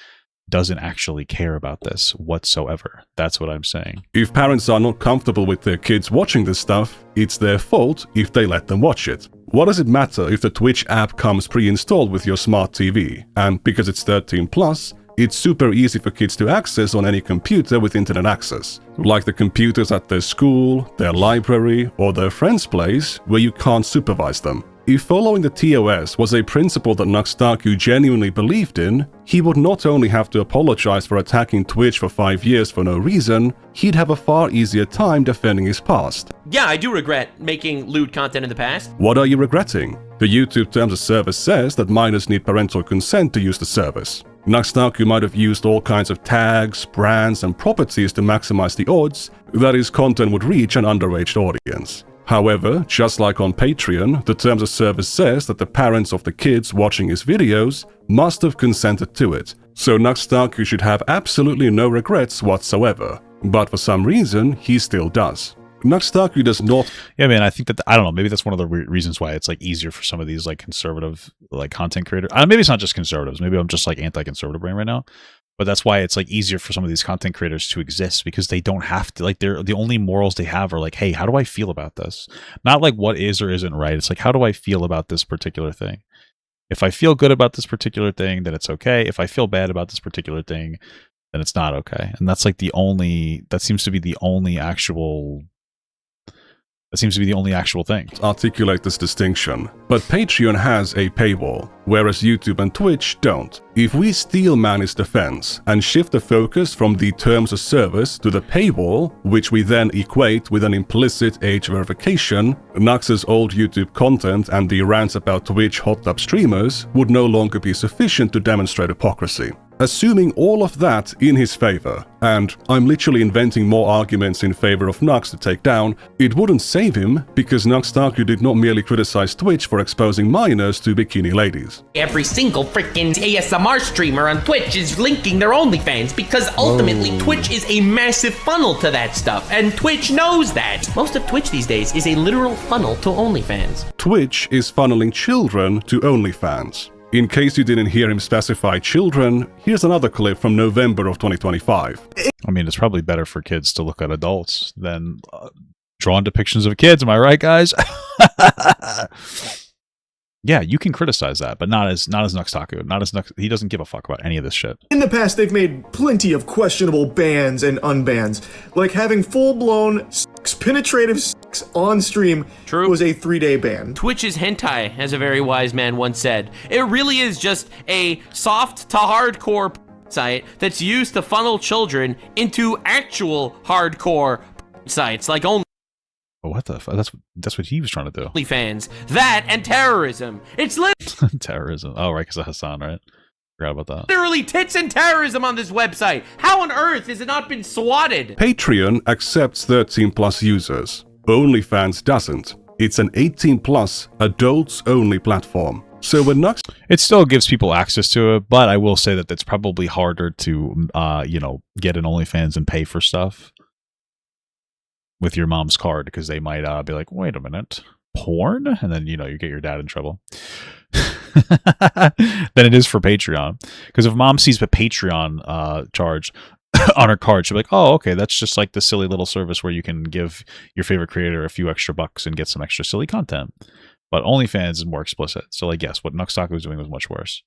doesn't actually care about this whatsoever. That's what I'm saying. If parents are not comfortable with their kids watching this stuff, it's their fault if they let them watch it. What does it matter if the Twitch app comes pre-installed with your smart TV? And because it's 13+, it's super easy for kids to access on any computer with internet access. Like the computers at their school, their library, or their friend's place, where you can't supervise them. If following the TOS was a principle that Taku genuinely believed in, he would not only have to apologize for attacking Twitch for 5 years for no reason, he'd have a far easier time defending his past. Yeah, I do regret making lewd content in the past. What are you regretting? The YouTube terms of service says that minors need parental consent to use the service. Taku might have used all kinds of tags, brands, and properties to maximize the odds that his content would reach an underage audience. However, just like on Patreon, the terms of service says that the parents of the kids watching his videos must have consented to it, so Taku should have absolutely no regrets whatsoever. But for some reason, he still does. Taku does not... Yeah, man, I think that, I don't know, maybe that's one of the reasons why it's like easier for some of these like conservative like content creators. Maybe it's not just conservatives, maybe I'm just like anti-conservative brain right now. But that's why it's like easier for some of these content creators to exist, because they don't have to, like, they're the only morals they have are like, hey, how do I feel about this? Not like what is or isn't right. It's like, how do I feel about this particular thing? If I feel good about this particular thing, then it's okay. If I feel bad about this particular thing, then it's not okay. And that's like that seems to be the only actual That seems to be the only actual thing. Articulate this distinction, but Patreon has a paywall, whereas YouTube and Twitch don't. If we steel man his defense and shift the focus from the terms of service to the paywall, which we then equate with an implicit age verification, Nux's old YouTube content and the rants about Twitch hot tub streamers would no longer be sufficient to demonstrate hypocrisy. Assuming all of that in his favor, and I'm literally inventing more arguments in favor of Nux to take down, it wouldn't save him because Nux Taku did not merely criticize Twitch for exposing minors to bikini ladies. Every single freaking ASMR streamer on Twitch is linking their OnlyFans because ultimately Twitch is a massive funnel to that stuff, and Twitch knows that. Most of Twitch these days is a literal funnel to OnlyFans. Twitch is funneling children to OnlyFans. In case you didn't hear him specify children, here's another clip from November of 2025. I mean, it's probably better for kids to look at adults than drawn depictions of kids. Am I right, guys? Yeah, you can criticize that, but not as Nux Taku. He doesn't give a fuck about any of this shit. In the past, they've made plenty of questionable bans and unbans, like having full-blown penetrative sex on stream was a 3-day ban. Twitch's hentai, as a very wise man once said. It really is just a soft to hardcore site that's used to funnel children into actual hardcore sites like only. What the fuck? That's what he was trying to do. OnlyFans. That and terrorism. It's terrorism. Oh, right, because of Hassan, right? Forgot about that. Literally tits and terrorism on this website. How on earth has it not been swatted? Patreon accepts 13+ users. OnlyFans doesn't. It's an 18+ adults-only platform. So when Nux... It still gives people access to it, but I will say that it's probably harder to, get an OnlyFans and pay for stuff with your mom's card, because they might be like, wait a minute, porn? And then, you get your dad in trouble. Than it is for Patreon. Because if mom sees the Patreon charge on her card, she'll be like, oh, okay, that's just like the silly little service where you can give your favorite creator a few extra bucks and get some extra silly content. But OnlyFans is more explicit. So, like, yes, what Nux Taku was doing was much worse.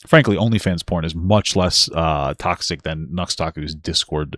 Frankly, OnlyFans porn is much less toxic than Nux Taku's Discord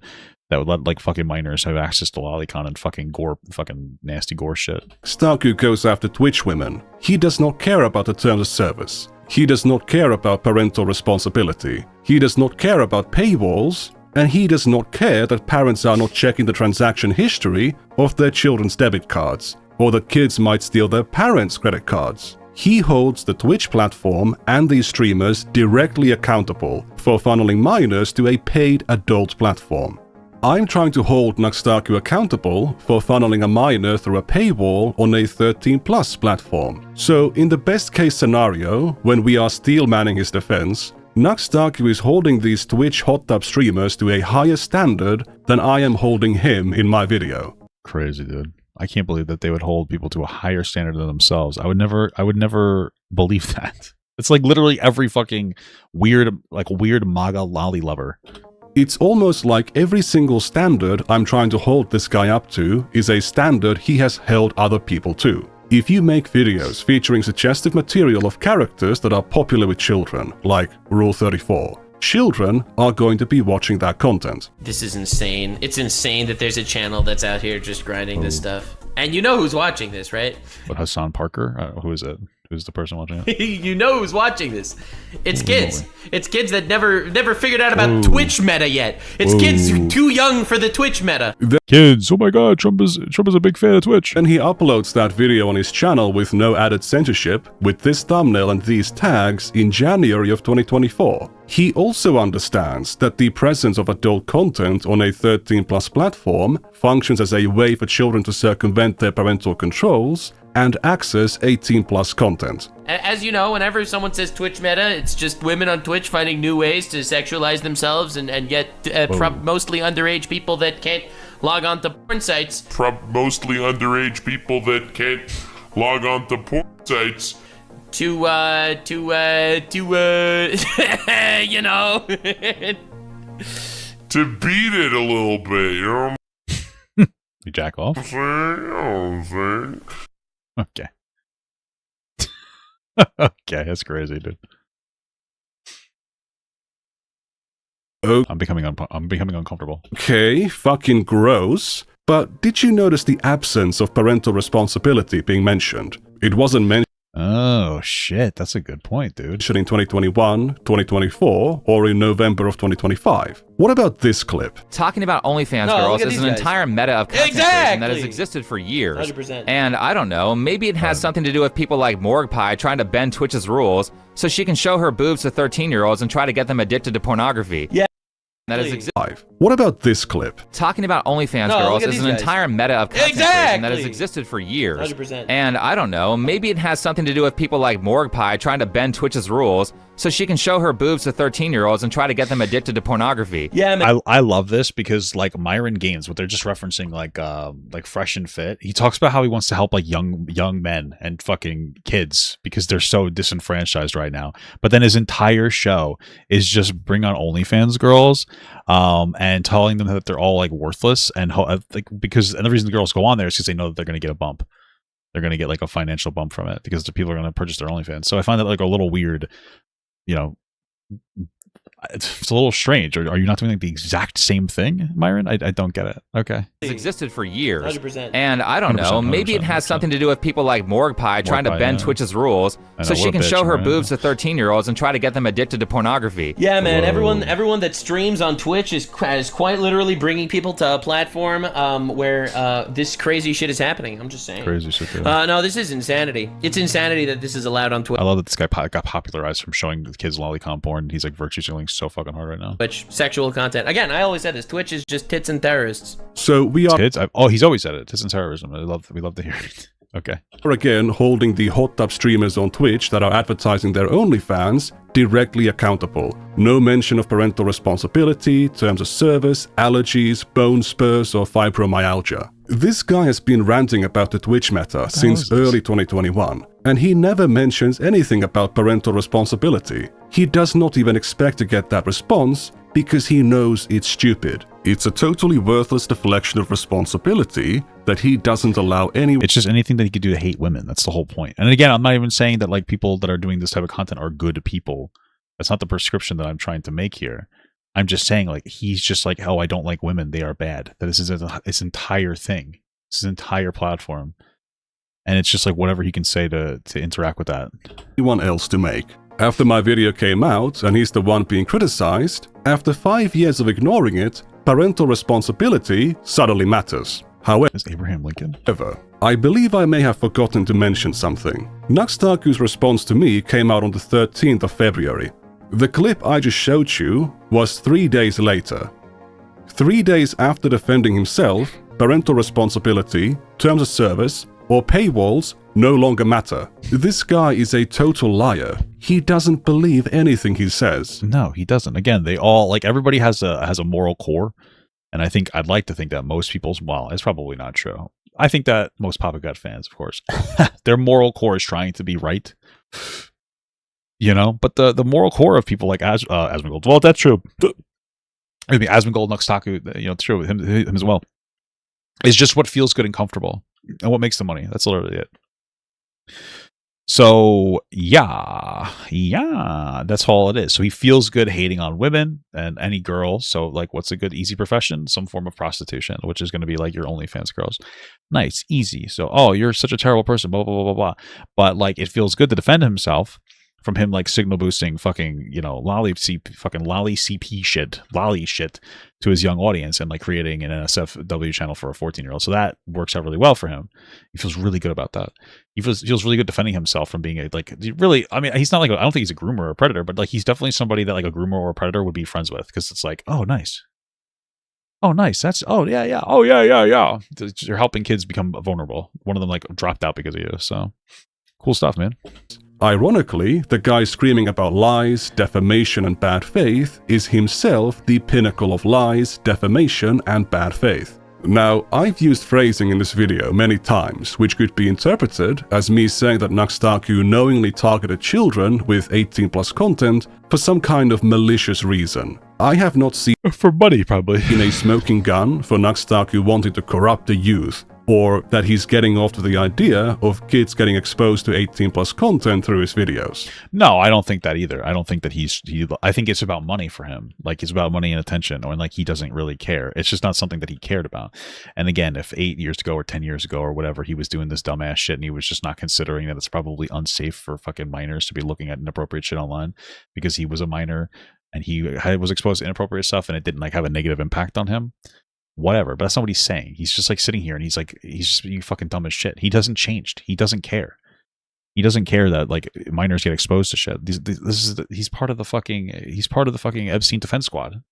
that would let, like, fucking minors have access to lolicon and fucking gore, fucking nasty gore shit. Taku goes after Twitch women. He does not care about the terms of service. He does not care about parental responsibility. He does not care about paywalls. And he does not care that parents are not checking the transaction history of their children's debit cards, or that kids might steal their parents' credit cards. He holds the Twitch platform and these streamers directly accountable for funneling minors to a paid adult platform. I'm trying to hold Nux Taku accountable for funneling a minor through a paywall on a 13+ platform. So in the best case scenario, when we are steel manning his defense, Nux Taku is holding these Twitch hot tub streamers to a higher standard than I am holding him in my video. Crazy, dude. I can't believe that they would hold people to a higher standard than themselves. I would never believe that. It's like literally every fucking weird MAGA lolly lover. It's almost like every single standard I'm trying to hold this guy up to is a standard he has held other people to. If you make videos featuring suggestive material of characters that are popular with children, like Rule 34, children are going to be watching that content. This is insane. It's insane that there's a channel that's out here just grinding this stuff. And you know who's watching this, right? What, Hassan Parker? Who is it? Who's the person watching it? You know who's watching this. It's kids. It's kids that never figured out about Twitch meta yet. It's kids too young for the Twitch meta. Kids, oh my god, Trump is a big fan of Twitch. And he uploads that video on his channel with no added censorship, with this thumbnail and these tags in January of 2024. He also understands that the presence of adult content on a 13+ platform functions as a way for children to circumvent their parental controls and access 18+ content. As you know, whenever someone says Twitch meta, it's just women on Twitch finding new ways to sexualize themselves and get mostly underage people that can't log on to porn sites. Mostly underage people that can't log on to porn sites. To you know. To beat it a little bit, you know? You jack off? Okay. Okay, that's crazy, dude. Oh. I'm becoming uncomfortable. Okay, fucking gross. But did you notice the absence of parental responsibility being mentioned? It wasn't mentioned. Oh, shit. That's a good point, dude. In 2021, 2024, or in November of 2025. What about this clip? Talking about OnlyFans girls is an entire meta of content creation that has existed for years. 100%. And I don't know, maybe it has something to do with people like Morgue Pie trying to bend Twitch's rules so she can show her boobs to 13-year-olds and try to get them addicted to pornography. Yeah. That is existed. What about this clip? Talking about OnlyFans girls is an entire meta of content creation that has existed for years. 100%. And I don't know, maybe it has something to do with people like Morgue Pie trying to bend Twitch's rules so she can show her boobs to 13-year-olds and try to get them addicted to pornography. Yeah, man. I love this because like Myron Gaines, what they're just referencing like Fresh and Fit. He talks about how he wants to help like young men and fucking kids because they're so disenfranchised right now. But then his entire show is just bring on OnlyFans girls and telling them that they're all like worthless and because the reason the girls go on there is because they know that they're going to get a bump. They're going to get like a financial bump from it because the people are going to purchase their OnlyFans. So I find that like a little weird. You know, it's a little strange. Are you not doing like the exact same thing, Myron? I don't get it. Okay. It's existed for years. 100%. And I don't know, maybe it has something to do with people like Morgue Pie trying to bend Twitch's rules so she can show her boobs to 13-year-olds and try to get them addicted to pornography. Yeah, man. Everyone that streams on Twitch is quite literally bringing people to a platform where this crazy shit is happening. I'm just saying. Crazy shit. No, this is insanity. It's insanity that this is allowed on Twitch. I love that this guy got popularized from showing the kids lolicon porn. He's like virtue signaling so fucking hard right now. Twitch sexual content. Again, I always said this. Twitch is just tits and terrorists. So we are tits. He's always said it. Tits and terrorism. We love to hear it. Okay. Again, holding the hot tub streamers on Twitch that are advertising their OnlyFans directly accountable. No mention of parental responsibility, terms of service, allergies, bone spurs, or fibromyalgia. This guy has been ranting about the Twitch meta since early 2021, and he never mentions anything about parental responsibility. He does not even expect to get that response because he knows it's stupid. It's a totally worthless deflection of responsibility that he doesn't allow any. It's just anything that he could do to hate women. That's the whole point. And again, I'm not even saying that like people that are doing this type of content are good people. That's not the prescription that I'm trying to make here. I'm just saying like he's just like, oh, I don't like women. They are bad. That is his entire thing. It's his entire platform. And it's just like whatever he can say to interact with that. Anyone else to make. After my video came out and he's the one being criticized, after 5 years of ignoring it, parental responsibility suddenly matters. However, is Abraham Lincoln? I believe I may have forgotten to mention something. Taku's response to me came out on the 13th of February. The clip I just showed you was 3 days later. 3 days after defending himself, parental responsibility, terms of service, or paywalls no longer matter. This guy is a total liar. He doesn't believe anything he says. No, he doesn't. Again, they all like everybody has a moral core, and I'd like to think that most people's it's probably not true. I think that most Papa Gut fans, of course, their moral core is trying to be right. You know, but the moral core of people like Asmongold, well, that's true. I mean, Asmongold, Taku, you know, it's true with him as well. It's just what feels good and comfortable, and what makes the money. That's literally it. So yeah, that's all it is. So he feels good hating on women and any girl. So like, what's a good easy profession? Some form of prostitution, which is going to be like your OnlyFans girls. Nice, easy. So, oh, you're such a terrible person, blah, blah, blah, blah, blah. But like, it feels good to defend himself from him like signal boosting fucking, you know, lolly CP shit, lolly shit to his young audience and like creating an NSFW channel for a 14-year-old. So that works out really well for him. He feels really good about that. He feels really good defending himself from being really, I mean, he's not like, I don't think he's a groomer or a predator, but like he's definitely somebody that like a groomer or a predator would be friends with, because it's like, oh, nice. Oh, nice. That's, oh, yeah. Oh, yeah. You're helping kids become vulnerable. One of them like dropped out because of you. So cool stuff, man. Ironically, the guy screaming about lies, defamation, and bad faith is himself the pinnacle of lies, defamation, and bad faith. Now, I've used phrasing in this video many times, which could be interpreted as me saying that Taku knowingly targeted children with 18+ content for some kind of malicious reason. I have not seen for money, probably, in a smoking gun for Taku wanting to corrupt the youth. or that he's getting off to the idea of kids getting exposed to 18 plus content through his videos. No, I don't think that either. I don't think that I think it's about money for him. Like, it's about money and attention, or like he doesn't really care. It's just not something that he cared about. And again, if 8 years ago or 10 years ago or whatever, he was doing this dumbass shit and he was just not considering that it's probably unsafe for fucking minors to be looking at inappropriate shit online because he was a minor and he was exposed to inappropriate stuff and it didn't like have a negative impact on him. Whatever, but that's not what he's saying. He's just like sitting here and he's just being fucking dumb as shit. He doesn't change. He doesn't care. He doesn't care that like minors get exposed to shit. He's part of the fucking Epstein defense squad.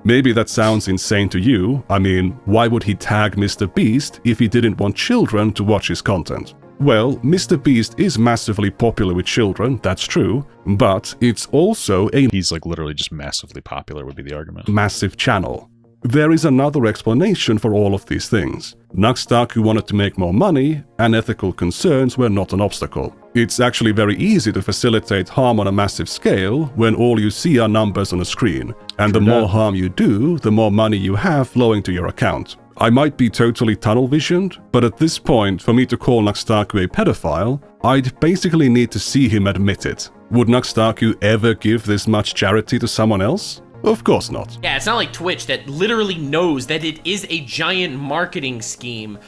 Maybe that sounds insane to you. I mean, why would he tag Mr. Beast if he didn't want children to watch his content? Well, Mr. Beast is massively popular with children, that's true, but it's also he's like literally just massively popular would be the argument. Massive channel. There is another explanation for all of these things. Taku wanted to make more money, and ethical concerns were not an obstacle. It's actually very easy to facilitate harm on a massive scale when all you see are numbers on a screen, and the more harm you do, the more money you have flowing to your account. I might be totally tunnel-visioned, but at this point, for me to call Taku a pedophile, I'd basically need to see him admit it. Would Taku ever give this much charity to someone else? Of course not. Yeah, it's not like Twitch that literally knows that it is a giant marketing scheme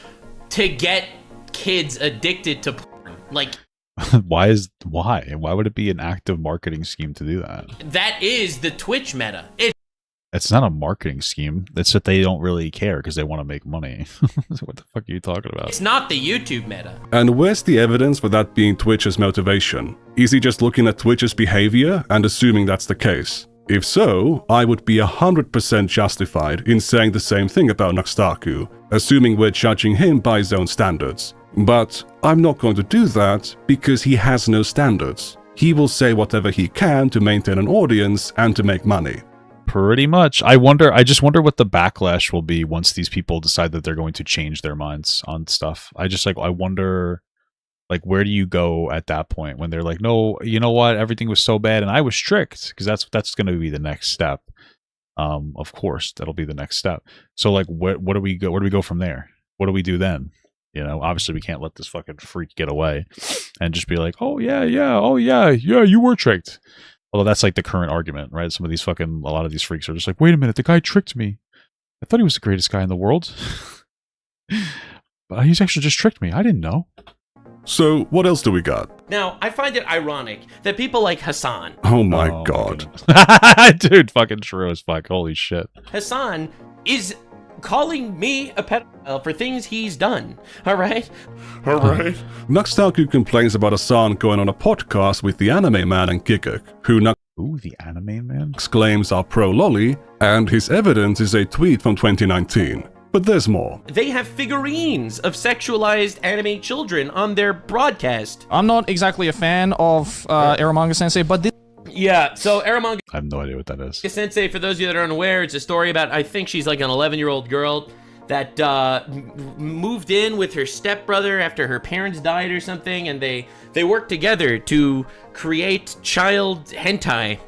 to get kids addicted to porn. Like, why would it be an active marketing scheme to do that? That is the Twitch meta. It's not a marketing scheme. It's that they don't really care because they want to make money. What the fuck are you talking about? It's not the YouTube meta. And where's the evidence for that being Twitch's motivation? Is he just looking at Twitch's behavior and assuming that's the case? If so, I would be 100% justified in saying the same thing about Taku, assuming we're judging him by his own standards. But I'm not going to do that because he has no standards. He will say whatever he can to maintain an audience and to make money. Pretty much. I just wonder what the backlash will be once these people decide that they're going to change their minds on stuff. I wonder, like, where do you go at that point when they're like, no, you know what, everything was so bad and I was strict, because that's going to be the next step. Of course, that'll be the next step. So like, where do we go? Where do we go from there? What do we do then? You know, obviously we can't let this fucking freak get away and just be like, oh yeah, you were tricked. Although that's like the current argument, right? A lot of these freaks are just like, wait a minute, the guy tricked me. I thought he was the greatest guy in the world. But he's actually just tricked me. I didn't know. So, what else do we got? Now, I find it ironic that people like Hassan. Oh my god. Dude, fucking true as fuck. Holy shit. Hassan is calling me a pedophile for things he's done. Alright? Alright. Taku complains about Hassan going on a podcast with the Anime Man and Giguk, who the Anime Man? Claims are pro-Loli, and his evidence is a tweet from 2019. But there's more. They have figurines of sexualized anime children on their broadcast. I'm not exactly a fan of Eromanga Sensei, but this... Yeah, so Eromanga... I have no idea what that is. Sensei, for those of you that are unaware, it's a story about, I think she's like an 11-year-old girl that moved in with her stepbrother after her parents died or something, and they worked together to create child hentai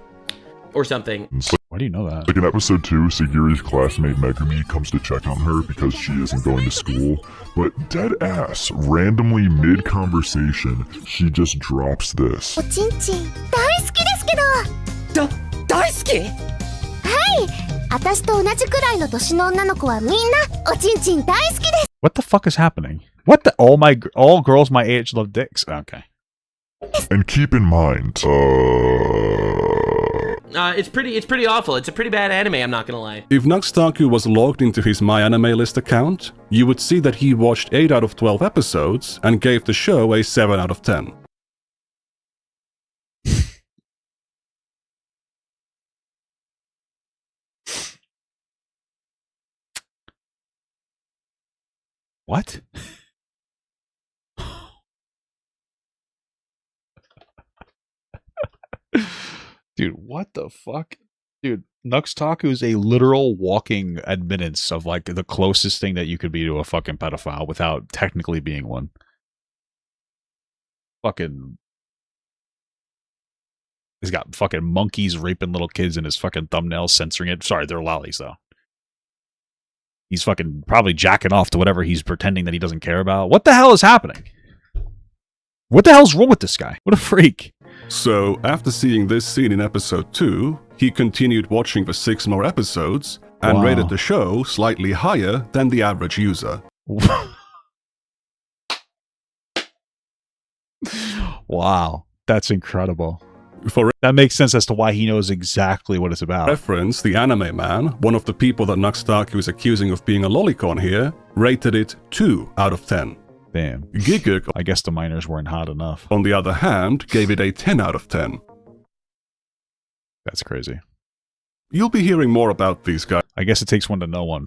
or something. Why do you know that? Like in episode 2, Sagiri's classmate Megumi comes to check on her because she isn't going to school, but dead ass, randomly mid-conversation, she just drops this. おちんちん大好きですけど。大好き？はい。私と同じくらいの年の女の子はみんなおちんちん大好きです。 What the fuck is happening? What the all girls my age love dicks. Okay. And keep in mind, it's pretty awful. It's a pretty bad anime, I'm not gonna lie. If Taku was logged into his MyAnimeList account, you would see that he watched 8 out of 12 episodes and gave the show a 7 out of 10. What? Dude, what the fuck? Dude, Taku is a literal walking admittance of like the closest thing that you could be to a fucking pedophile without technically being one. Fucking... He's got fucking monkeys raping little kids in his fucking thumbnails, censoring it. Sorry, they're lollies though. He's fucking probably jacking off to whatever he's pretending that he doesn't care about. What the hell is happening? What the hell's wrong with this guy? What a freak. So, after seeing this scene in episode 2, he continued watching for 6 more episodes and rated the show slightly higher than the average user. Wow, that's incredible. That makes sense as to why he knows exactly what it's about. Reference, the anime man, one of the people that Taku is accusing of being a lolicon here, rated it 2 out of 10. Damn. Giguk, I guess the miners weren't hot enough. on the other hand, gave it a 10 out of 10. That's crazy. You'll be hearing more about these guys. I guess it takes one to know one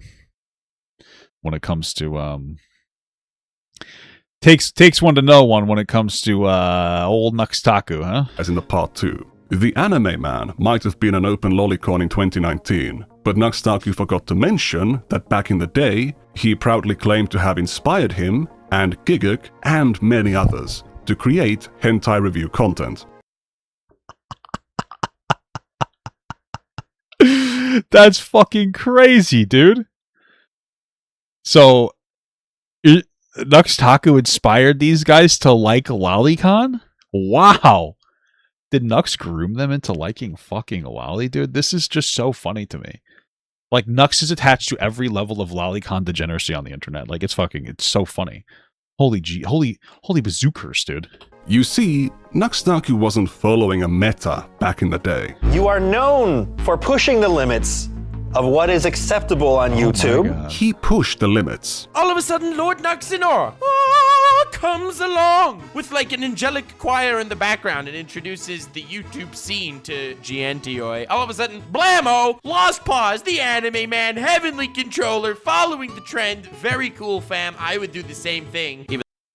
when it comes to takes one to know one when it comes to old Taku, huh? As in the part 2. The anime man might have been an open lolicon in 2019, but Taku forgot to mention that back in the day, he proudly claimed to have inspired him and Giguk and many others to create hentai review content. That's fucking crazy, dude. So, Taku inspired these guys to like lolicon? Wow. Did Nux groom them into liking fucking lolly, dude? This is just so funny to me. Like, Nux is attached to every level of lolicon degeneracy on the internet. Like, it's so funny. Holy bazookas, dude. You see, Taku wasn't following a meta back in the day. You are known for pushing the limits of what is acceptable on YouTube. He pushed the limits. All of a sudden, Lord Nuxinor comes along with like an angelic choir in the background and introduces the YouTube scene to Giantioi. All of a sudden, blammo! Lost Paws, the anime man, heavenly controller, following the trend. Very cool, fam. I would do the same thing.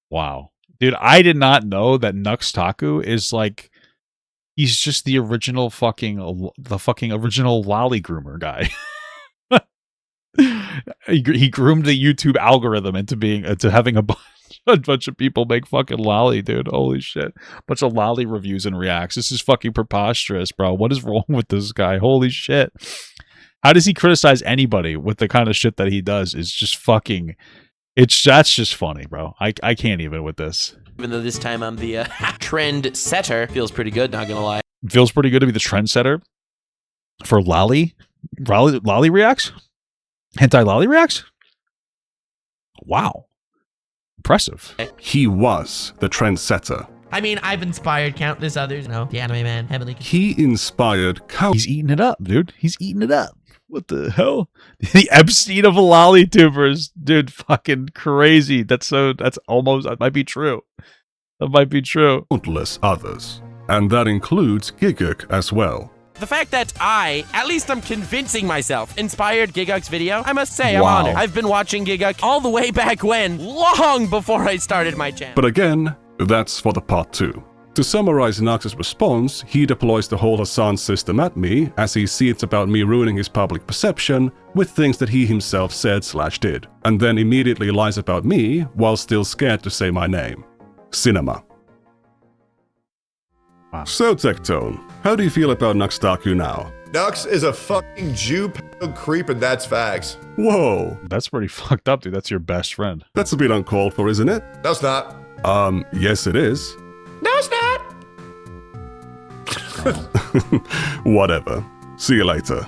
Wow. Dude, I did not know that Taku is like, he's just the original original lolly groomer guy. he groomed the YouTube algorithm into having a bunch of people make fucking lolly, dude. Holy shit. Bunch of lolly reviews and reacts. This is fucking preposterous, bro. What is wrong with this guy? Holy shit. How does he criticize anybody with the kind of shit that he does? Is just fucking... That's just funny, bro. I can't even with this. Even though this time I'm the trend setter, feels pretty good, not gonna lie. It feels pretty good to be the trendsetter for lolly reacts? Hentai lolly reacts? Wow. Impressive. He was the trendsetter. I mean, I've inspired countless others. You know, the anime man, heavenly. He inspired He's eating it up, dude. He's eating it up. What the hell? The Epstein of lolly tubers, dude. Fucking crazy. That might be true. That might be true. Countless others. And that includes Giguk as well. The fact that at least I'm convincing myself, inspired Giguk's video, I must say, I'm honored. I've been watching Giguk all the way back when, long before I started my channel. But again, that's for the part 2. To summarize Nux's response, he deploys the whole Hassan system at me, as he sees it's about me ruining his public perception with things that he himself said/did, and then immediately lies about me while still scared to say my name. Cinema. Wow. So, Tectone, how do you feel about Taku now? Nux is a fucking Jew creep, and that's facts. Whoa. That's pretty fucked up, dude. That's your best friend. That's a bit uncalled for, isn't it? No, it's not. Yes it is. No, it's not. Whatever. See you later.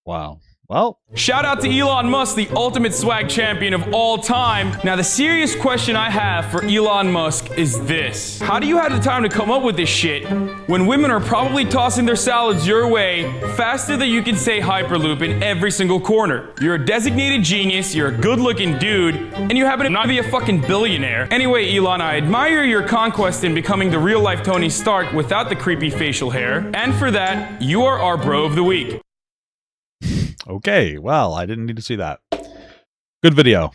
Wow. Well, shout out to Elon Musk, the ultimate swag champion of all time. Now, the serious question I have for Elon Musk is this. How do you have the time to come up with this shit when women are probably tossing their salads your way faster than you can say Hyperloop in every single corner? You're a designated genius, you're a good-looking dude, and you happen to not be a fucking billionaire. Anyway, Elon, I admire your conquest in becoming the real-life Tony Stark without the creepy facial hair, and for that, you are our bro of the week. Okay, well, I didn't need to see that. Good video.